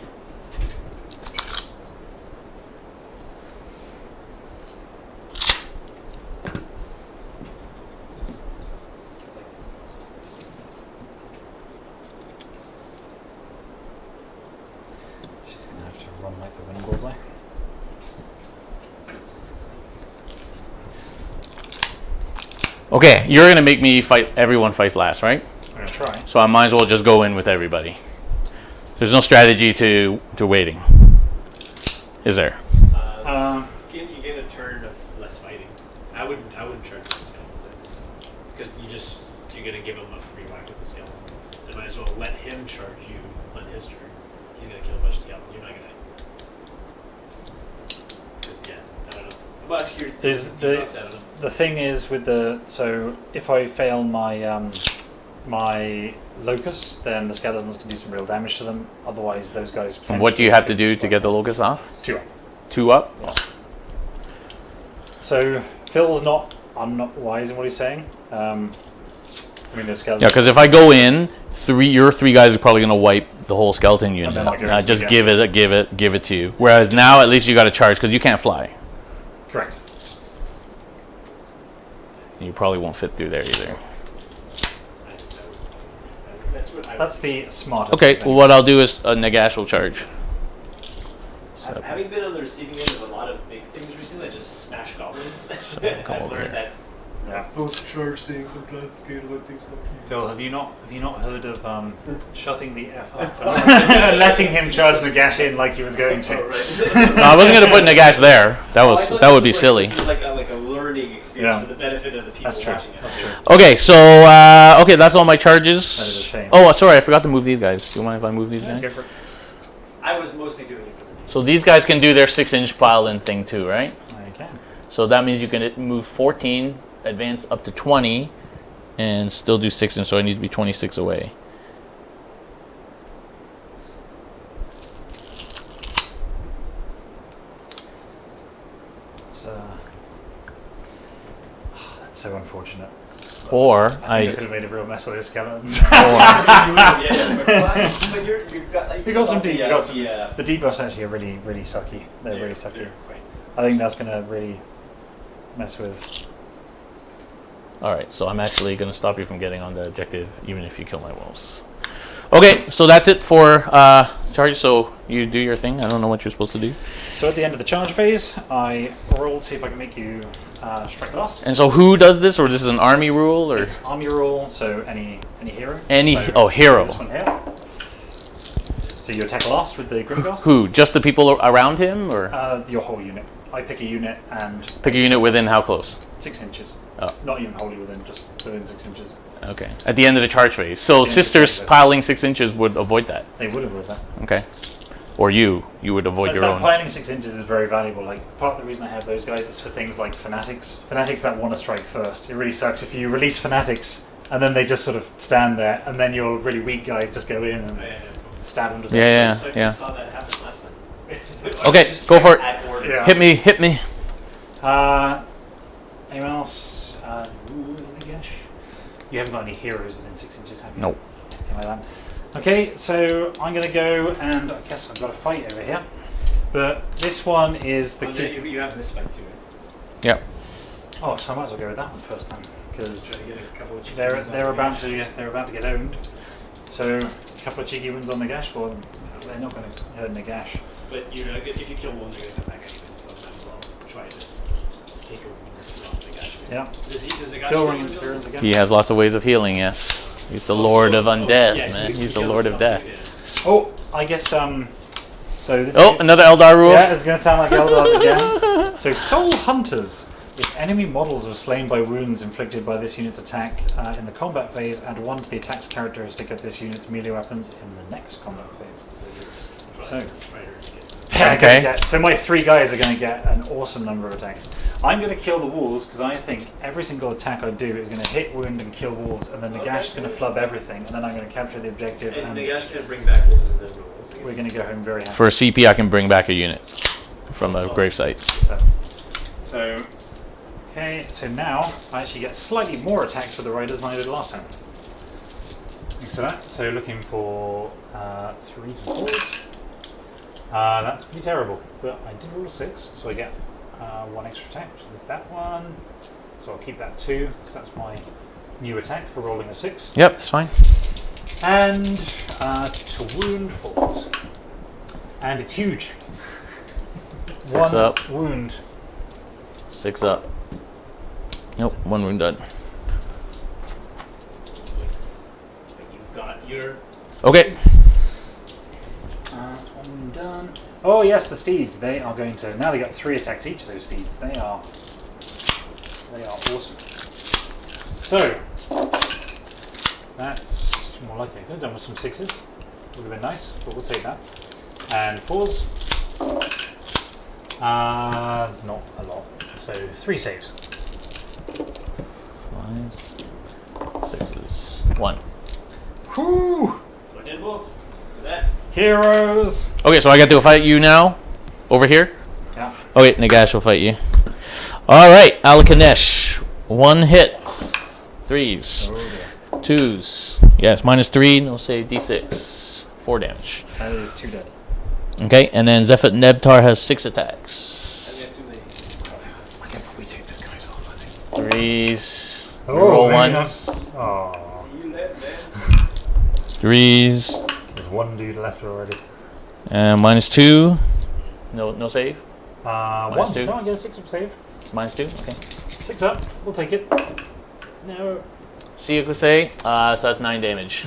She's going to have to run like the winning bullseye. Okay, you're gonna make me fight. Everyone fights last, right? I'm going to try. So I might as well just go in with everybody. There's no strategy to waiting, is there? You get a turn of less fighting. I wouldn't charge the skeletons because you're gonna give him a free whack with the skeletons. You might as well let him charge you on his turn. He's gonna kill a bunch of skeletons. You're not gonna. I don't know. Well, actually, you're debuffed, I don't know. The thing is with so if I fail my my locust, then the skeletons can do some real damage to them. Otherwise, those guys. And what do you have to do to get the locust off? 2 up. 2 up. So Phil's not unwise in what he's saying. I mean, the skeletons. Yeah, because if I go in, your 3 guys are probably gonna wipe the whole skeleton unit. then I'll go Just to give it to you. Whereas now, at least you got to charge because you can't fly. Correct. You probably won't fit through there either. That's the smartest. Okay, thing. well, what I'll do is Nagash will charge. Having been on the receiving end of a lot of big things recently, I just smash goblins. Come I've over learned here. that. Yeah. Supposed to charge things. I'm not scared of what things go. Phil, have you not heard of shutting the F up and letting him charge Nagash in like he was going to? Oh, right. No, I wasn't gonna put Nagash there. That would be silly. This is like a learning experience for the benefit of the people That's true. watching it. That's true. Okay, so okay, that's all my charges. That is a shame. Oh, sorry, I forgot to move these guys. Do you mind if I move these Go guys? for it. I was mostly doing it for the So these guys can do their 6-inch pile-in thing too, right? Okay. So that means you can move 14, advance up to 20, and still do 6 inch. So I need to be 26 away. It's that's so unfortunate. Or I think I could have made a real mess of those skeletons. but you've got like We got some deep. yeah. The debuffs actually are really sucky. They're really sucky. They're quite- I think that's gonna really mess with. all right, so I'm actually going to stop you from getting on the objective, even if you kill my wolves. Okay, so that's it for charge. So you do your thing. I don't know what you're supposed to do. So at the end of the charge phase, I roll to see if I can make you strike last. And so who does this, or this is an army rule, or It's army roll, so any hero. any? So Oh, hero. This one here. So you attack last with the Grimgoss. Who? Just the people around him, or Your whole unit. I pick a unit and pick a unit within how close? 6 inches. Oh. Not even wholly within, just within 6 inches. Okay. At the end of the charge phase. So of the sisters charge phase. piling 6 inches would avoid that. They would have with that. Okay. or you would avoid your that own. piling 6 inches is very valuable. Like, part of the reason I have those guys is for things like fanatics. Fanatics that want to strike first. It really sucks if you release fanatics and then they just sort of stand there, and then your really weak guys just go in and stab them to death. Yeah. I saw that happen last time. Okay, go for it. Yeah. Hit me. Anyone else? Nagash? You haven't got any heroes within 6 inches, have you? Nope. Anything like that. Okay, so I'm going to go, and I guess I've got a fight over here. But this one is the kid. You have this fight too, right? Yep. Oh, so I might as well go with that one first then, because they're about to get owned. So a couple of cheeky wins on Nagash. Well, they're not going to hurt Nagash. But if you kill one, they're going to come back anyway, so might as well try to take a win or two off Nagash. Yeah. Does Nagash Kill heal ring him? interference again. He has lots of ways of healing. Yes, he's the Lord of Undead, man. He's the Lord of Death. Oh, I get So this Oh, is, another Eldar rule. yeah, it's going to sound like Eldars again. So Soul Hunters. If enemy models are slain by wounds inflicted by this unit's attack in the combat phase, add 1 to the attack's characteristic of this unit's melee weapons in the next combat phase. So, Okay. yeah, so my 3 guys are going to get an awesome number of attacks. I'm going to kill the wolves because I think every single attack I do is going to hit, wound, and kill wolves, and then Nagash is going to flub everything, and then I'm going to capture the objective, And and Nagash can bring back wolves and then wolves. we're going to go home very happy. For a CP, I can bring back a unit from a gravesite. So, okay, so now I actually get slightly more attacks with the riders than I did last time. Thanks to that. So looking for 3s and 4s. That's pretty terrible, but I did roll a 6, so I get 1 extra attack, which is that one. So I'll keep that 2, because that's my new attack for rolling a 6. Yep, it's fine. And to wound 4s. And it's huge. 6 1 up. wound. 6 up. Nope, 1 wound done. But you've got your... Okay. That's 1 wound done. Oh yes, the steeds. They are going to... Now they got 3 attacks each of those steeds. They are awesome. So, that's more like I could have done with some 6s. Would have been nice, but we'll take that. And 4s. Not a lot. So 3 saves. 5s, 6s, 1. Whoo! So I did both. Look at that. Heroes! Okay, so I got to fight you now, over here. Yeah. Okay, Nagash will fight you. All right, Alakanesh. 1 hit. 3s, Oh dear. 2s. Yes, -3. No save. D6. 4 damage. That is 2 dead. Okay, and then Zephyr Nebtar has 6 attacks. And I assume they... I can probably take this guy's off, I think. 3s. Oh, Roll hang on. once. Oh. See you later, man. 3s. There's 1 dude left already. And -2. No save. One. 2. No, I get a 6 up save. -2. Okay. 6 up. We'll take it. No. Siyakusei. So that's 9 damage.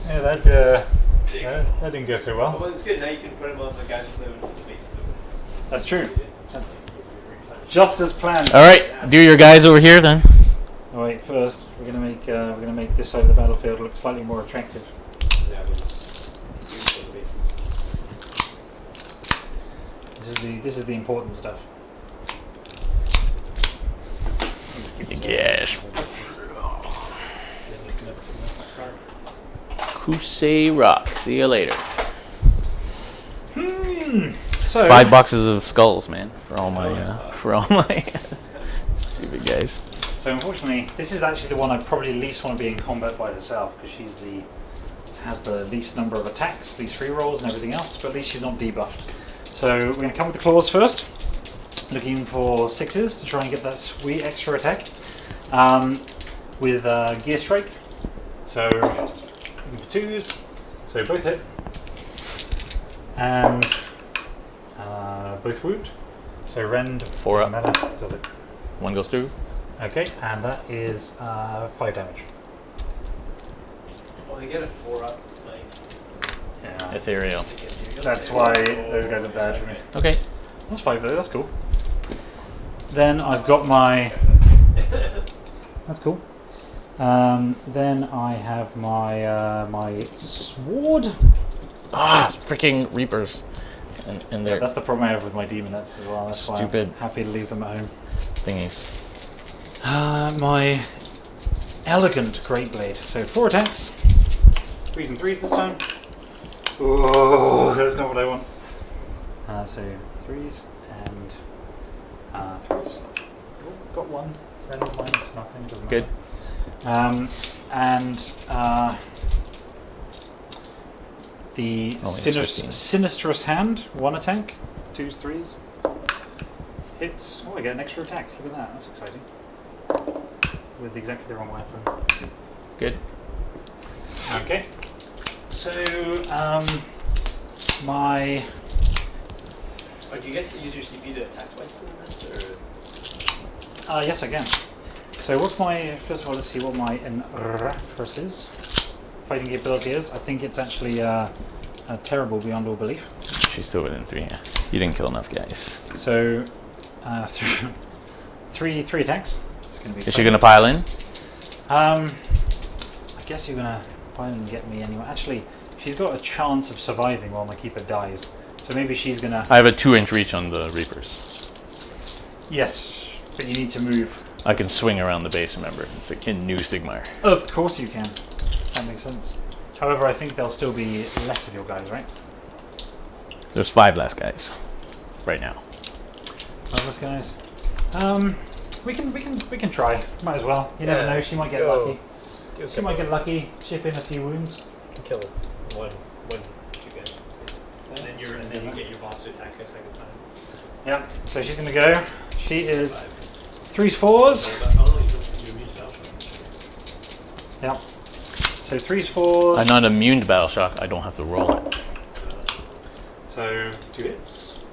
Yeah, that didn't go so well. Well, it's good. Now you can put them on the guys who play with the bases. That's true. That's just as planned. All right, do your guys over here then. Oh, wait, first we're gonna make this side of the battlefield look slightly more attractive. Yeah, there's beautiful bases. This is the important stuff. Let's keep this Yes. Looking up from the card. Kusei Rock. See you later. So 5 boxes of skulls, man, for all my stupid guys. So unfortunately, this is actually the one I probably least want to be in combat by herself, because she's has the least number of attacks, least free rolls and everything else, but at least she's not debuffed. So we're going to come with the claws first, looking for 6s to try and get that sweet extra attack with gear strike. So looking for 2s, so both hit, and both wound. So rend 4 doesn't up. matter, does it? 1 goes through. Okay, and that is 5 damage. Well, they get a 4-up, like... Yeah. Ethereal. That's why those guys are bad for me. Okay. That's 5 though, that's cool. Then I've got my... That's cool. Then I have my sword. Ah, freaking Reapers. And they're That's the problem I have with my demonettes as well. That's stupid why I'm happy to leave them at home. thingies. My elegant great blade. So 4 attacks. 3s and 3s this time. Oh, that's not what I want. So 3s and 3s. Oh, got 1. Then minus nothing. Doesn't Good. matter. The Sinistrous Hand, 1 attack, 2s, 3s. Hits. Oh, I get an extra attack. Look at that. That's exciting. With exactly the wrong weapon. Good. Okay. So, my. Oh, do you guys use your CP to attack twice in this, or? Yes, I can. So, what's my. First of all, let's see what my Enraptress is. Fighting capability is. I think it's actually terrible beyond all belief. She's still within 3, yeah. You didn't kill enough guys. So, three attacks. It's gonna be. Is she gonna pile in? I guess you're gonna try and get me anyway. Actually, she's got a chance of surviving while my keeper dies. So maybe she's gonna. I have a 2-inch reach on the Reapers. Yes, but you need to move. I can swing around the base, remember. It's like in new Sigmar. Of course you can. That makes sense. However, I think there'll still be less of your guys, right? There's 5 less guys right now. Less guys. We can try. Might as well. You never know. She might get lucky. She might get lucky. Chip in a few wounds. Kill one, 2 guys. And then you get your boss to attack a second time. Yeah. So she's gonna go. She is 3s, 4s. Yeah. So 3s, 4s. I'm not immune to Battle Shock. I don't have to roll it. So 2 hits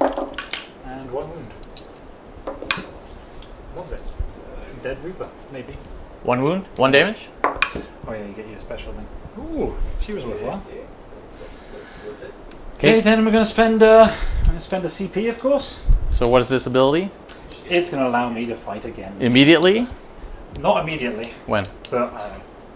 and 1 wound. What was it? It's a dead Reaper, maybe. 1 wound, 1 damage. Oh yeah, you get your special thing. Ooh, she was worthwhile. Okay, then we're gonna spend a CP, of course. So what is this ability? It's gonna allow me to fight again. Immediately? Not immediately, When? but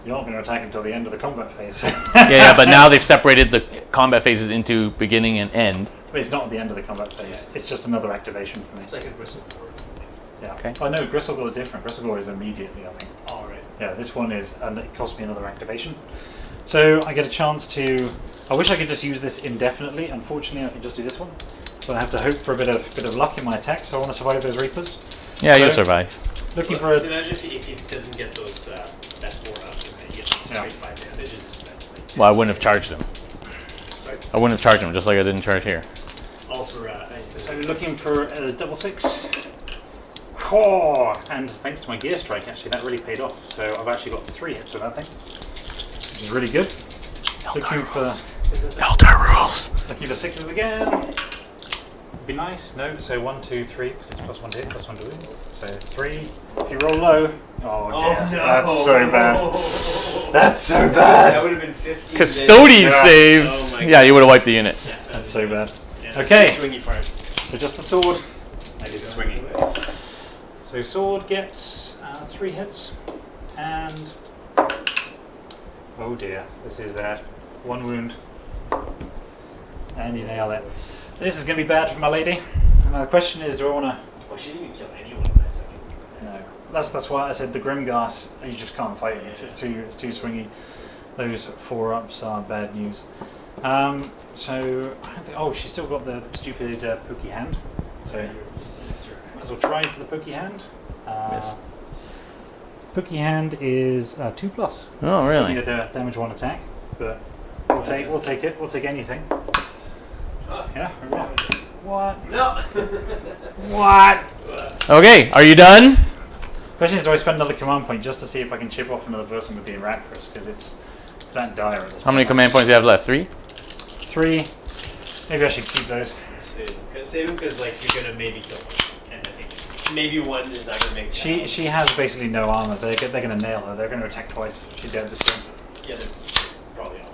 you're not gonna attack until the end of the combat phase. Yeah, but now they've separated the combat phases into beginning and end. But it's not at the end of the combat phase. It's just another activation for me. It's like a bristle board. Yeah. Okay. Oh no, Gristlegore is different. Gristlegore is immediately, I think. Oh, right. Yeah, this one is, and it costs me another activation. So I get a chance to. I wish I could just use this indefinitely. Unfortunately, I can just do this one. So I have to hope for a bit of luck in my attack. So I want to survive those Reapers. Yeah, So, you'll survive. Looking for a. So imagine if he doesn't get those that 4 up, and he gets straight 5 damages. That's like. Well, I wouldn't have charged him. Sorry. I wouldn't have charged him, just like I didn't charge here. All for. So looking for a double 6. Oh, and thanks to my gear strike, actually, that really paid off. So I've actually got 3 hits with that thing, which is really good. Looking for Elder rules. looking for 6s again. Be nice. No, so 1, 2, 3, because it's +1 to hit, +1 to wound. So 3. If you roll low, oh dear, no. that's so bad. That's so bad. That would have been 15. Custodian Yeah. saves. Oh my Yeah, you would have wiped the unit. Yeah, That's so bad. yeah, Okay. that's the swingy part. So just the sword. I did swinging. So sword gets 3 hits, and oh dear, this is bad. 1 wound, and you nail it. This is going to be bad for my lady. Now the question is, do I want to? Oh, she didn't even kill anyone in that second. No, that's why I said the Grimgas. You just can't fight it. It's too swingy. Those 4-ups are bad news. So oh, she's still got the stupid pokey hand. So might as well try for the pokey hand. Missed. Pokey hand is 2+. Oh, So you really? need to damage 1 attack, but we'll take it. We'll take anything. Yeah. What? No. What? Okay, are you done? Question is, do I spend another command point just to see if I can chip off another person with the Enraptress? Because it's that dire at this How many point. command points do you have left? 3? 3. Maybe I should keep those. Save him because like you're gonna maybe kill one, and I think maybe one is not gonna make. She has basically no armor. They're going to nail her. They're going to attack twice. She's dead this turn. Yeah, they're probably all.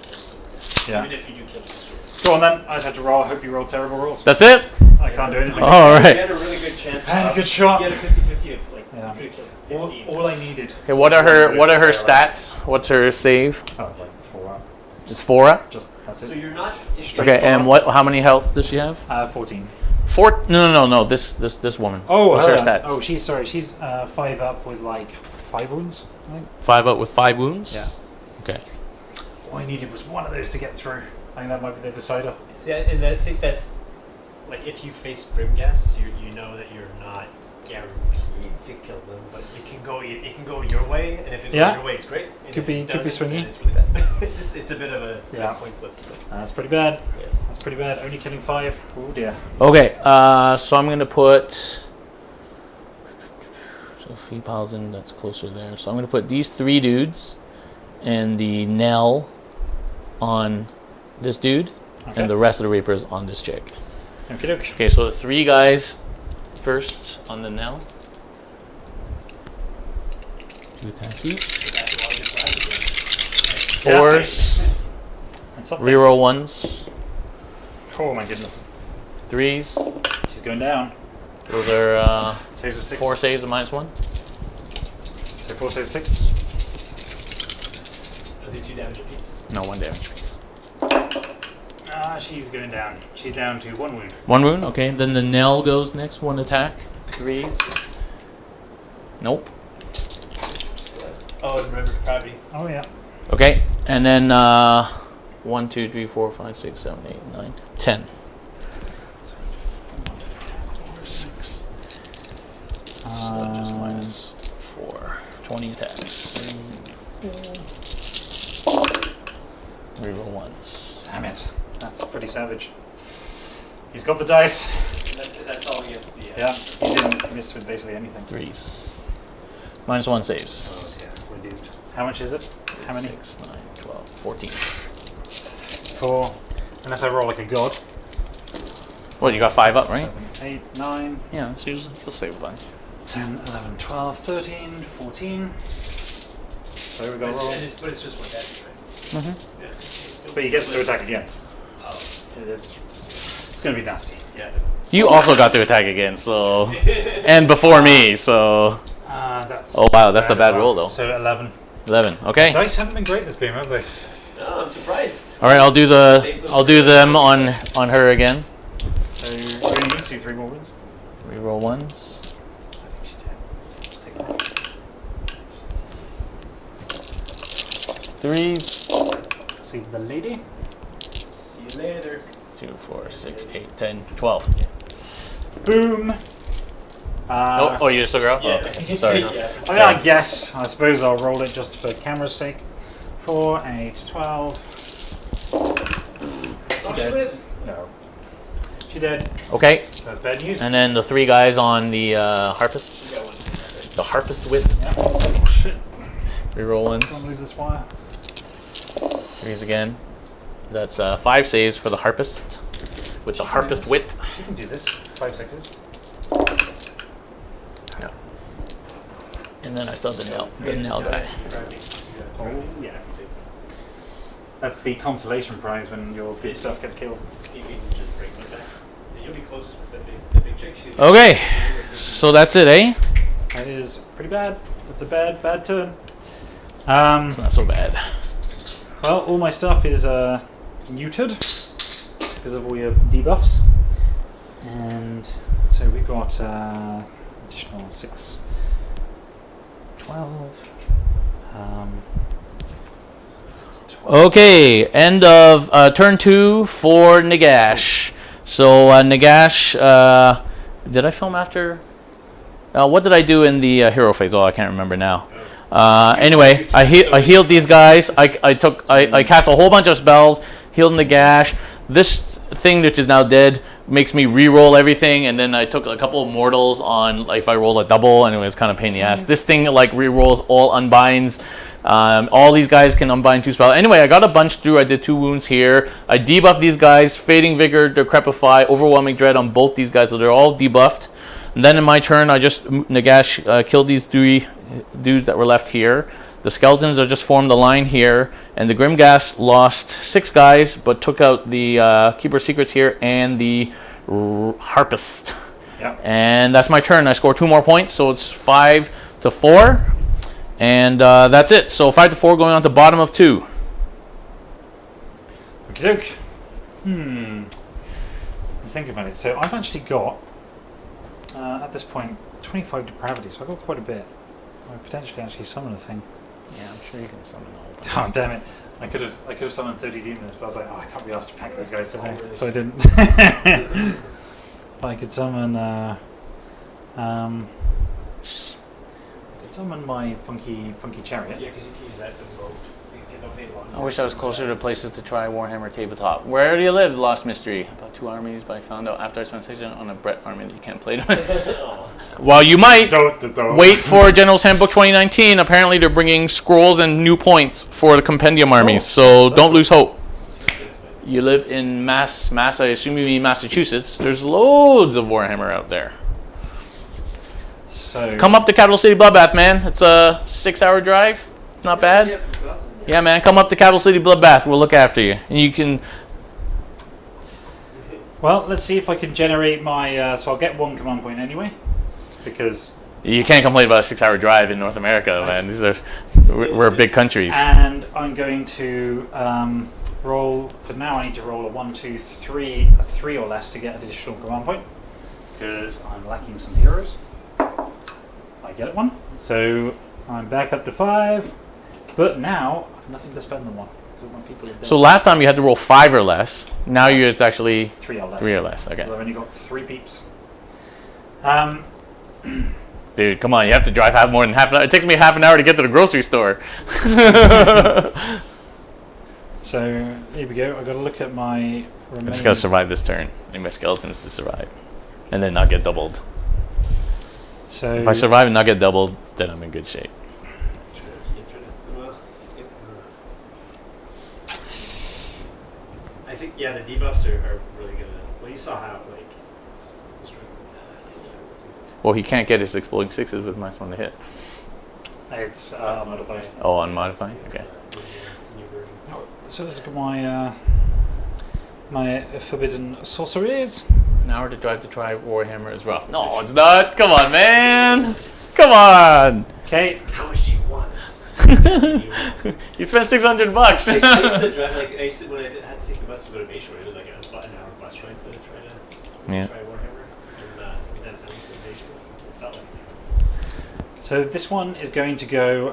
Yeah. Even if you do kill them. Go on then. I just have to roll. I hope you roll terrible rolls. That's it? I can't do anything. All You right. had a really good chance. I had a good shot. You had a 50-50 of like Yeah. Could've killed 15. All I needed. Okay, what are her stats? What's her save? Oh, like 4 up. Just 4 up? Just that's So it. you're not. Okay, and how many health does she have? 14. 4? No. This woman. Oh, What's her her. stats? Oh, she's 5 up with like 5 wounds. I think. 5 up with 5 wounds. Yeah. Okay. All I needed was one of those to get through. I think that might be the decider. Yeah, and I think that's like if you face Grimghast, you know that you're not guaranteed to kill them, but it can go your way, and if it goes your way, it's great. And Could if be it doesn't, swingy. then it's really bad. it's a bit of a coin flip. So. That's pretty bad. Yeah. That's pretty bad. Only killing 5. Oh dear. Okay, so I'm gonna put. So feed piles in. That's closer there. So I'm gonna put these 3 dudes, and the Nell on this dude, and the rest of the Reapers on this chick. Okie doke. Okay, so the 3 guys first on the Nell. 2 attacks each. Yeah. 4s. That's something. Reroll 1s. Oh my goodness. 3s. She's going down. Those are Saves of 6. 4 saves and -1. So 4 saves 6. I'll do 2 damage apiece. No, 1 damage. She's going down. She's down to 1 wound. 1 wound, okay. Then the Nell goes next, 1 attack. 3s. Nope. Oh, and remember depravity. Oh yeah. Okay, and then 1, 2, 3, 4, 5, 6, 7, 8, 9, 10. 4, 6. So just -4. 20 attacks. 4. Reroll 1s. Damn it. That's pretty savage. He's got the dice. That's all against the. Yeah. He didn't miss with basically anything. 3s. -1 saves. Oh dear. We're doomed. How much is it? How many? 6, 9, 12, 14. 4. Unless I roll like a god. Well, you got 5 up, right? 7, 8, 9, Yeah, so you'll save a bunch. 10, 11, 12, 13, 14. So we got roll. But it's just 1 damage, right? Mm-hmm. Yeah. But he gets to attack again. Oh. It's going to be nasty. Yeah. You also got to attack again, so... And before me, so... That's Oh, wow, that's the bad as roll, though. So 11. 11, okay. Dice haven't been great this game, have they? No, I'm surprised. All right, I'll do them on her again. So you're going to do 3 more wins. Reroll 1s. I think she's dead. Take it off. 3s. See the lady. See you later. 2, 4, 6, 8, 10, 12. Boom. Oh, you just took her out? Yeah. Oh, okay. Sorry. Yeah. I mean, I guess. I suppose I'll roll it just for camera's sake. 4, 8, 12. Oh, she Dead. lives. No. She dead. Okay, So that's bad news. and then the 3 guys on the harpist. You got one. The harpist with Oh shit. reroll Don't 1s. lose this wire. 3s again. That's 5 saves for the harpist. With the harpist wit. She can do this. 5 6s. Yeah. And then I still have the nail guy. Oh yeah. That's the consolation prize when your good stuff gets killed. You can just break my back. You'll be close with the big chick. Okay, so that's it, eh? That is pretty bad. That's a bad turn. It's not so bad. Well, all my stuff is neutered because of all your debuffs, and so we've got additional 6, 12. 6, 12. Okay, end of turn 2 for Nagash. So Nagash, did I film after? What did I do in the hero phase? Oh, I can't remember now. Anyway, I healed these guys. I cast a whole bunch of spells, healed Nagash. This thing which is now dead makes me re-roll everything, and then I took a couple of mortals on if I roll a double. Anyway, it's kind of a pain in the ass. This thing like re-rolls all unbinds. All these guys can unbind 2 spells. Anyway, I got a bunch through. I did 2 wounds here. I debuffed these guys. Fading Vigor, Decrepify, Overwhelming Dread on both these guys, so they're all debuffed. And then in my turn, I just Nagash killed these 3 dudes that were left here. The skeletons are just formed a line here, and the Grimghast lost 6 guys, but took out the Keeper of Secrets here and the Harpist. Yeah. And that's my turn. I score 2 more points, so it's 5-4. And that's it. So 5-4 going on to bottom of 2. Okie doke. Let's think about it. So I've actually got, at this point, 25 depravity, so I've got quite a bit. I could potentially actually summon a thing. Yeah, I'm sure you can summon a whole bunch. Oh, damn it. I could have summoned 30 demons, but I was like, oh, I can't be asked to pack those guys today. Really? So I didn't. But I could summon, my funky chariot. Yeah, because you can use that to vote. I wish I was closer to places to try Warhammer Tabletop. Where do you live, Lost Mystery? About 2 armies, but I found out after I spent 6 on a Brett army that you can't play them. Well, you might. Wait for General's Handbook 2019. Apparently they're bringing scrolls and new points for the compendium armies, so don't lose hope. You live in Mass, I assume you mean Massachusetts. There's loads of Warhammer out there. So Come up to Capital City Bloodbath, man. It's a 6-hour drive. It's not bad. Yeah, from Boston. Yeah, man, come up to Capital City Bloodbath. We'll look after you. And you can... Well, let's see if I can generate my... so I'll get 1 command point anyway, because... You can't complain about a 6-hour drive in North America, man. We're big countries. And I'm going to roll... So now I need to roll a 1, 2, 3, a 3 or less to get an additional command point, because I'm lacking some heroes. I get 1. So I'm back up to 5. But now I have nothing to spend them on. My people are dead. So last time you had to roll 5 or less. Now it's actually 3 or less. 3 or less. Okay. Because I've only got 3 peeps. Dude, come on. You have to drive more than half an hour. It takes me half an hour to get to the grocery store. So here we go. I've got to look at my I remaining... just gotta survive this turn. I need my skeletons to survive. And then not get doubled. So If I survive and not get doubled, then I'm in good shape. I think, yeah, the debuffs are really good. Well, you saw how, like, Well, he can't get his exploding 6s with -1 to hit. it's modified. Oh, unmodified? Okay. new version. So this is my my forbidden sorceries. An hour to drive to try Warhammer is rough. No, it's not. Come on, man. Come on. Okay. How much do you want? You spent $600. I used to drive, like, when I had to take the bus to go to Bayshore, it was like an hour bus ride to try Warhammer. And from that time to Bayshore, it felt like. So this one is going to go.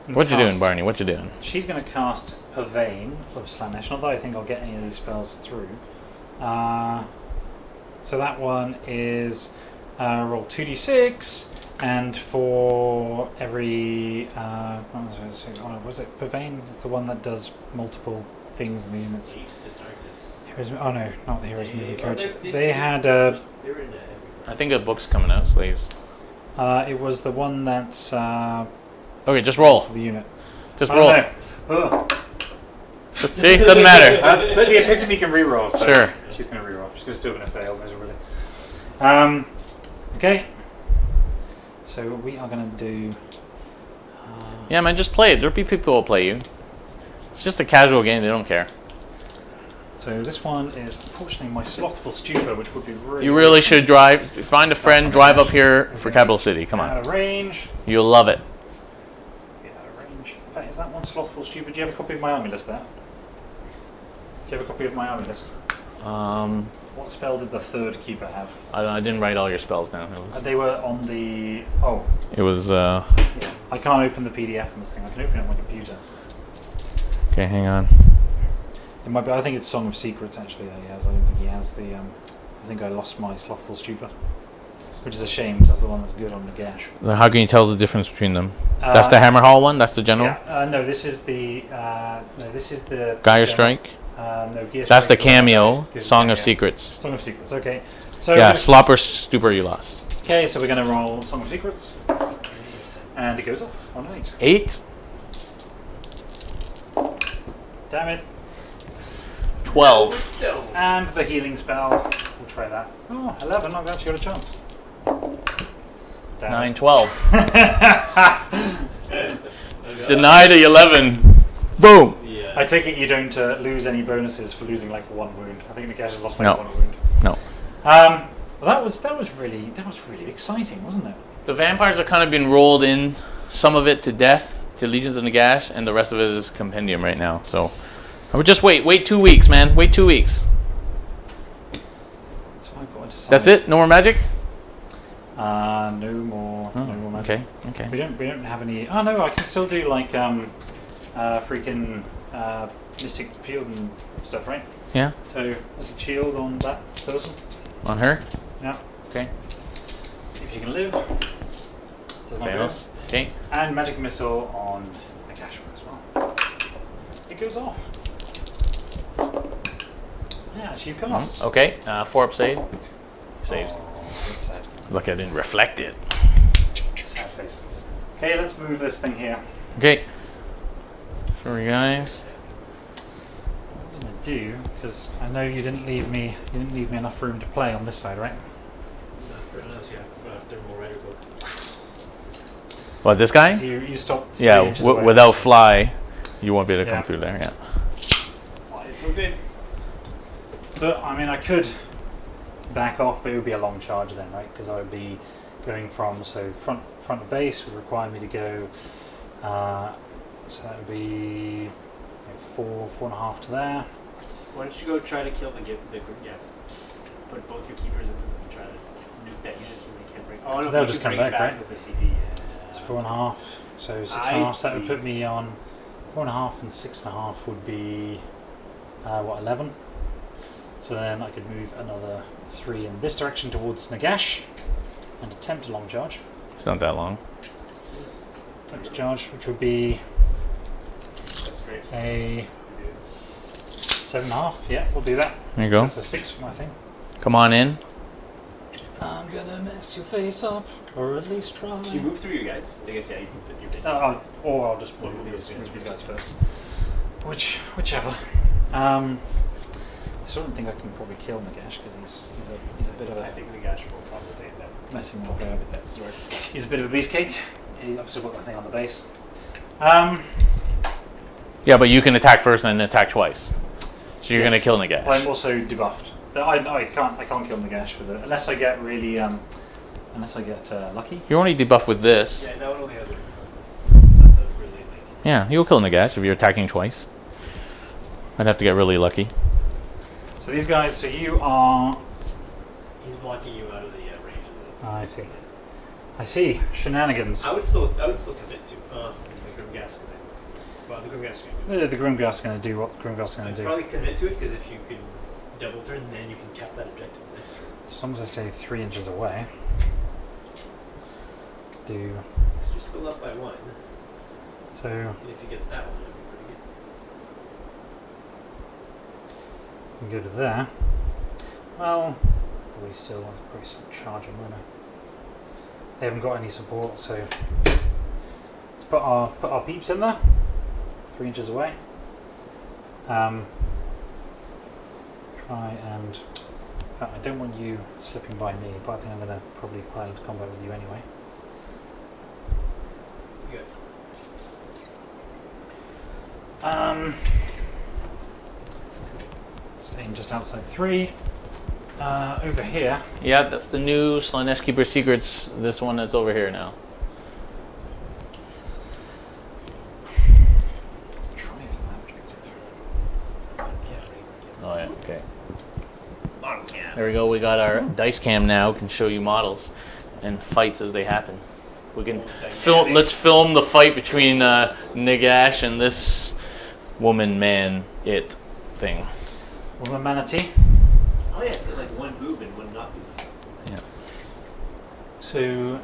What you doing, Barney? What you doing? She's going to cast Purveyne of Slaanesh. Not that I think I'll get any of these spells through. So that one is roll 2d6, and for every what was it? Purveyne is the one that does multiple things in the units. Saves to darkness. Heroes, oh no, not the Heroes Moving Courage. They They had They were in I think a book's coming out, Slaves. it was the one that's Okay, just roll. for the unit. Just Oh, roll. no. Oh. See, doesn't matter. But the epitome can reroll. So Sure. She's going to reroll. She's still going to fail miserably. Okay. So we are going to do. Yeah, man, just play it. There'll be people who'll play you. It's just a casual game. They don't care. So this one is unfortunately my slothful stupor, which would be really. You really should drive. Find a friend. Drive up here for Capital City. Come Out on. of range. You'll love it. Get out of range. In fact, is that one slothful stupor? Do you have a copy of my army list there? Do you have a copy of my army list? What spell did the third keeper have? I didn't write all your spells down. They were on the. Oh, It was I can't open the PDF on this thing. I can open it on my computer. Okay, hang on. It might be. I think it's Song of Secrets actually that he has. I don't think he has the. I think I lost my slothful stupor, which is a shame because that's the one that's good on Nagash. How can you tell the difference between them? That's the Hammer Hall one. That's the general. Yeah. No, this is the. No, this is the. Gear general. Strike. No, Gear That's the Strike's one cameo. that gives Song cameo. of Secrets. Song of Secrets. Okay. So Yeah, Slopper Stupor you lost. Okay, so we're going to roll Song of Secrets, and it goes off on 8. 8. Damn it! 12. And the healing spell. We'll try that. Oh, 11. I've actually got a chance. Damn 9, it. 12. Deny the 11. Boom. Yeah. I take it you don't lose any bonuses for losing like 1 wound. I think Nagash has lost like No. 1 wound. No. Well, that was really exciting, wasn't it? The vampires have kind of been rolled in, some of it to death, to Legions of Nagash, and the rest of it is compendium right now. So, I would just wait 2 weeks, man. Wait 2 weeks. So I've got to decide. That's it. No more magic. No more magic. Okay. We don't have any. Oh no, I can still do like freaking mystic shield and stuff, right? Yeah. So mystic shield on that person. On her. Yeah. Okay. See if she can live. Does not go. Fails. Okay. And magic missile on Nagash as well. It goes off. Yeah, achieve costs. Okay. 4 up save. Saves. Oh, that's sad. Look, I didn't reflect it. Sad face. Okay, let's move this thing here. Okay. Sorry, guys. What I'm gonna do, because I know you didn't leave me enough room to play on this side, right? Unless you have thermal writer book. What, this guy? So you stop. 3 Yeah. inches away. Without fly, you won't be able to Yeah. come through there. Yeah. Oh, it's so good. But I mean, I could back off, but it would be a long charge then, right? Because I would be going from front of base would require me to go. So that would be 4.5 to there. Why don't you go try to kill the group guest? Put both your keepers into them and try to nuke that unit so they can't break. Oh, So no, they'll you just can come bring back, it right? With the CP. So 4.5. So 6.5. I So that would see. put me on 4.5, and 6.5 would be 11. So then I could move another 3 in this direction towards Nagash and attempt a long charge. It's not that long. Attempt to charge, which would be That's great. a 7.5. Yeah, we'll do that. There you go. That's a 6 for my thing. Come on in. I'm gonna mess your face up, or at least try. Can you move through your guys? I guess, yeah, you can fit your base. Or I'll just move these guys first. Whichever. I still don't think I can probably kill Nagash because he's a bit of I a think Nagash will probably end up messing talking with with that sword. He's a bit of a beefcake. He's obviously got the thing on the base. Yeah, but you can attack first and then attack twice. So you're Yes. gonna kill Nagash. I'm also debuffed. I can't kill Nagash with it unless I get really lucky. You're only debuffed with this. Yeah, that one only has it's not the really like. Yeah, you'll kill Nagash if you're attacking twice. I'd have to get really lucky. So these guys. So you are. He's blocking you out of the range of the. I see. I see. Shenanigans. I would still commit to the Grimgas. Well, the Grimgas. The Grimgas is going to do what the Grimgas is going I'd to do. probably commit to it because if you can double turn, then you can cap that objective next turn. So as long as I stay 3 inches away. Do Because you're still up by 1. so. And if you get that one, that'd be pretty good. We go to there. Well, we still want to probably start charging, won't I? They haven't got any support, so let's put our peeps in there. 3 inches away. Try and. In fact, I don't want you slipping by me, but I think I'm going to probably pile into combat with you anyway. Good. Staying just outside 3. Over here. Yeah, that's the new Slaanesh Keeper Secrets. This one that's over here now. Try for that objective. Oh yeah, okay. Model cam. There we go. We got our dice cam now. Can show you models and fights as they happen. We can film. Let's film the fight between Nagash and this woman, man, it thing. Woman manatee. Oh yeah, it's got like one move and one not move. Yeah. So we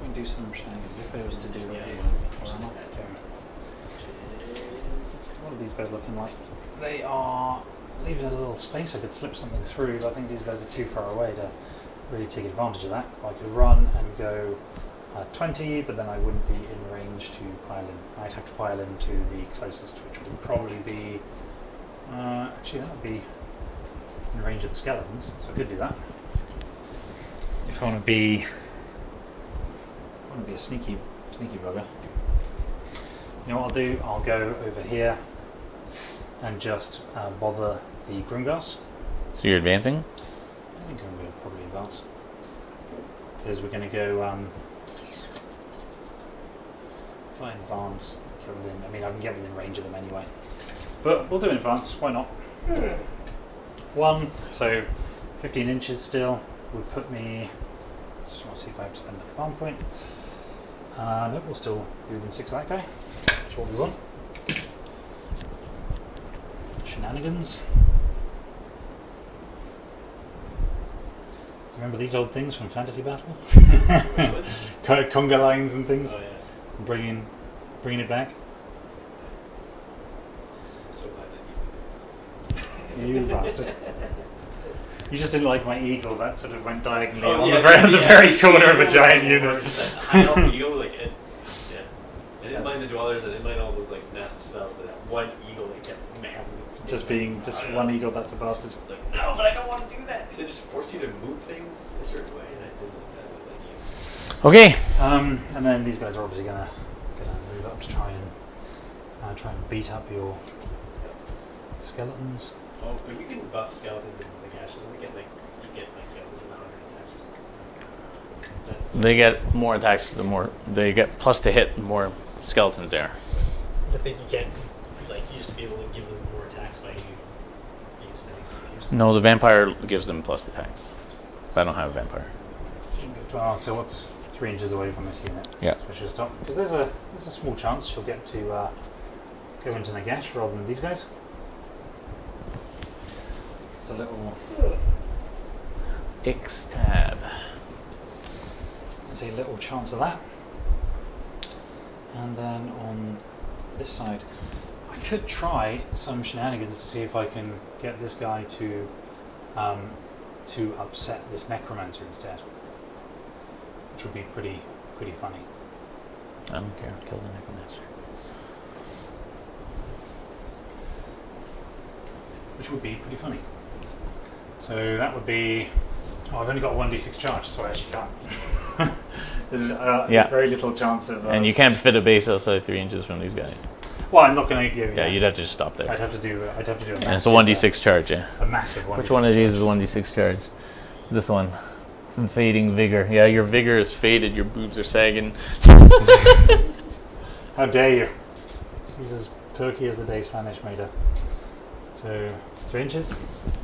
can do some shenanigans if I was to do that. What are these guys looking like? They are leaving a little space. I could slip something through, but I think these guys are too far away to really take advantage of that. I could run and go 20, but then I wouldn't be in range to pile in. I'd have to pile into the closest, which would probably be actually that would be in range of the skeletons, so I could do that. If I want to be a sneaky bugger. You know what I'll do? I'll go over here and just bother the Grimgas. So you're advancing? think I'm going to probably advance. Because we're going to go... if I advance, get within, I mean, I can get within range of them anyway. But we'll do an advance, why not? 1, so 15 inches still would put me... Just want to see if I have to spend a command point. No, we'll still be within 6 of that guy. That's what we want. Shenanigans. Remember these old things from Fantasy Battle? Kind of conga lines and things. Oh yeah. Bringing it back. I'm so glad that you You bastard. You just didn't like my eagle that sort of went diagonally Oh, on yeah, the very corner of a giant unit. High elf eagle, like it, yeah. I didn't mind the dwellers. I didn't mind all those like massive spells. That one eagle that kept having Just one eagle, that's a bastard. It's like, no, but I don't want to do that because it just forced you to move things a certain way, and I didn't like that. Okay. And then these guys are obviously gonna move up to try and beat up your skeletons. Oh, but you can buff skeletons in Nagash, and you get like skeletons with 100 attacks or something. They get more attacks the more they get plus to hit the more skeletons there. I think you can't like used to be able to give them more attacks by you spending something. No, the vampire gives them plus attacks. But I don't have a vampire. Well, so what's 3 inches away from this unit? Yeah. Which is top because there's a small chance she'll get to go into Nagash rather than these guys. It's a little X-tab. there's a little chance of that. And then on this side, I could try some shenanigans to see if I can get this guy to upset this necromancer instead, which would be pretty funny. I don't care. Kill the necromancer. Which would be pretty funny. So that would be... Oh, I've only got a 1d6 charge, so I actually can't. There's very little chance of... And you can't fit a base outside 3 inches from these guys. Well, I'm not going to give... Yeah, you'd have to just stop there. I'd have to do a massive... And it's a 1d6 charge, yeah. A massive 1d6 Which one of these is charge. 1d6 charge? This one. From fading vigor. Yeah, your vigor is faded, your boobs are sagging. How dare you? He's as perky as the day Slaanesh made her. So, 3 inches.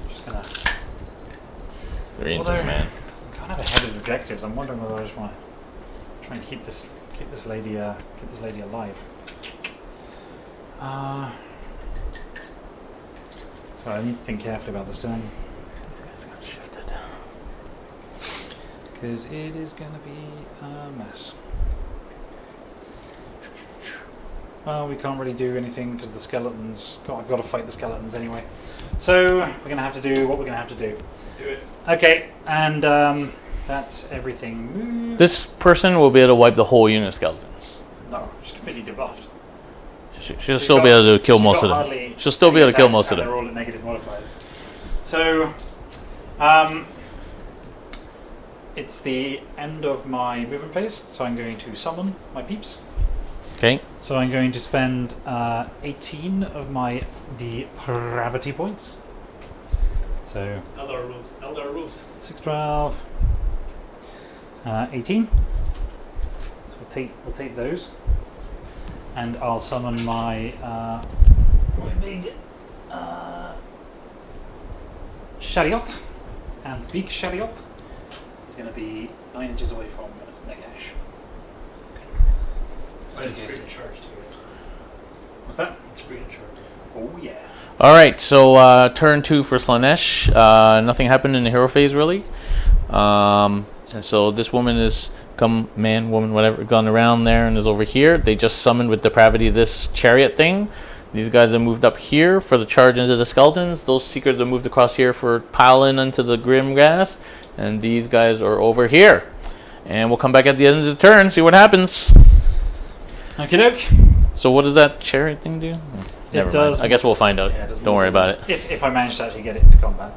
Just gonna... 3 inches, Although, man. I'm kind of ahead of objectives. I'm wondering whether I just want to try and keep this lady alive. So I need to think carefully about this turn These guys got shifted. because it is going to be a mess. Well, we can't really do anything because the skeletons. I've got to fight the skeletons anyway. So we're going to have to do what we're going to have to do. Do it. Okay, and that's everything. Move. This person will be able to wipe the whole unit of skeletons. No, she's completely debuffed. She'll still be able to kill most of them. She'll still be able to kill most of them. They're all at negative modifiers. So, it's the end of my movement phase, so I'm going to summon my peeps. Okay. So I'm going to spend 18 of my depravity points. So Eldar rules. 6, 12, 18. So we'll take those, and I'll summon my big chariot, and the big chariot is going to be 9 inches away from Nagash. But it's free to charge too. What's that? It's free to charge. Oh yeah. All right, so turn 2 for Slaanesh. Nothing happened in the hero phase, really. And so this woman is man, woman, whatever, gone around there and is over here. They just summoned with depravity this chariot thing. These guys have moved up here for the charge into the skeletons. Those seekers have moved across here for piling into the Grimgrass. And these guys are over here. And we'll come back at the end of the turn, see what happens. Okie doke. So what does that chariot thing do? Never mind. does- I guess we'll find out. Yeah, it does Don't worry about it. If I manage to actually get it into combat,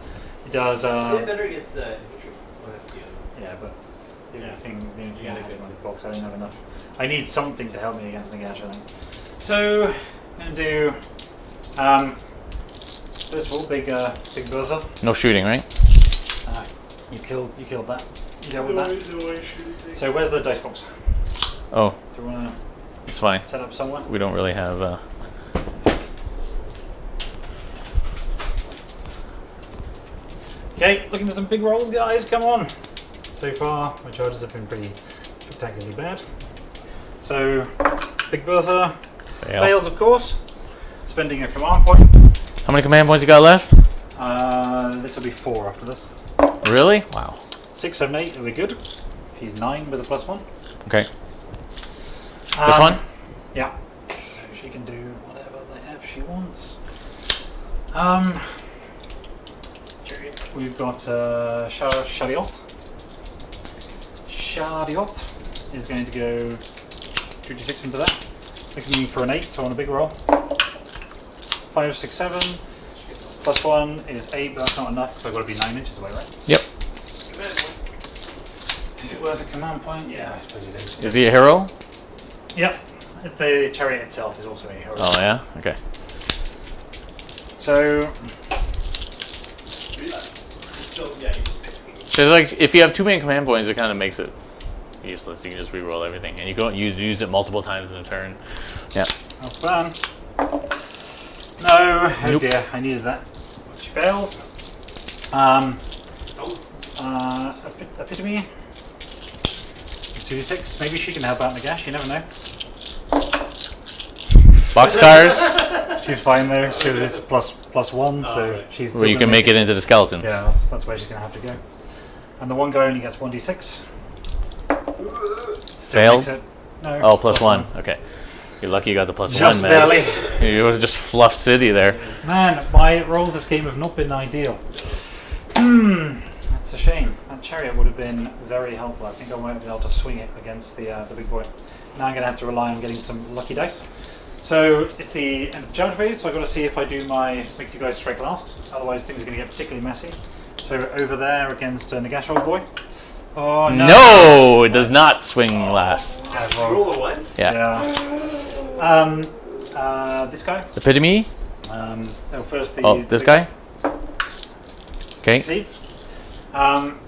it does. Is it better against the infantry? Oh, that's the other one. Yeah, but it's the only Yeah. thing I gotta had go in my to- box. I don't have enough. I need something to help me against Nagash, I think. So I'm gonna do. First of all, big bertha. No shooting, right? You killed that. You dealt with that. So where's the dice box? Oh, Do you want it's fine. to set up somewhere? We don't really have. Okay, looking for some big rolls, guys. Come on. So far, my charges have been pretty spectacularly bad. So, Big Bertha fails, of course. Spending a command point. How many command points you got left? This will be 4 after this. Really? Wow. 6, 7, 8. Are we good? He's 9 with a +1. Okay. This one? Yeah. So she can do whatever the F she wants. We've got Shariot. Shariot is going to go 2d6 into that. Looking for an 8, so on a big roll. 5, 6, 7. +1 is 8, but that's not enough, so I've got to be 9 inches away, right? Yep. Is it worth a command point? Yeah, I suppose it is. Is he a hero? Yep. The chariot itself is also a hero. Oh yeah. Okay. So, So yeah, you just basically. So like, if you have too many command points, it kind of makes it useless. You can just reroll everything, and you can use it multiple times in a turn. Yeah. oh fun. No, oh Nope. dear, I needed that. She fails. Epitome. 2d6. Maybe she can help out Nagash, you never know. Boxcars, She's fine though, because it's +1, so right. she's. where you can make it into the skeletons. Yeah, that's where she's going to have to go. And the one guy only gets 1d6. Still Failed? makes it- No. Oh, +1. Okay. You're lucky you got the +1, Just man. barely. You would have just fluffed City there. Man, my rolls this game have not been ideal. That's a shame. That chariot would have been very helpful. I think I might have been able to swing it against the big boy. Now I'm going to have to rely on getting some lucky dice. So it's the end of the charge phase, so I've got to see if I do my make you guys strike last. Otherwise things are going to get particularly messy. So over there against Nagash old boy. Oh no! No, it does not swing last. Roll a 1? Yeah. This guy. Epitome. First the. Oh, this guy. Okay. Succeeds. And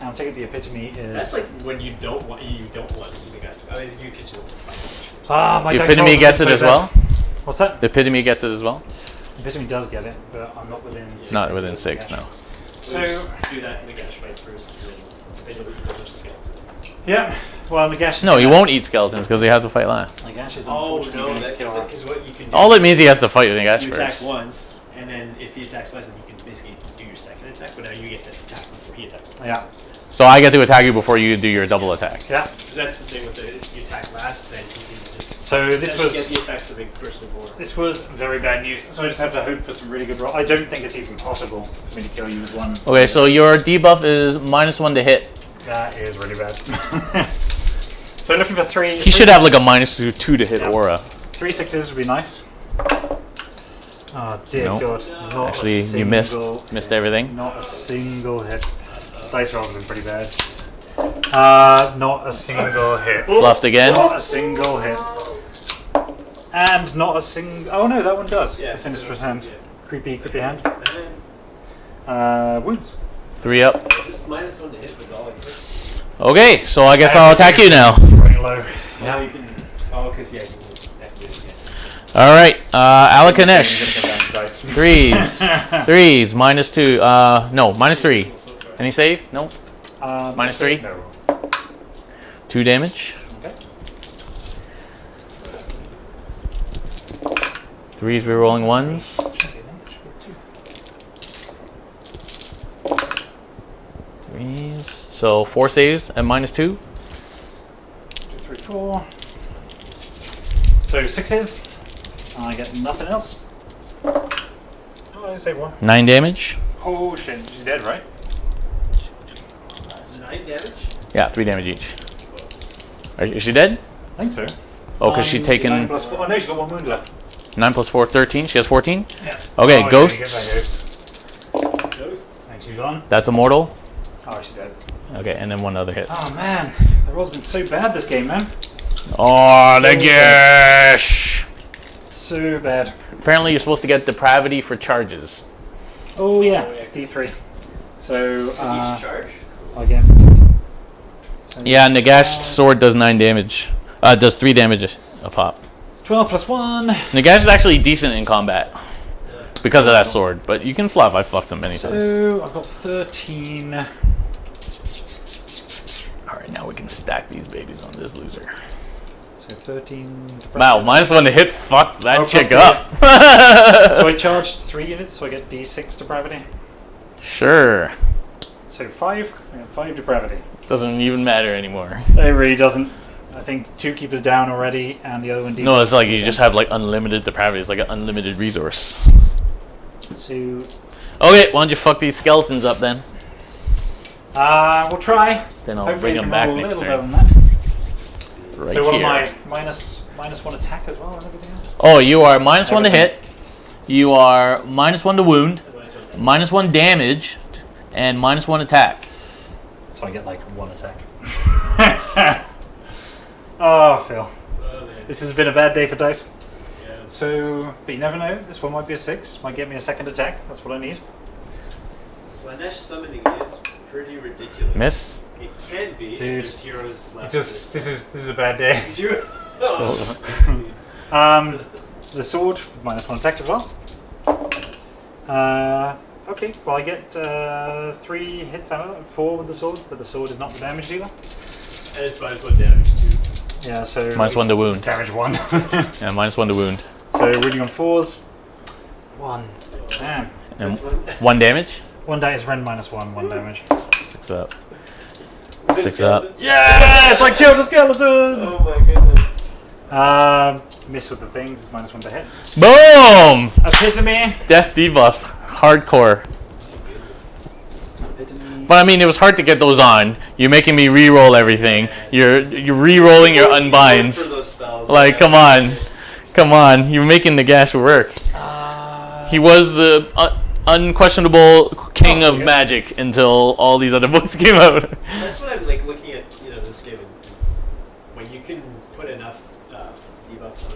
I'll take it the epitome is. That's like when you don't want the guy. I mean, you catch it. My The dice epitome rolls gets have it been as so well. bad. What's that? The epitome gets it as well. Epitome does get it, but I'm not within. Not within 6, no. So do that in the Gash fight first, and then you'll be a bunch of skeletons. Yeah. Well, Nagash. No, you won't eat skeletons because they have to fight last. Nagash is Oh unfortunately no, going to that's kill her. because what you can do. All it means he has to fight the guy you attack first. once, and then if he attacks twice, then you can basically do your second attack. But now you get this attack before he attacks twice. Yeah. So I get to attack you before you do your double attack. Yeah. So that's the thing with the if you attack last, then you can just. So this essentially was. get the attacks the big person before. This was very bad news, so I just have to hope for some really good roll. I don't think it's even possible for me to kill you with one. Okay, so your debuff is -1 to hit. That is really bad. So looking for 3. He should have like a -2 to hit Yeah. aura. 3 6s would be nice. Oh dear No. God! Not Actually, a you missed single everything. Not a single hit. Dice rolls have been pretty bad. Not a single hit. Fluffed again. Not a single hit. And not a single. Oh no, that one does. Yeah, The sinistrous so- hand. yeah. Creepy hand. And Wounds. 3 up. just -1 to hit was all I could. Okay, so I guess I'll attack you now. Running low. Now you can. Oh, because yeah, you can activate it again. All right, I'm Alakanesh. gonna come down to dice. Threes, -2. No, -3. Any save? No. -3? No. 2 damage. Okay. 3s rerolling 1s. Threes. So 4 saves at -2. 2, 3, 4. So 6s. I get nothing else. Oh, I save 1. 9 damage. Oh shit, she's dead, right? 9 damage? Yeah, 3 damage each. Is she dead? I think so. Oh, because she's 9 taken plus 4. Oh no, she's got 1 wound left. 9 plus 4, 13. She has 14. Yeah. Okay, Oh, ghosts. Yeah, you get that ghost. Ghosts? Thanks, you gone. That's immortal. Oh, she's dead. Okay, and then 1 other hit. Oh man, the roll's been so bad this game, man. Oh, So Nagash! So bad. Apparently, you're supposed to get depravity for charges. Oh yeah, D3. So Each charge? again. So Yeah, Nagash's sword does 9 damage. Does 3 damage a pop. 12 plus 1. Nagash is actually decent in combat because of that sword, but you can fluff. I fluffed him many times. So I've got 13. Alright, now we can stack these babies on this loser. So 13. Wow, -1 to hit. Fuck that Oh, chick plus up. So I charged 3 units, so I get D6 depravity. Sure. So 5. I got 5 depravity. Doesn't even matter anymore. It really doesn't. I think 2 keepers down already, and the other one. No, it's like you just have like unlimited depravity. It's like an unlimited resource. So Okay, why don't you fuck these skeletons up then? we'll try. Then I'll Hopefully bring I them can back roll a next little turn. better than that. Right So what here. am I? -1 attack as well and everything else? Oh, you are -1 to hit. You are -1 to wound, -1 damage, and -1 attack. So I get like 1 attack. Oh, Phil. This has been a bad day for dice. Yeah. So, but you never know. This one might be a 6. Might get me a second attack. That's what I need. Slaanesh summoning is pretty ridiculous. Miss. It can be. Dude. If there's heroes left. This is a bad day. You. The sword -1 attack as well. Okay. Well, I get 3 hits out of it, 4 with the sword, but the sword is not the damage dealer. And it's -1 damage too. Yeah. So -1 to wound. Damage 1. Yeah, -1 to wound. So wounding on 4s. 1. Damn. And That's one. 1 damage. 1 dice rend -1. 1 damage. 6 up. 6 up. Yes! I killed a skeleton! Oh my goodness. Miss with the things, -1 to hit. Boom! Epitome! Death debuffs. Hardcore. Epitome. But I mean, it was hard to get those on. You're making me re-roll everything. You're re-rolling your For unbinds. those spells, Like, come on. Come on. You're making Nagash work. He was the unquestionable king of yeah. magic until all these other books came out. That's what I'm like looking at. This game. When you can put enough debuffs on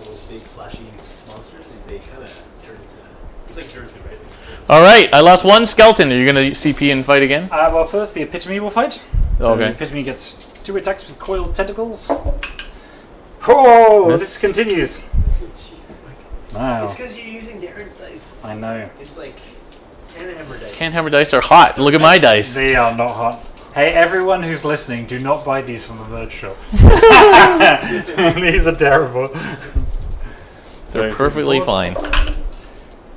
those big flashy monsters, they kind of turn into. It's like turn to right. Alright, I lost 1 skeleton. Are you going to CP and fight again? Well, first the Epitome will fight. So Okay. the Epitome gets 2 attacks with coiled tentacles. Oh, Miss. this continues. Jesus, Wow. it's because you're using Darren's dice. I know. It's like CanHammer dice. CanHammer dice are hot. Look at my dice. They are not hot. Hey, everyone who's listening, do not buy these from the merch shop. These are terrible. They're So, perfectly pause. fine.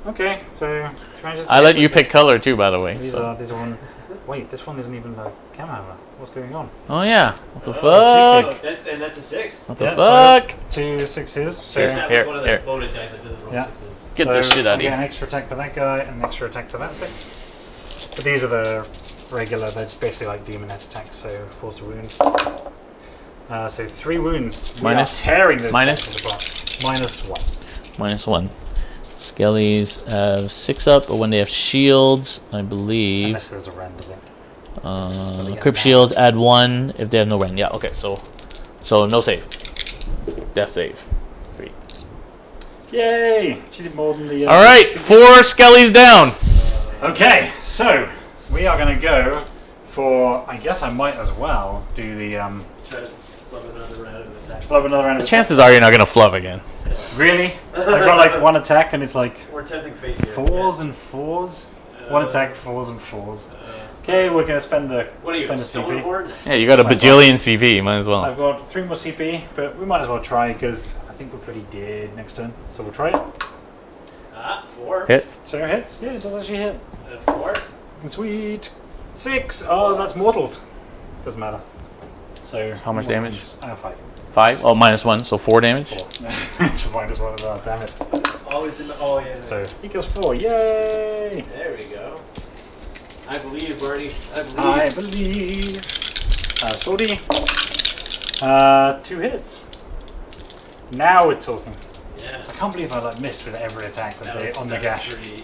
Okay, so can I just I let you pick color too, by the way. These so. are one. Wait, this one isn't even a CanHammer. What's going on? Oh yeah. What the Oh, fuck? That's a 6. What the Yeah, fuck? 2 6s. So Here's Here, that here, with one of the here. loaded dice that doesn't roll Yeah. 6s. Get this shit out of Get an here. extra attack for that guy and an extra attack to that 6. But these are the regular. They're basically like demon edge attacks. So force to wound. So 3 wounds. We Minus? are tearing this Minus? thing apart. -1. -1. Skellies have 6 up, but when they have shields, I believe. Unless there's a rend of it. So they get Crypt that. shield, add 1 if they have no rend. Yeah, okay, so no save. Death save. 3. Yay! She did more than the. Alright, 4 skellies down. Okay, so we are going to go for. I guess I might as well do the. Try to flub another round of attack. Flub another round The of chances are you're not gonna fluff again. attack. Really? I've got like 1 attack and it's like We're tempting fate here. 4s and 4s. 1 attack, 4s and 4s. Okay, we're going to spend the. What are you, spend a the stone CP. horde? Yeah, you got a Might as well. bajillion CP, might as well. I've got 3 more CP, but we might as well try because I think we're pretty dead next turn. So we'll try it. 4. Hit. So it hits. Yeah, it does actually hit. 4. Sweet. 6. Oh, that's mortals. Doesn't matter. So How much damage? 5. 5? Oh, -1, so 4 damage. 4. It's a -1 as well. Damn it. Always in the. Oh, yeah. So equals 4. Yay! There we go. I believe, Barney. I believe. Swordy. 2 hits. Now we're talking. Yeah. I can't believe I like missed with every attack with That the, was- on the that gash. was pretty good.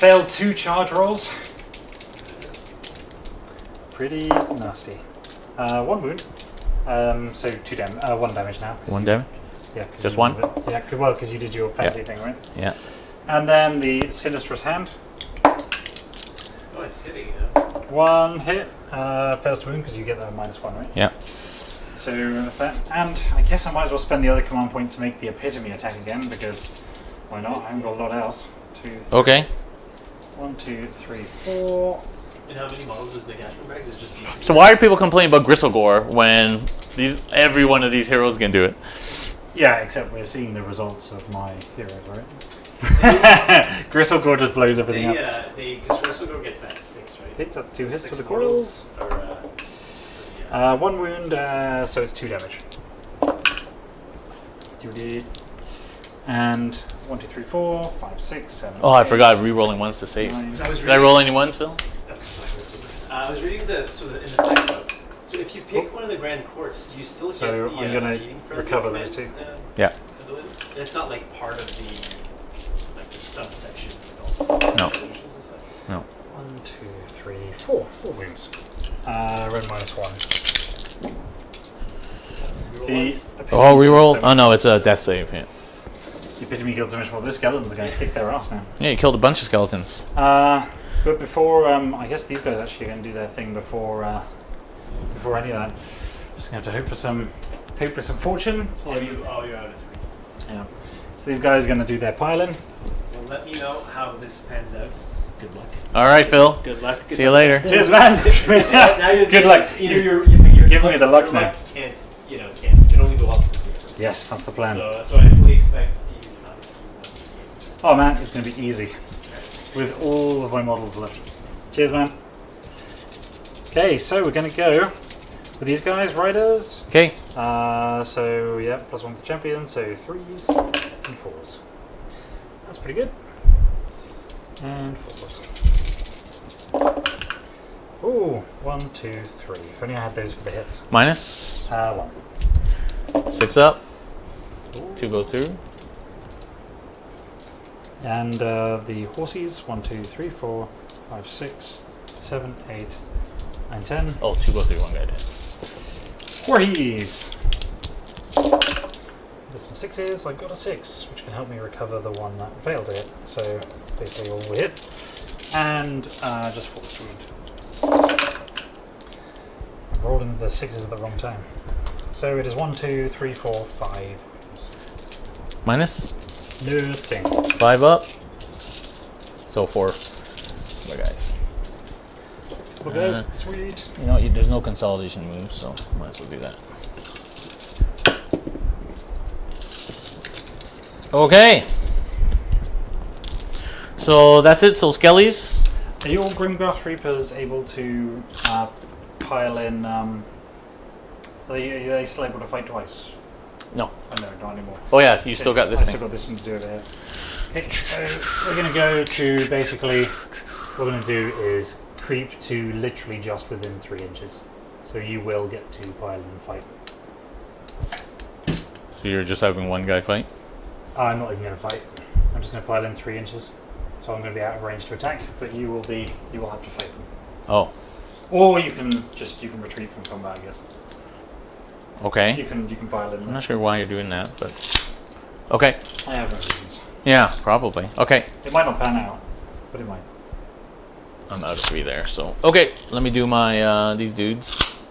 Failed 2 charge rolls. Pretty nasty. 1 wound. So 2 damage. 1 damage now. 1 damage? Yeah. 'cause Just you 1? moved it. Yeah. Well, because you did your fancy thing, right? Yeah. And then the sinistrous hand. Oh, I Just hitting, One hit. Fails to wound because you get that -1, right? Yeah. So that's that. And I guess I might as well spend the other command point to make the epitome attack again because why not? I haven't got a lot else. 2, 3. Okay. 1, 2, 3, 4. And how many models does Nagash bring back? Is it just So why are people complaining about Gristlegore when every one of these heroes can do it? Yeah, except we're seeing the results of my hero, right? Gristlegore just blows everything up. Because Gristlegore gets that 6, right? Hits, that's 2 hits for 6 the coils. Or, 1 wound, so it's 2 damage. 2d. And 1, 2, 3, 4, 5, 6, 7. Oh, I 8, forgot re-rolling ones to save. 9. So I was Did I roll any ones, Phil? I was reading in the fact book. So if you pick one of the grand courts, you still get So the I'm gonna feeding frenzy recover command, those two. Yeah. ability? And it's not like part of the subsection of No. solutions and stuff. 1, 2, 3, 4. 4 wounds. Red -1. The Oh, reroll? Oh no, it's a death save. Yeah. The epitome killed so much more. The skeletons are going to kick their ass now. Yeah, you killed a bunch of skeletons. But before, I guess these guys actually are going to do their thing before any of that. Just going to have to hope for some fortune. You're out of 3. Yeah. So these guys are going to do their piling. Well, let me know how this pans out. Good luck. All right, Phil. Good luck. See you later. Cheers, man. Now you're Good luck. Either you're giving me the luck now. Can't can only go up. Yes, that's the plan. So I fully expect you to not. Oh man, it's going to be easy with all of my models left. Cheers, man. Okay, so we're going to go with these guys, riders. Okay. So yeah, +1 for the champion, so 3s and 4s. That's pretty good. And 4s. Ooh, 1, 2, 3. If only I had those for the hits. Minus 1. 6 up. 2 go through. And the horsies, 1, 2, 3, 4, 5, 6, 7, 8, 9, 10. Oh, 2 go through. One guy did. Horsies! There's some 6s. I got a 6, which can help me recover the one that failed to hit. So basically all we hit. And just force wound. I'm rolling the 6s at the wrong time. So it is 1, 2, 3, 4, 5 wounds. Minus Nothing. 5 up. So 4. My guys. Well, guys, sweet. You know, there's no consolidation moves, so might as well do that. Okay. So that's it. So Skellies. Are your Grimgrass Reapers able to pile in? Are they still able to fight twice? No. Oh, no, not anymore. Oh yeah, you still got this I thing. still got this one to do over here. Okay, so we're going to go to basically, what we're going to do is creep to literally just within 3 inches. So you will get to pile and fight. So you're just having one guy fight? I'm not even going to fight. I'm just going to pile in 3 inches. So I'm going to be out of range to attack, but you will have to fight them. Oh. Or you can retreat from combat, I guess. Okay. You can pile in. I'm not sure why you're doing that, but okay. I have no reasons. Yeah, probably. Okay. It might not pan out, but it might. I'm out of 3 there, so okay. Let me do my these dudes.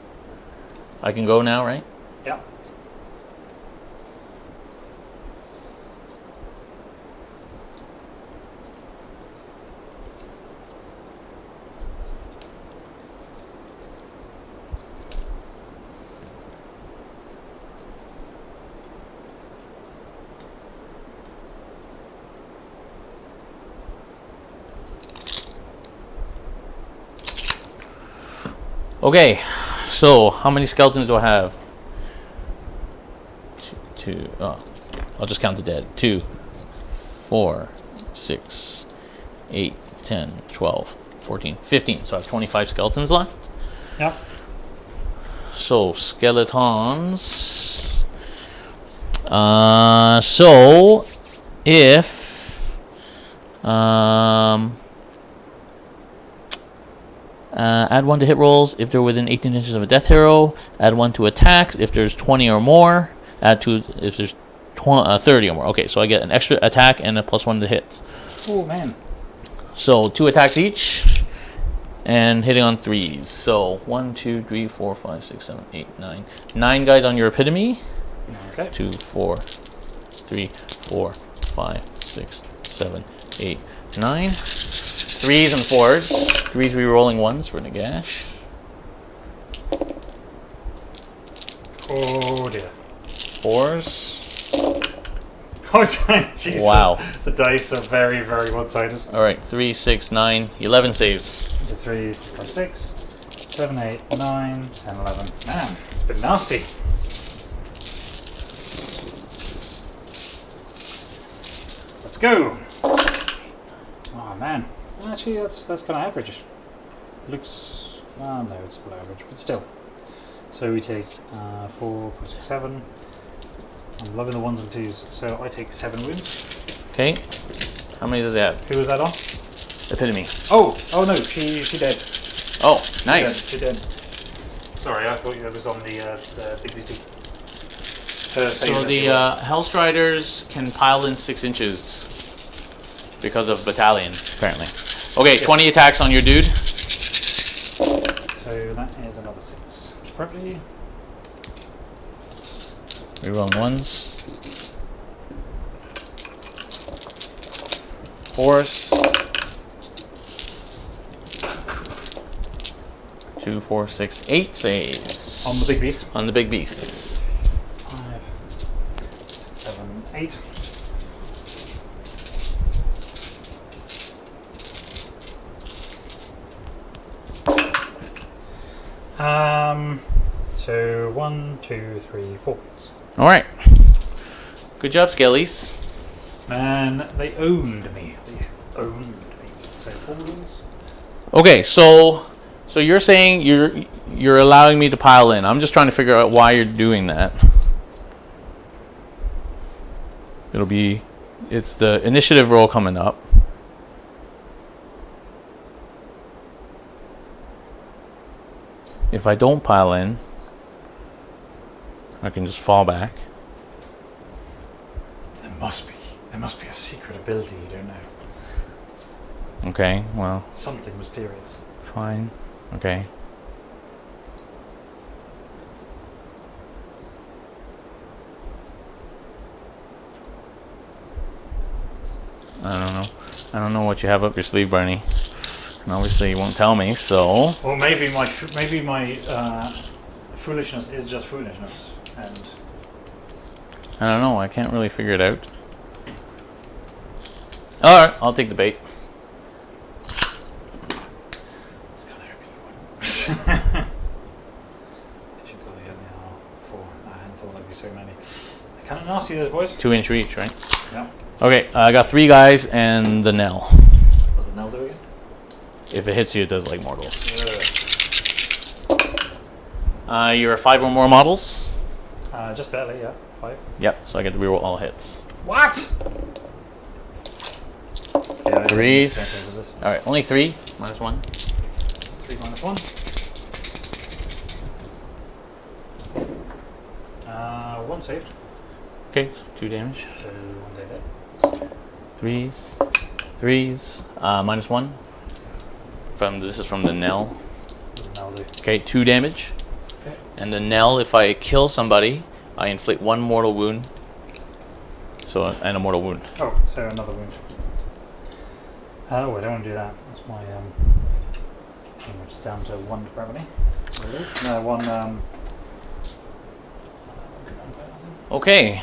I can go now, right? Yeah. Okay, so how many skeletons do I have? Two. Oh, I'll just count the dead. 2, 4, 6, 8, 10, 12, 14, 15. So I have 25 skeletons left. Yeah. So skeletons. So if add 1 to hit rolls if they're within 18 inches of a death hero. Add 1 to attacks if there's 20 or more. Add 2 if there's 30 or more. Okay, so I get an extra attack and a +1 to hits. Oh man. So 2 attacks each. and hitting on 3s. So 1, 2, 3, 4, 5, 6, 7, 8, 9. 9 guys on your epitome. Okay. 2, 4, 3, 4, 5, 6, 7, 8, 9. 3s and 4s. 3s re-rolling 1s for Nagash. Oh dear. 4s. Oh, Jesus. Wow. The dice are very, very one-sided. All right, 3, 6, 9, 11 saves. 3, 4, 5, 6, 7, 8, 9, 10, 11. Man, it's been nasty. Let's go. Oh man, actually that's kind of average. Looks, no, it's below average, but still. So we take 4, 5, 6, 7. I'm loving the 1s and 2s, so I take 7 wounds. Okay. How many does he have? Who was that on? Epitome. Oh no, she dead. Oh, nice. She dead. Sorry, I thought that was on the big beastie. So the Hellstriders can pile in 6 inches because of battalion, apparently. Okay, 20 attacks on your dude. So that is another 6. Probably. Rerolling 1s. 4s. 2, 4, 6, 8 saves. On the big beast. On the big beasts. 5, 6, 7, 8. So 1, 2, 3, 4. All right. Good job, Skellies. Man, they owned me. So 4 wounds. Okay, so you're saying you're allowing me to pile in. I'm just trying to figure out why you're doing that. It's the initiative roll coming up. If I don't pile in, I can just fall back. There must be a secret ability you don't know. Okay, well, Something mysterious. fine. Okay. I don't know what you have up your sleeve, Barney. And obviously you won't tell me, so... Well, maybe my foolishness is just foolishness, and I don't know, I can't really figure it out. Alright, I'll take the bait. it's kind of hoping you wouldn't. You should probably get now 4. I hadn't thought there'd be so many. They're kind of nasty, those boys. 2 inch reach, right? Yeah. Okay, I got 3 guys and the Nell. What's the Nell do again? If it hits you, it does like mortals. You're 5 or more models? Just barely, yeah. 5. Yep, so I get to reroll all hits. What? Yeah, 3s. Alright, only 3, minus 1. 3 minus 1. 1 saved. Okay, 2 damage. So 1 day dead. 3s. Minus 1. This is from the Nell. What does Nell do? Okay, 2 damage. Okay. And the Nell, if I kill somebody, I inflict 1 mortal wound. And a mortal wound. Oh, so another wound. Oh, I don't want to do that. That's my pretty much down to 1 depravity. No, 1 Okay.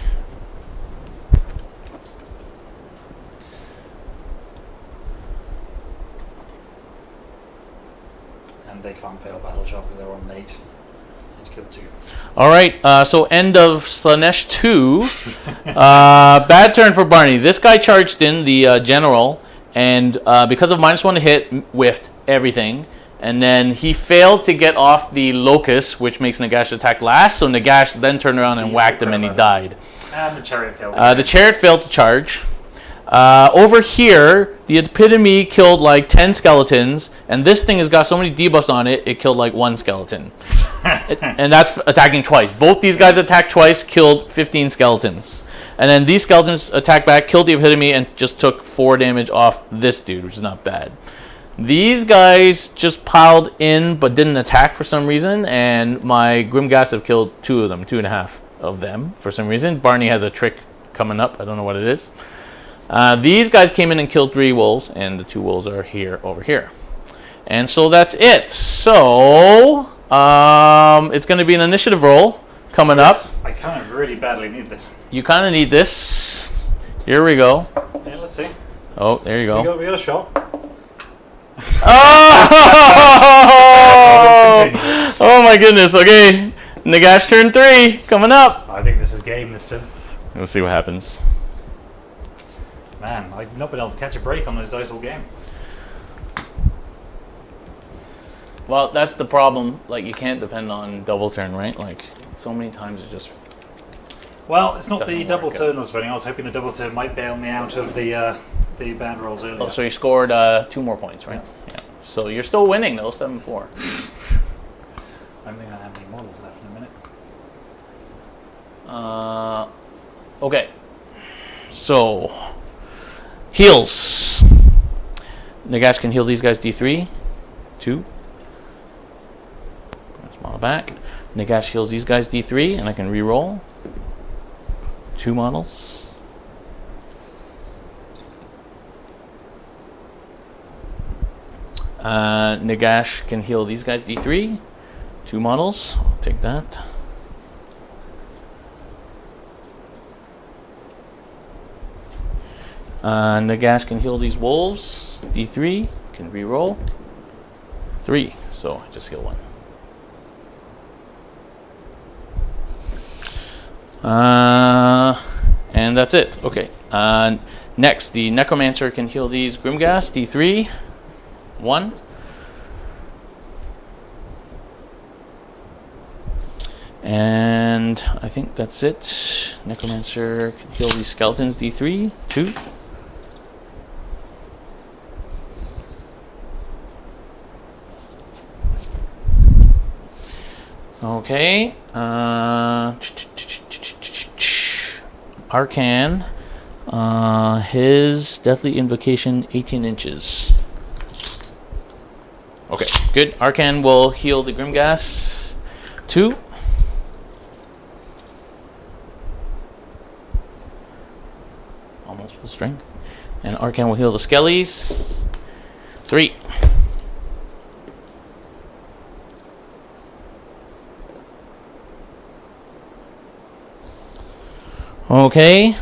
and they can't fail battle shock because they're on 8. And killed 2. All right. So end of Slaanesh 2. Bad turn for Barney. This guy charged in the general, and because of -1 to hit, whiffed everything. And then he failed to get off the locust, which makes Nagash attack last. So Nagash then turned around and whacked him, and he died. And the chariot failed. The chariot failed to charge. Over here, the epitome killed like 10 skeletons, and this thing has got so many debuffs on it, it killed like 1 skeleton. And that's attacking twice. Both these guys attacked twice, killed 15 skeletons. And then these skeletons attacked back, killed the epitome, and just took 4 damage off this dude, which is not bad. These guys just piled in but didn't attack for some reason, and my Grimghast have killed 2 of them, 2.5 of them for some reason. Barney has a trick coming up. I don't know what it is. These guys came in and killed 3 wolves, and the 2 wolves are here over here. And so that's it. So it's going to be an initiative roll coming up. I kind of really badly need this. You kind of need this. Here we go. Yeah, let's see. Oh, there you go. We got a shot. Oh! Oh my goodness. Okay. Nagash turn 3 coming up. I think this is game this turn. We'll see what happens. Man, I've not been able to catch a break on those dice all game. Well, that's the problem. Like, you can't depend on double turn, right? Like, so many times it just... Well, it's not the Doesn't double work turn I was putting. I was hoping the double turn might bail me out of the bad rolls earlier. Oh, so you scored 2 more points, right? Yeah. So you're still winning, though, 7-4. I don't think I have any models left in a minute. Okay. So, heals. Nagash can heal these guys D3. 2. Put this model back. Nagash heals these guys D3, and I can re-roll. 2 models. Nagash can heal these guys D3. 2 models. I'll take that. Nagash can heal these wolves. D3. Can re-roll. 3. So I just heal 1. And that's it. Okay. Next, the Necromancer can heal these Grimghast. D3. 1. And I think that's it. Necromancer can heal these skeletons. D3. 2. Okay. Arcan. His Deathly Invocation, 18 inches. Okay, good. Arcan will heal the Grimghast. 2. Almost full strength. And Arcan will heal the Skellies. 3. Okay.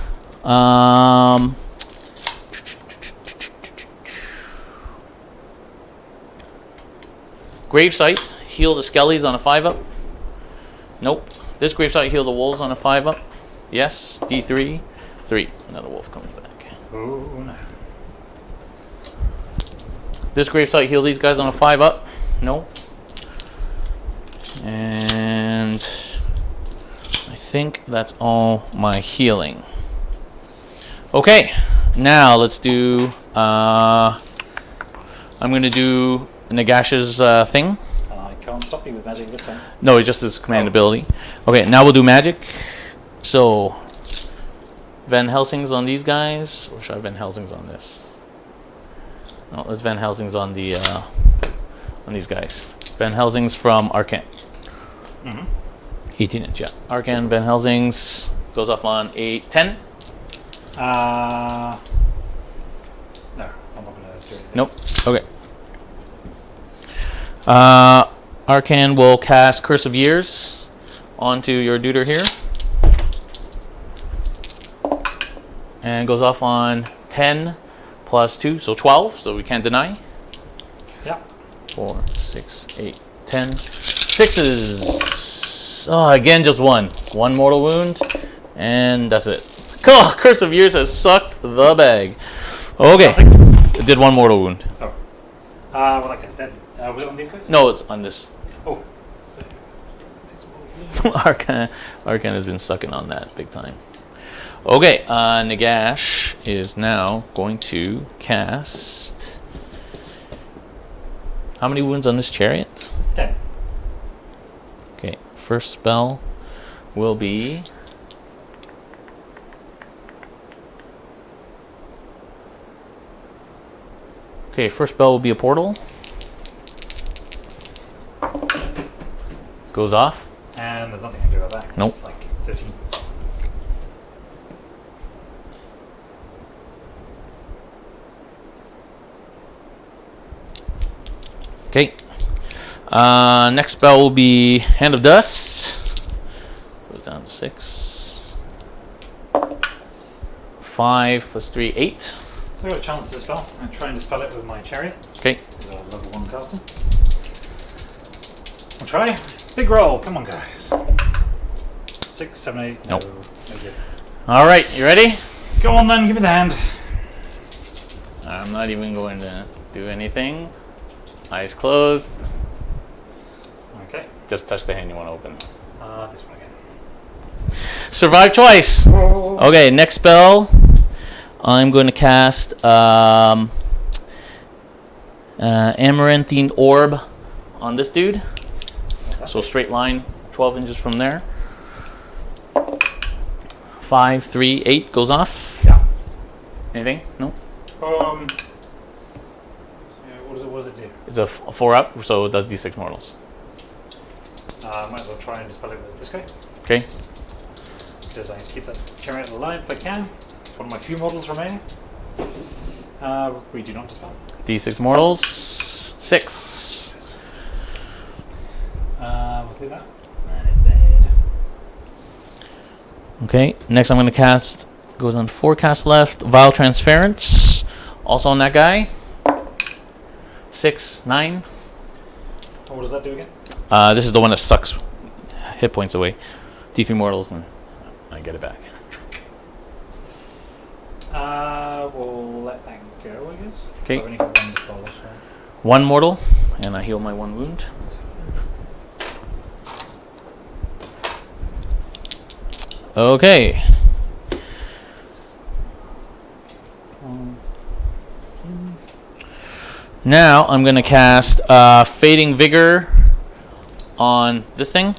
Gravesight, heal the Skellies on a 5-up. Nope. This Gravesight, heal the wolves on a 5-up. Yes. D3. 3. Another wolf comes back. Oh, no. This Gravesight, heal these guys on a 5-up. No. And I think that's all my healing. Okay. Now let's do... I'm going to do Nagash's thing. I can't stop you with magic this time. No, it's just his command ability. Okay, now we'll do magic. So, Van Helsing's on these guys. Or should I have Van Helsing's on this? No, let's Van Helsing's on the on these guys. Van Helsing's from Arcan. 18 inch, yeah. Arcan, Van Helsing's goes off on 8, 10. No, I'm not going to do anything. Nope. Okay. Arcan will cast Curse of Years onto your duder here. And goes off on 10 plus 2, so 12, so we can't deny. Yeah. 4, 6, 8, 10. 6s. Oh, again, just 1. 1 mortal wound, and that's it. Oh, Curse of Years has sucked the bag. Okay. It did 1 mortal wound. Oh. Well, that guy's dead. Was it on these guys? No, it's on this. Oh. So, Arcan has been sucking on that big time. Okay, Nagash is now going to cast... How many wounds on this chariot? 10. Okay, first spell will be... Okay, first spell will be a portal. Goes off. And there's nothing I can do about that. Nope. It's like 13. Okay. Next spell will be Hand of Dust. Goes down to 6. 5 plus 3, 8. So I got a chance to dispel. I'm try and dispel it with my chariot. Okay. He's a level 1 caster. I'll try. Big roll. Come on, guys. 6, 7, 8. Nope. No good. All right, you ready? Go on then. Give me the hand. I'm not even going to do anything. Eyes closed. Okay. Just touch the hand you want to open. This one again. Survive twice. Okay, next spell. I'm going to cast Amaranthine Orb on this dude. So straight line, 12 inches from there. 5, 3, 8 goes off. Yeah. Anything? No? So what does it do? It's a 4 up, so it does d6 mortals. Might as well try and dispel it with this guy. Okay. Because I need to keep that chariot alive if I can. It's one of my few models remaining. We do not dispel. D6 mortals. 6. We'll do that. And in bed. Okay. Next I'm going to cast, goes on 4 casts left, Vile Transference. Also on that guy. 6, 9. And what does that do again? This is the one that sucks hit points away. D3 mortals, and I get it back. We'll let that go, I guess. Okay. So I've only got one dispel, so. 1 mortal, and I heal my 1 wound. Okay. Now I'm going to cast Fading Vigor on this thing.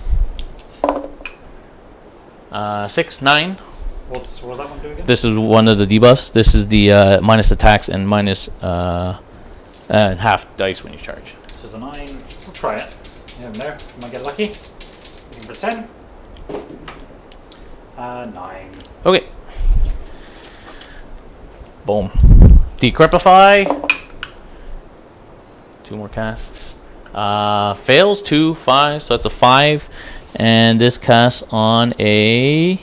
6, 9. What was that one do again? This is one of the debuffs. This is the minus attacks and minus half dice when you charge. This is a 9. We'll try it. Never know. Might get lucky. Looking for 10. 9. Okay. Boom. Decrepify. 2 more casts. Fails 2, 5, so that's a 5. And this casts on a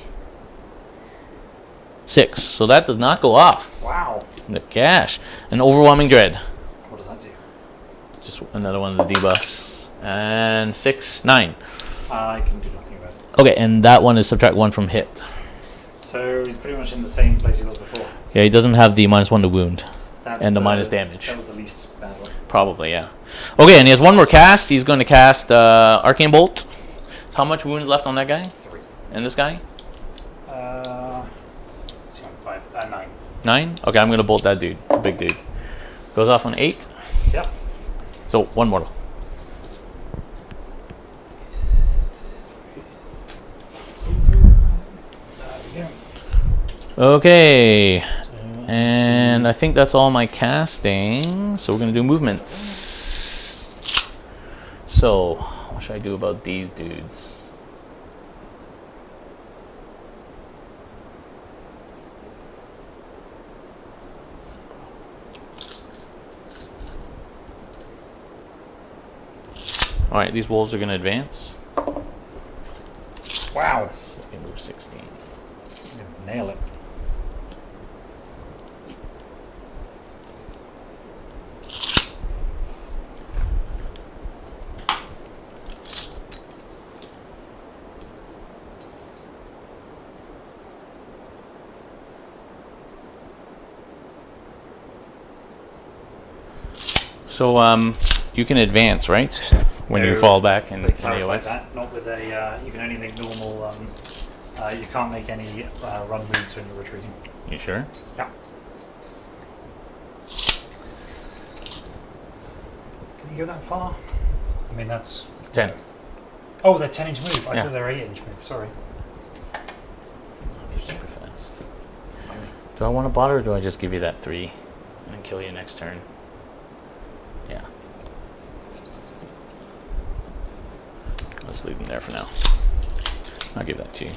6. So that does not go off. Wow. Nagash. An Overwhelming Dread. What does that do? Just another one of the debuffs. And 6, 9. I can do nothing about it. Okay, and that one is subtract 1 from hit. So he's pretty much in the same place he was before. Yeah, he doesn't have the -1 to wound. That's And the minus damage. That was the least bad one. Probably, yeah. Okay, and he has 1 more cast. He's going to cast Arcane Bolt. So how much wound left on that guy? 3. And this guy? 5, 9. 9? Okay, I'm going to bolt that dude. The big dude. Goes off on 8. Yep. So 1 mortal. Okay. And I think that's all my casting. So we're going to do movements. So, what should I do about these dudes? Alright, these wolves are going to advance. Wow. So they move 16. Nail it. So, you can advance, right? When you No, fall back in They clarified AOS. that. Not with a. You can only make normal. You can't make any run moves when you're retreating. You sure? Yeah. Can you go that far? I mean, that's. 10. Oh, they're 10-inch move. I Yeah. thought they were 8-inch move. Sorry. They're super fast. Do I want to bother or do I just give you that 3 and then kill you next turn? just leave them there for now. I'll give that to you.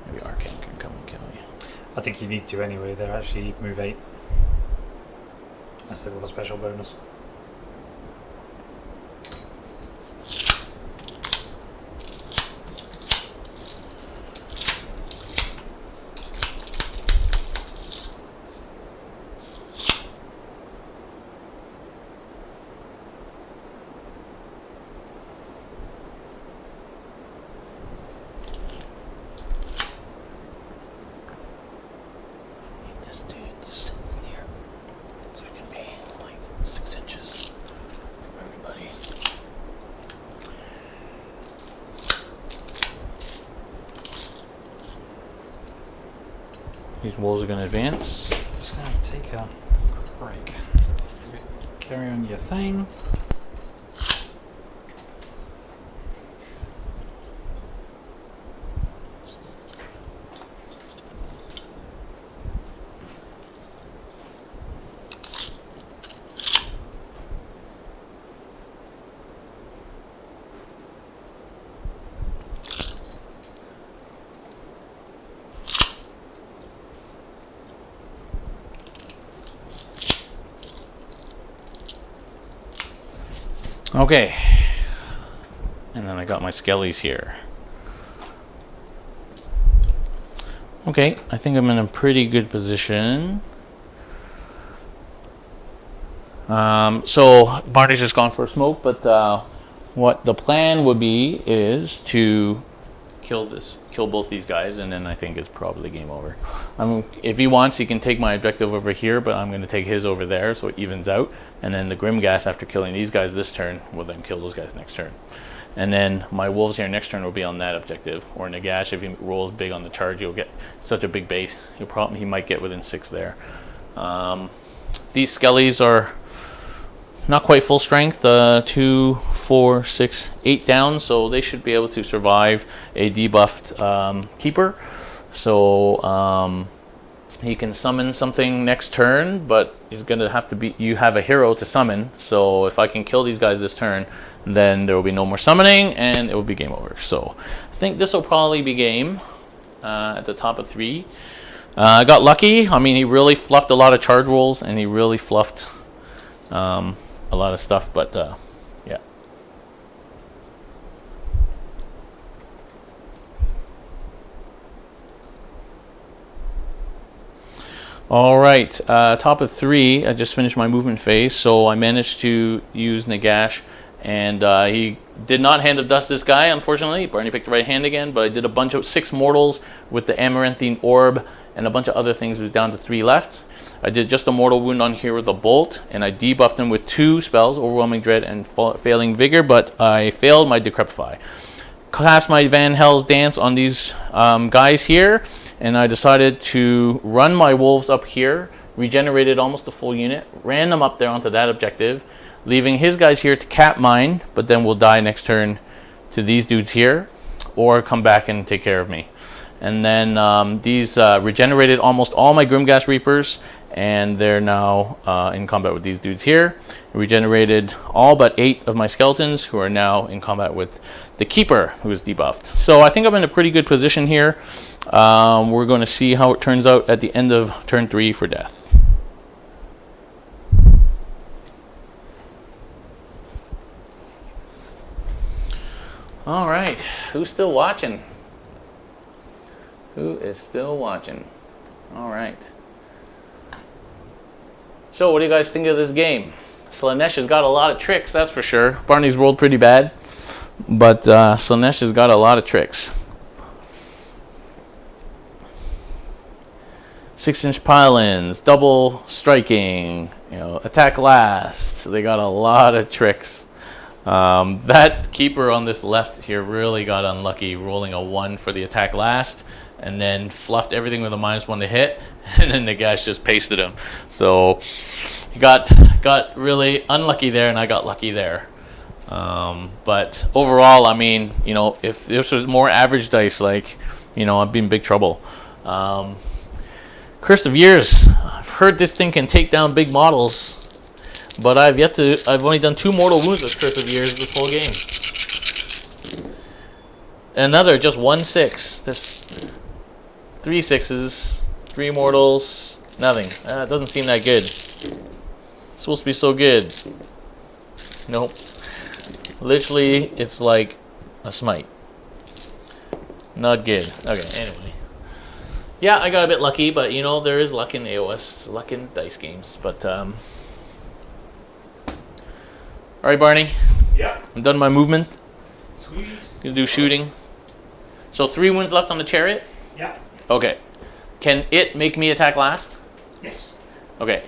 Maybe Arcane can come and kill you. I think you need to anyway. They're actually move 8. Unless they've got a special bonus. These wolves are going to advance. Just going to take a break. Carry on your thing. Okay. And then I got my skellies here. Okay, I think I'm in a pretty good position. So Barney's just gone for a smoke, but what the plan would be is to kill both these guys, and then I think it's probably game over. If he wants, he can take my objective over here, but I'm going to take his over there, so it evens out. And then the Grimgas, after killing these guys this turn, will then kill those guys next turn. And then my wolves here next turn will be on that objective. Or Nagash, if he rolls big on the charge, you'll get such a big base. He might get within 6 there. These skellies are not quite full strength, 2, 4, 6, 8 down, so they should be able to survive a debuffed keeper. So he can summon something next turn, but he's gonna have to be. You have a hero to summon, so if I can kill these guys this turn, then there will be no more summoning, and it will be game over. So I think this will probably be game at the top of 3. I got lucky. I mean, he really fluffed a lot of charge rolls, and he really fluffed a lot of stuff, but yeah. All right, top of 3, I just finished my movement phase, so I managed to use Nagash, and he did not Hand of Dust this guy, unfortunately. Barney picked the right hand again, but I did a bunch of 6 mortals with the Amaranthine Orb, and a bunch of other things. It was down to 3 left. I did just a mortal wound on here with a bolt, and I debuffed him with 2 spells, Overwhelming Dread and Failing Vigor, but I failed my Decrepify. Cast my Van Hell's Dance on these guys here, and I decided to run my wolves up here, regenerated almost a full unit, ran them up there onto that objective, leaving his guys here to cap mine, but then we'll die next turn to these dudes here, or come back and take care of me. And then these regenerated almost all my Grimgas Reapers, and they're now in combat with these dudes here. Regenerated all but 8 of my skeletons, who are now in combat with the Keeper, who is debuffed. So I think I'm in a pretty good position here. We're going to see how it turns out at the end of turn 3 for death. All right, who's still watching? Who is still watching? All right. So what do you guys think of this game? Slaanesh has got a lot of tricks, that's for sure. Barney's rolled pretty bad, but Slaanesh has got a lot of tricks. 6-inch pile-ins, double striking, attack last. They got a lot of tricks. That keeper on this left here really got unlucky, rolling a 1 for the attack last, and then fluffed everything with a -1 to hit, and then the guys just pasted him. So he got really unlucky there, and I got lucky there. But overall, I mean, if this was more average dice, like, I'd be in big trouble. Curse of Years. I've heard this thing can take down big models. But I've only done 2 mortal wounds with Curse of Years this whole game. Another, just 1 6. This 3 6s, 3 mortals, nothing. It doesn't seem that good. It's supposed to be so good. Nope. Literally, it's like a smite. Not good. Okay, anyway. Yeah, I got a bit lucky, but you know, there is luck in AOS, luck in dice games. But, alright, Barney. Yeah. I'm done my movement. Sweet. Gonna do shooting. So 3 wounds left on the chariot? Yeah. Okay. Can it make me attack last? Yes. Okay.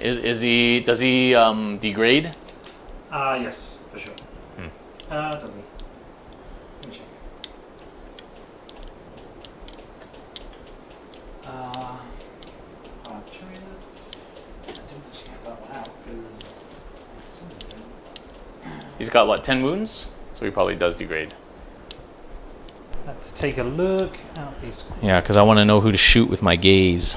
Does he degrade? Yes, for sure. Doesn't he? Let me check. China. I didn't check that one out because He's got what, 10 wounds? So he probably does degrade. Let's take a look at these. Yeah, because I want to know who to shoot with my gaze.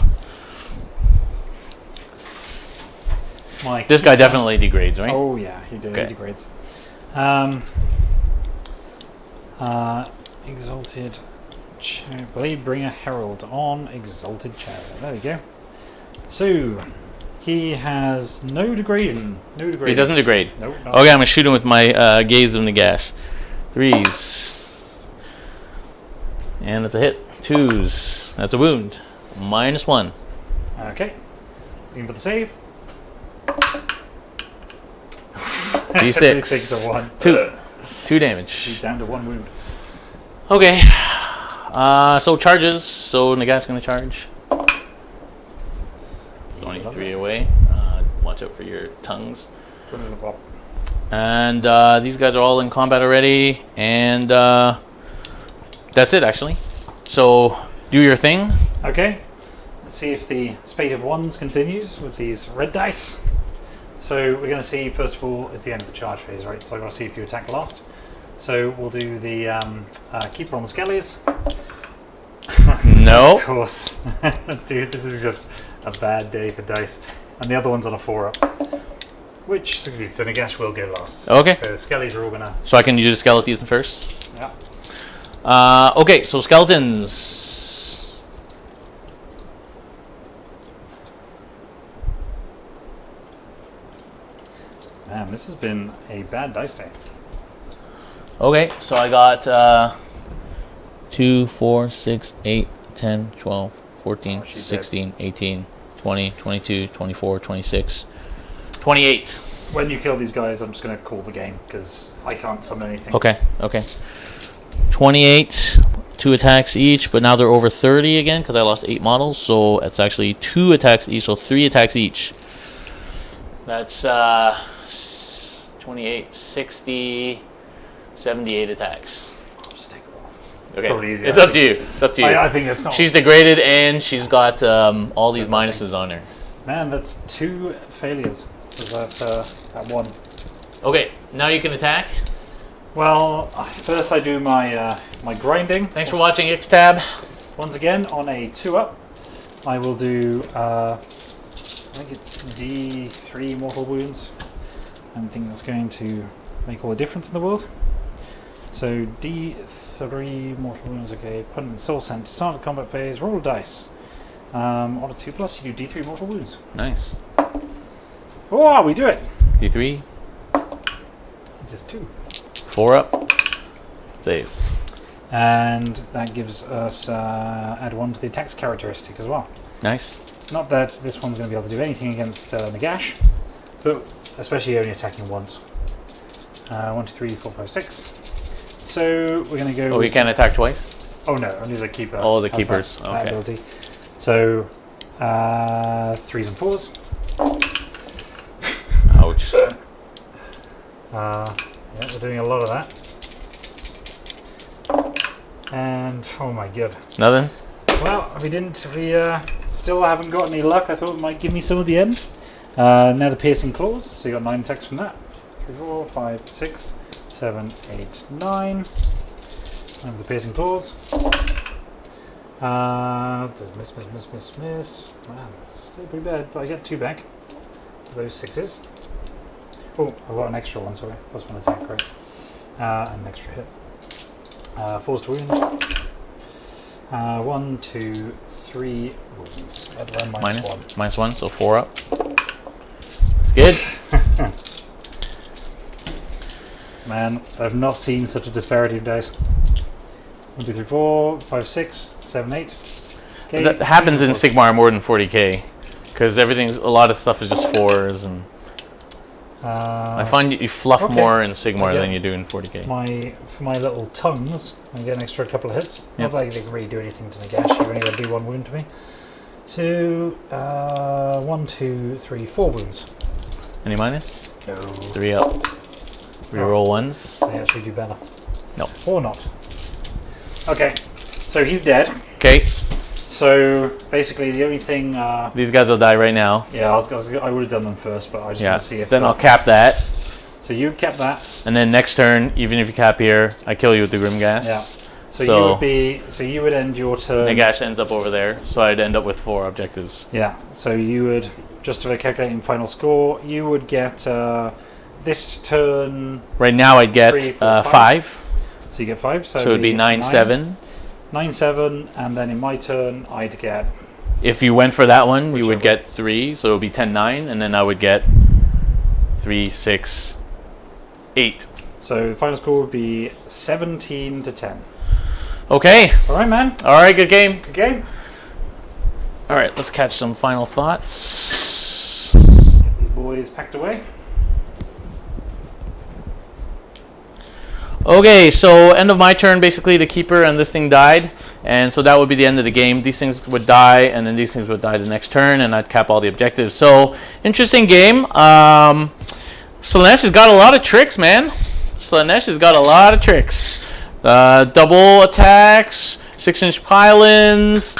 This guy definitely degrades, right? Oh yeah, he Okay. degrades. Exalted Blade Bringer Herald on Exalted Chariot. There we go. So he has no degradation. No degradation. He doesn't degrade. Nope. Okay, I'm going to shoot him with my gaze of Nagash. 3s. And that's a hit. 2s. That's a wound. -1. Okay. Looking for the save. D6. Takes a 1. 2 damage. He's down to 1 wound. Okay. So charges. So Nagash going to charge. There's only 3 away. Watch out for your tongues. And these guys are all in combat already. And that's it, actually. So do your thing. Okay. Let's see if the spate of ones continues with these red dice. So we're going to see, first of all, it's the end of the charge phase, right? So I've got to see if you attack last. So we'll do the keeper on the skellies. No. Of course. Dude, this is just a bad day for dice. And the other one's on a 4-up. Which succeeds, so Nagash will go last. Okay. So the skellies are all going to... So I can use the skeletons first? Yeah. Okay, so skeletons. Man, this has been a bad dice day. Okay, so I got 2, 4, 6, 8, 10, 12, 14, Oh, she's 16, 18, 20, 22, 24, 26, 28. When you kill these guys, I'm just going to call the game, because I can't summon anything. Okay. 28, 2 attacks each, but now they're over 30 again because I lost 8 models, so it's actually 2 attacks each, so 3 attacks each. That's 28, 60, 78 attacks. I'll just take it off. Okay, Probably easier. it's up to you. It's up to you. I think that's not... She's degraded and she's got all these minuses on her. Man, that's 2 failures for that one. Okay, now you can attack. Well, first I do my my grinding. Thanks for watching, Xtab. Once again, on a 2-up, I will do, I think it's D3 mortal wounds. I think that's going to make all the difference in the world. So D3 mortal wounds, okay. Put in soul sand to start the combat phase, roll a dice. On a 2+, you do D3 mortal wounds. Nice. Oh, we do it! D3. Just 2. 4 up. Saves. And that gives us add 1 to the attack's characteristic as well. Nice. Not that this one's going to be able to do anything against Nagash, but especially only attacking once. 1, 2, 3, 4, 5, 6. So we're going to go... Oh, you can't attack twice? Oh no, only the keeper. Oh, the has keepers. that Okay. ability. So 3s and 4s. Ouch. Yeah, we're doing a lot of that. And oh my god. Nothing? Well, we still haven't got any luck. I thought it might give me some at the end. Now the piercing claws. So you got 9 attacks from that. 3, 4, 5, 6, 7, 8, 9. And the piercing claws. Miss. Wow, that's still pretty bad. But I get 2 back. Those 6s. Oh, I've got an extra one, sorry. Plus 1 attack, great. And an extra hit. Force to wound. 1, 2, 3 wounds. Minus 1, so 4 up. Good. Man, I've not seen such a disparity of dice. 1, 2, 3, 4, 5, 6, 7, 8. Okay, that happens in Sigmar more than 40k, because a lot of stuff is just 4s, and I find you fluff more in Sigmar than you do in 40k. For my little tongues, I get an extra couple of hits. Yep. Not like they can really do anything to Nagash. You only got to do 1 wound to me. So 1, 2, 3, 4 wounds. Any minus? No. 3 up. Reroll ones. They actually do better. No. Or not. Okay. So he's dead. Okay. So basically, the only thing. These guys will die right now. Yeah, I would have done them first, but I just want to see if. Then I'll cap that. So you kept that. And then next turn, even if you cap here, I kill you with the Grim Gas. Yeah. So you would end your turn. Nagash ends up over there, so I'd end up with 4 objectives. Yeah. So you would, just to calculating final score, you would get this turn. Right now, I'd get 3, 4, 5. So you get 5. So it'd be 9-7. 9-7, and then in my turn, I'd get. If you went for that one, you would Whichever. get 3, so it would be 10-9, and then I would get 3, 6, 8. So the final score would be 17-10. Okay. All right, man. All right, good game. Good game. All right, let's catch some final thoughts. Get these boys packed away. Okay, so end of my turn, basically the keeper and this thing died, and so that would be the end of the game. These things would die, and then these things would die the next turn, and I'd cap all the objectives. So, interesting game. Slaanesh has got a lot of tricks, man. Slaanesh has got a lot of tricks. Double attacks, 6-inch pylons,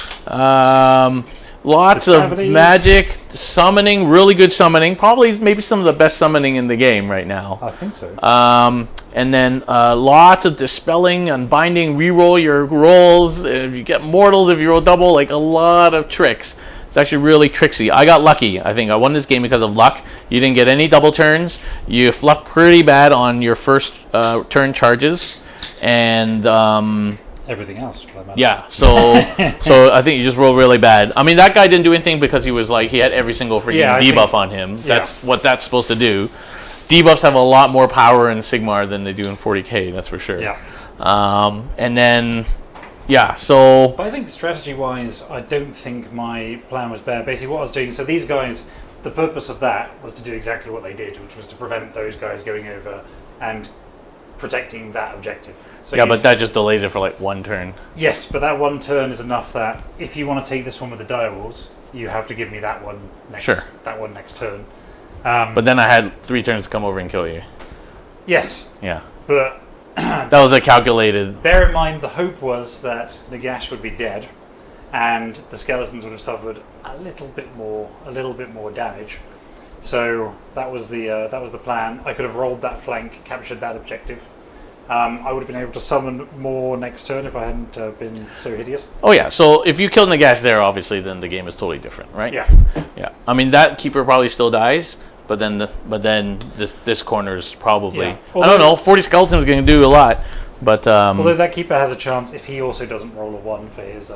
lots of magic, summoning, really good summoning. Probably maybe some of the best summoning in the game right now. I think so. And then lots of dispelling, unbinding, reroll your rolls. If you get mortals, if you roll double, like a lot of tricks. It's actually really tricksy. I got lucky. I think I won this game because of luck. You didn't get any double turns. You fluffed pretty bad on your first turn charges. And everything else, for that matter. yeah, so I think you just rolled really bad. I mean, that guy didn't do anything because he was like, he had every single freaking debuff on him. That's what that's supposed to do. Debuffs have a lot more power in Sigmar than they do in 40k, that's for sure. Yeah. And then, yeah, so... But I think strategy-wise, I don't think my plan was bad. Basically, what I was doing, so these guys, the purpose of that was to do exactly what they did, which was to prevent those guys going over and protecting that objective. So yeah, but that just delays it for like 1 turn. Yes, but that 1 turn is enough that if you want to take this one with the direwolves, you have to give me that one next. Sure. That one next turn. But then I had 3 turns to come over and kill you. Yes, Yeah. but That was a calculated... bear in mind the hope was that Nagash would be dead, and the skeletons would have suffered a little bit more damage. So that was the plan. I could have rolled that flank, captured that objective. I would have been able to summon more next turn if I hadn't been so hideous. Oh yeah, so if you kill Nagash there, obviously, then the game is totally different, right? Yeah. Yeah. I mean, that keeper probably still dies, but then this corner is probably... Yeah. I don't know, 40 skeletons going to do a lot, but... although that keeper has a chance if he also doesn't roll a 1 for his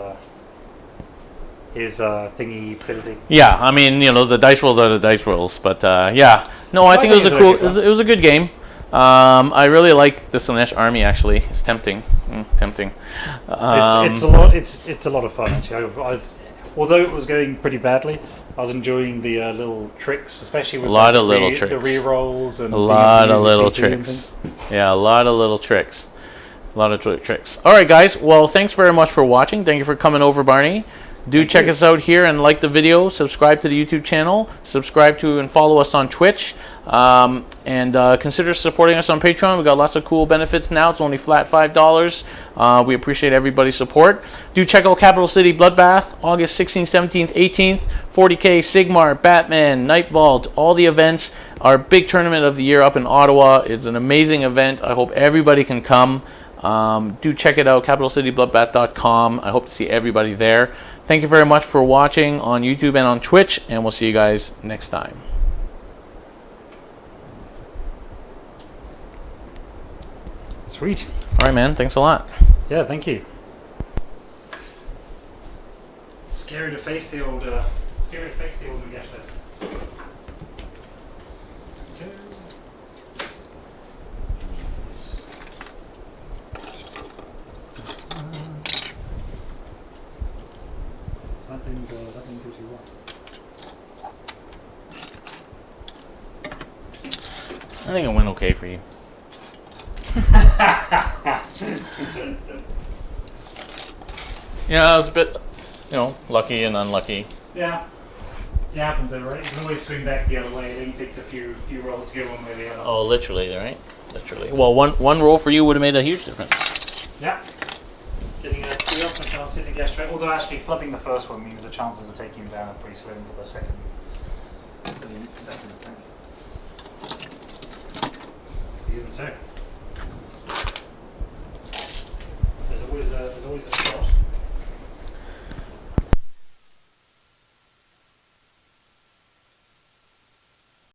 thingy ability. Yeah, I mean, you know, the dice rolls are the dice rolls, but yeah. No, I think it was a cool... It was a good game. I really like the Slaanesh army. Actually, it's tempting. Tempting. It's a lot of fun. Actually, although it was going pretty badly, I was enjoying the little tricks, especially with a lot of the little tricks, the re-rolls, and a lot of little tricks. Yeah, a lot of little tricks. A lot of tricks. All right, guys. Well, thanks very much for watching. Thank you for coming over, Barney. Do check us out here and like the video. Subscribe to the YouTube channel. Subscribe to and follow us on Twitch. And consider supporting us on Patreon. We've got lots of cool benefits now. It's only flat $5. We appreciate everybody's support. Do check out Capital City Bloodbath, August 16th, 17th, 18th. 40K, Sigmar, Batman, Night Vault, all the events. Our big tournament of the year up in Ottawa. It's an amazing event. I hope everybody can come. Do check it out, capitalcitybloodbath.com. I hope to see everybody there. Thank you very much for watching on YouTube and on Twitch, and we'll see you guys next time. Sweet. All right, man. Thanks a lot. Yeah, thank you. Scary to face the old Nagash list. That didn't go too well. I think it went okay for you. Yeah, I was a bit, lucky and unlucky. Yeah. It happens though, right? You can always swing back the other way. It only takes a few rolls to go one way or the other. Oh, literally, right? Literally. Well, one roll for you would have made a huge difference. Yeah. Getting a 3 up and chance to Nagash straight. Although actually flipping the first one means the chances of taking him down are pretty slim for the second attempt. Even so. There's always a shot.